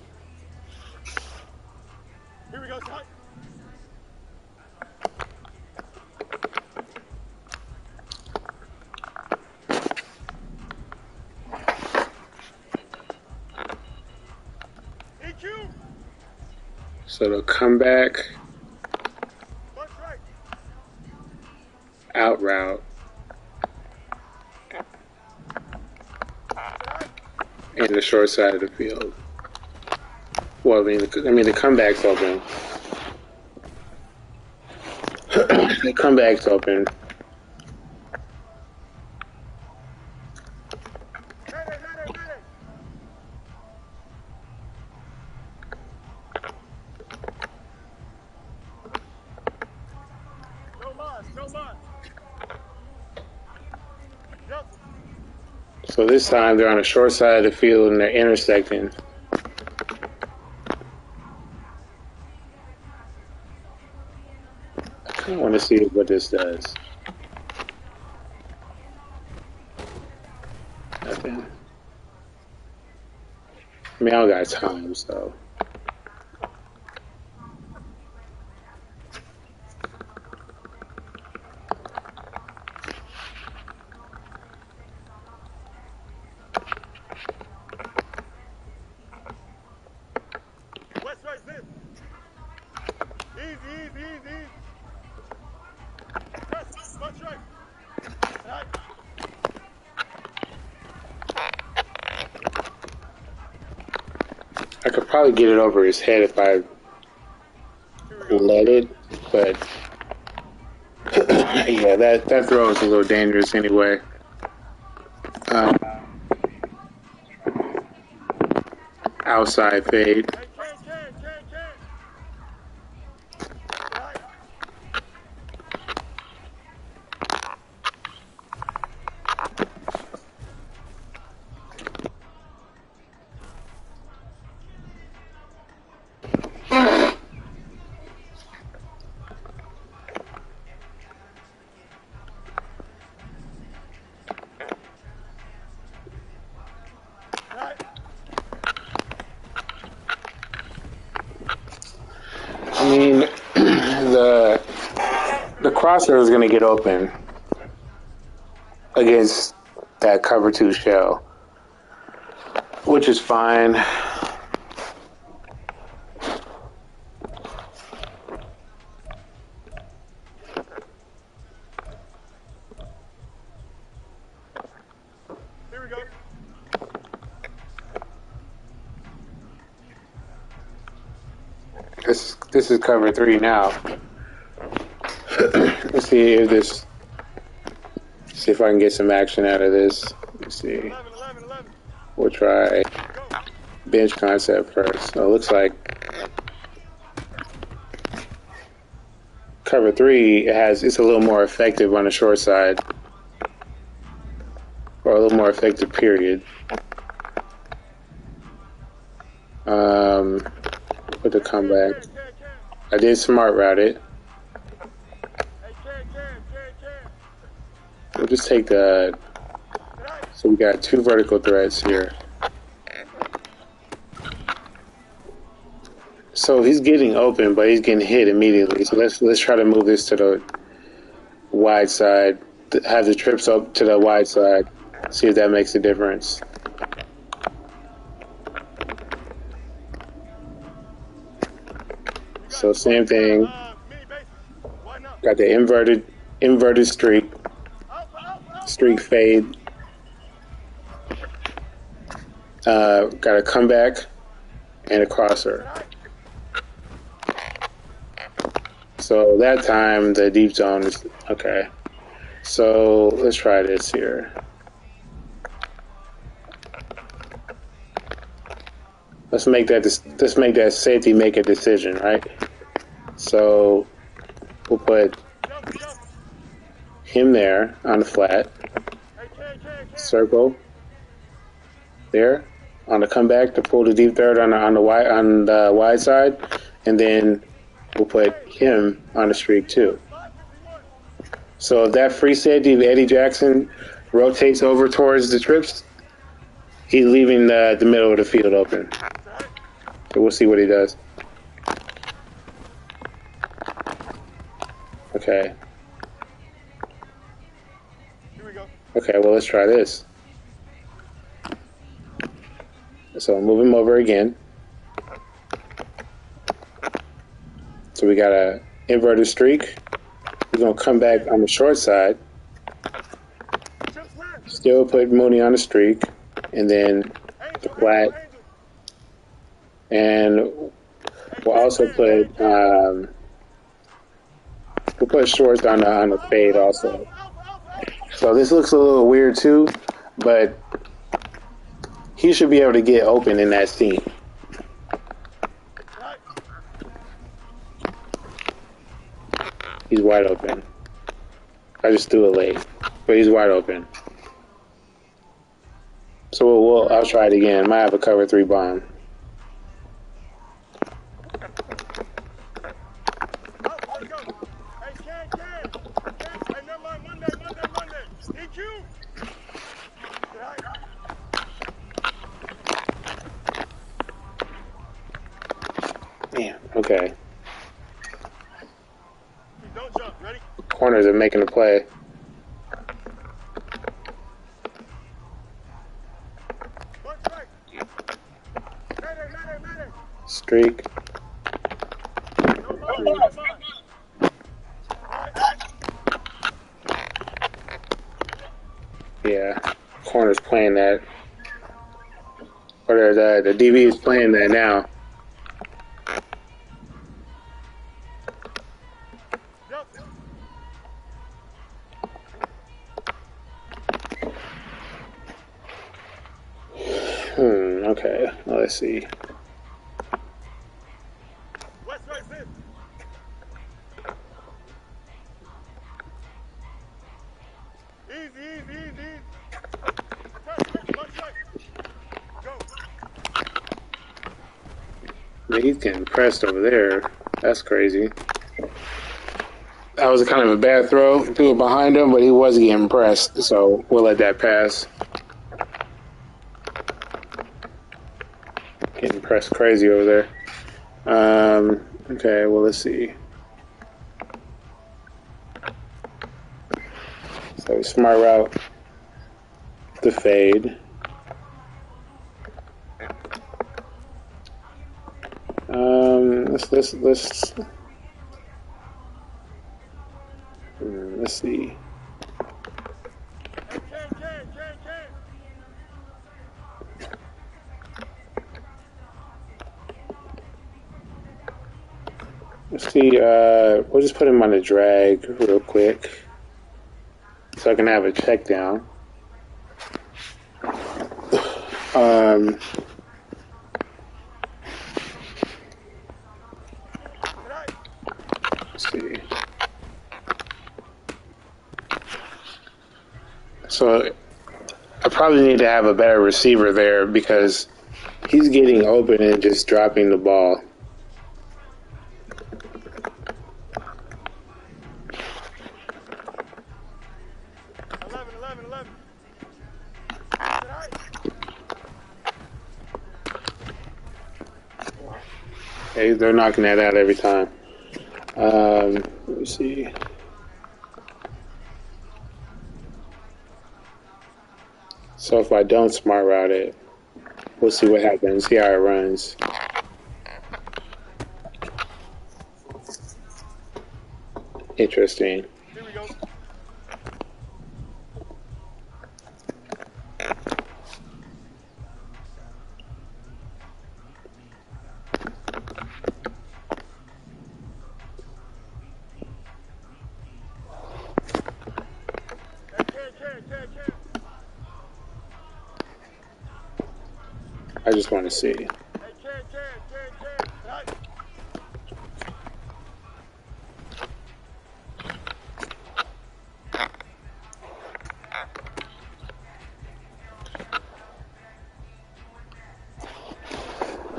So they'll come back, out route, and the short side of the field. Well, I mean the comeback's open. The comeback's open. So this time they're on the short side of the field and they're intersecting. I kind of want to see what this does. Nothing. I mean, I don't got time, so. I could probably get it over his head if I let it, but yeah, that throw is a little dangerous anyway. Outside fade. mean, the crosser is going to get open against that cover 2 shell, which is fine. Here we go. This is cover 3 now. Let's see if this. See if I can get some action out of this. Let's see. 11, 11, 11. We'll try Go. bench concept first. So it looks like cover 3 it's a little more effective on the short side, or a little more effective. Period. With the comeback, I did smart route it. We'll just take the. So we got 2 vertical threads here. So he's getting open, but he's getting hit immediately. So let's try to move this to the wide side. Have the trips up to the wide side. See if that makes a difference. So same thing. Got the inverted streak fade. Got a comeback and a crosser. So that time the deep zone is okay. So let's try this here. Let's make that safety make a decision, right? So we'll put him there on the flat. Circle there on the comeback to pull the deep third on the wide side, and then we'll put him on the streak too. So if that free safety of Eddie Jackson rotates over towards the trips, he's leaving the middle of the field open. So we'll see what he does. Okay. Here we go. Okay, well, let's try this. So move him over again. So we got a inverted streak. He's going to come back on the short side. Still put Mooney on the streak. And then the flat. And we'll also put shorts on the fade also. So this looks a little weird too, but he should be able to get open in that seam. He's wide open. I just threw it late, but he's wide open. So I'll try it again. Might have a cover 3 bomb. Yeah, okay. Don't jump. Ready? Corners are making a play. Streak. Yeah, corner's playing that. Or the DB is playing that now. Okay, well, let's see. Man, he's getting pressed over there. That's crazy. That was kind of a bad throw. Threw it behind him, but he was getting pressed, so we'll let that pass. Getting pressed crazy over there. Okay, well, let's see. So smart route, the fade. Let's see. Let's see. We'll just put him on a drag real quick, so I can have a check down. Let's see. So I probably need to have a better receiver there because he's getting open and just dropping the ball. Hey, they're knocking that out every time. Let me see. So if I don't smart route it, we'll see what happens. See how it runs. Interesting. Here we go. I just want to see.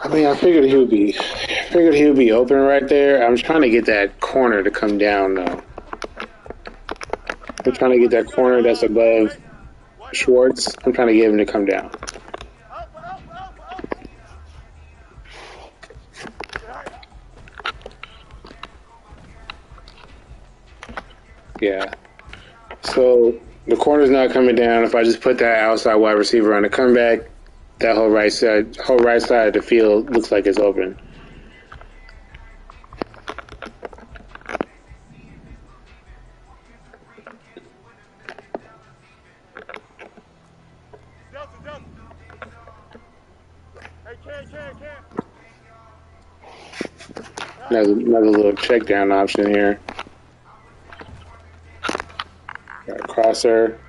I mean, I figured he would be open right there. I'm trying to get that corner to come down though. I'm trying to get that corner that's above Schwartz. I'm trying to get him to come down. Yeah. So the corner's not coming down. If I just put that outside wide receiver on the comeback, that whole right side of the field looks like it's open. There's another little check down option here. Got a crosser.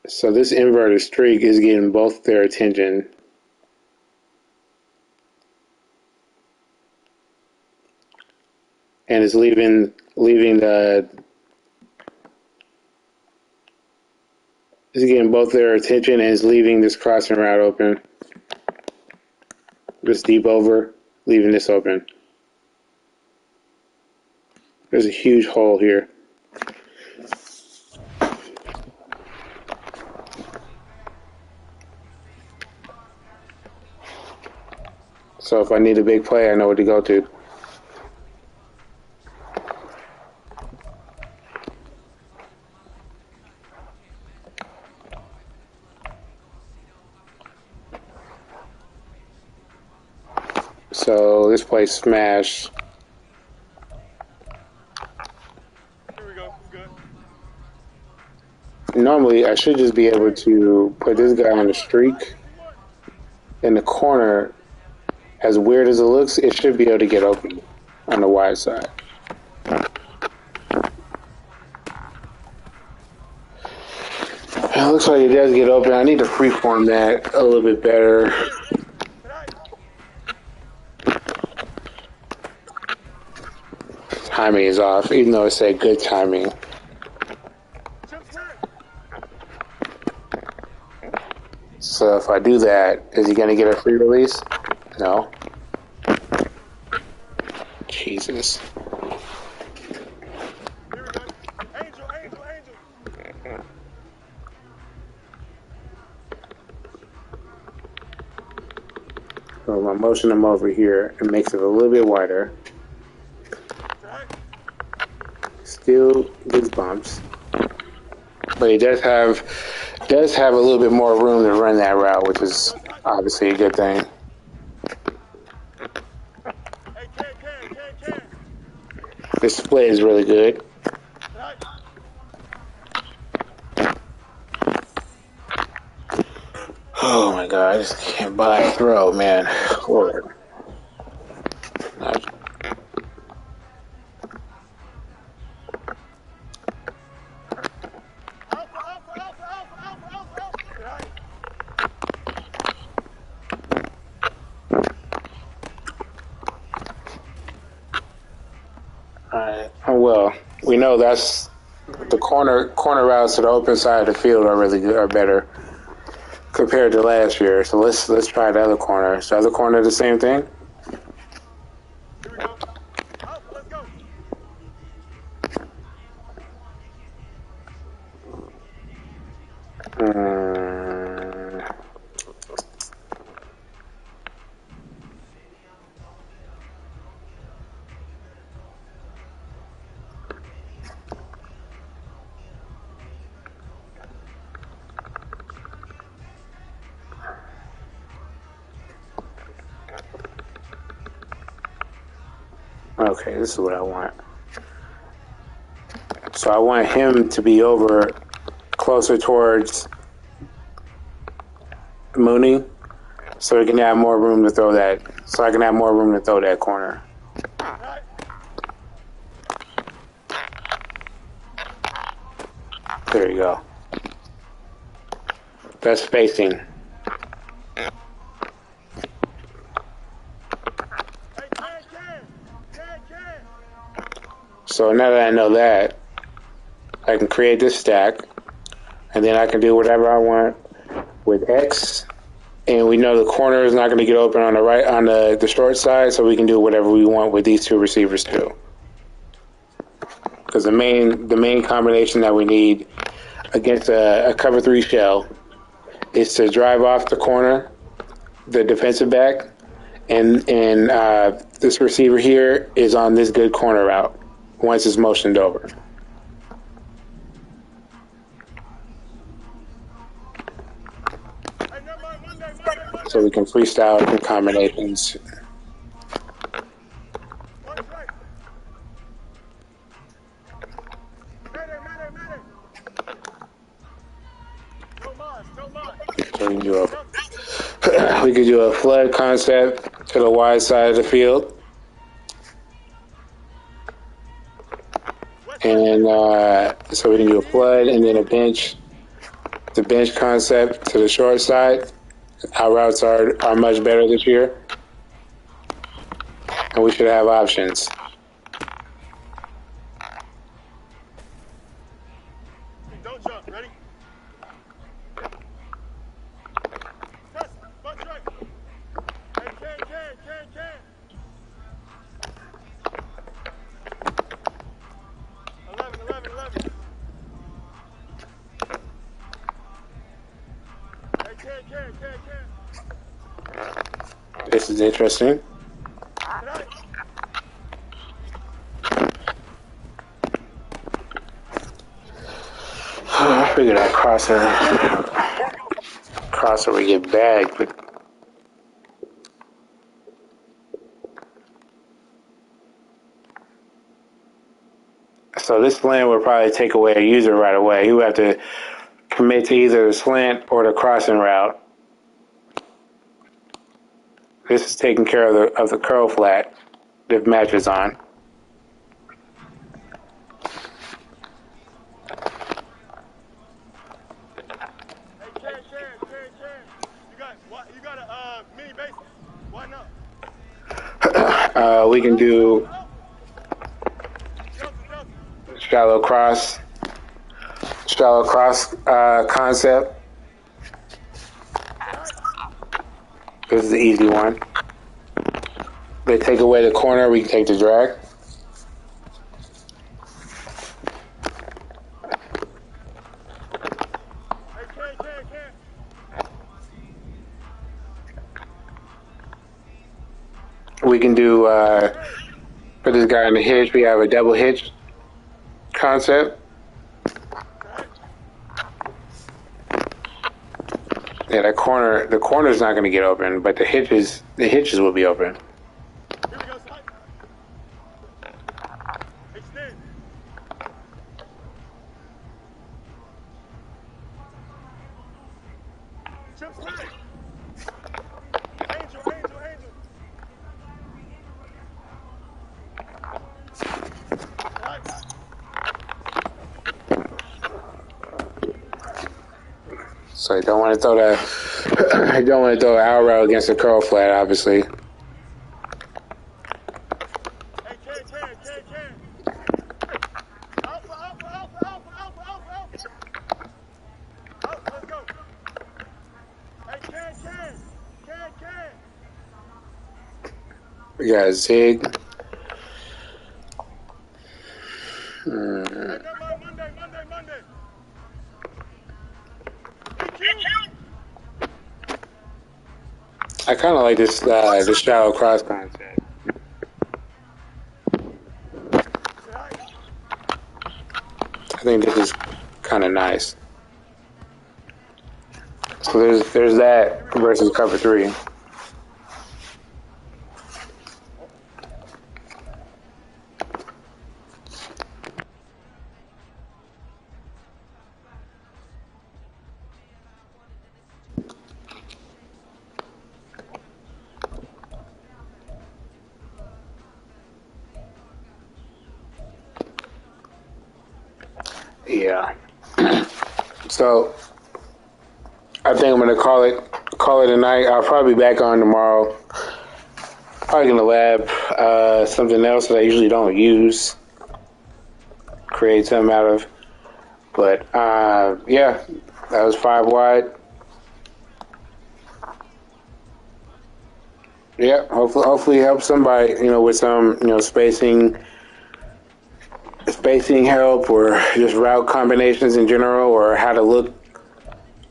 So this inverted streak is getting both their attention. And it's leaving the it's getting both their attention and is leaving this crossing route open. This deep over, leaving this open. There's a huge hole here. So if I need a big play, I know what to go to. So this play smash. Here we go. Good. Normally, I should just be able to put this guy on the streak in the corner. As weird as it looks, it should be able to get open on the wide side. It looks like it does get open. I need to freeform that a little bit better. Timing is off, even though it said good timing. So if I do that, is he going to get a free release? No. Jesus. Here we go. Angel, angel, angel. So if I motion him over here, it makes it a little bit wider. Still goosebumps. But he does have a little bit more room to run that route, which is obviously a good thing. Hey, can. The split is really good. Oh my god, I just can't buy a throw, man. Lord. Alright. Oh well. We know that's the corner routes to the open side of the field are really good, are better compared to last year. So let's try the other corner. Is the other corner the same thing? Here we go. Alpha, let's go. Okay, this is what I want. So I want him to be over closer towards Mooney, so he can have more room to throw that. So I can have more room to throw that corner. There you go. That's spacing. So now that I know that, I can create this stack, and then I can do whatever I want with X. And we know the corner is not going to get open on the right, on the short side, so we can do whatever we want with these two receivers too. Because the main combination that we need against a cover 3 shell is to drive off the corner, the defensive back, and this receiver here is on this good corner route once it's motioned over. So we can freestyle different combinations. So we could do a flood concept to the wide side of the field. And so we can do a flood and then a bench, the bench concept to the short side. Our routes are much better this year. And we should have options. Don't jump. Ready? Test. Bunch right. Hey, can. 11. Hey, can. This is interesting. I figured that crosser would get bagged, but so this slant would probably take away a user right away. He would have to commit to either the slant or the crossing route. This is taking care of the curl flat that matches on. You got a mini basis. Why not? We can do shallow shallow cross concept. This is the easy one. They take away the corner, we can take the drag. We can do, for this guy in the hitch, we have a double hitch concept. Yeah, that corner, the corner's not going to get open, but the hitches will be open. So I don't want to throw that. I don't want to throw an out route against the curl flat, obviously. We got a zig. I kind of like this the shallow cross concept. I think this is kind of nice. So there's that versus cover three. Yeah. So I think I'm gonna call it a night. I'll probably be back on tomorrow. Probably gonna lab something else that I usually don't use. Create something out of. But yeah, that was 5 wide. Yeah, hopefully help somebody, with some, spacing help, or just route combinations in general, or how to look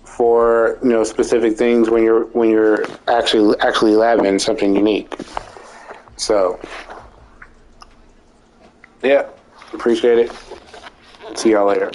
for, specific things when you're actually labbing something unique. So yeah, appreciate it. See y'all later.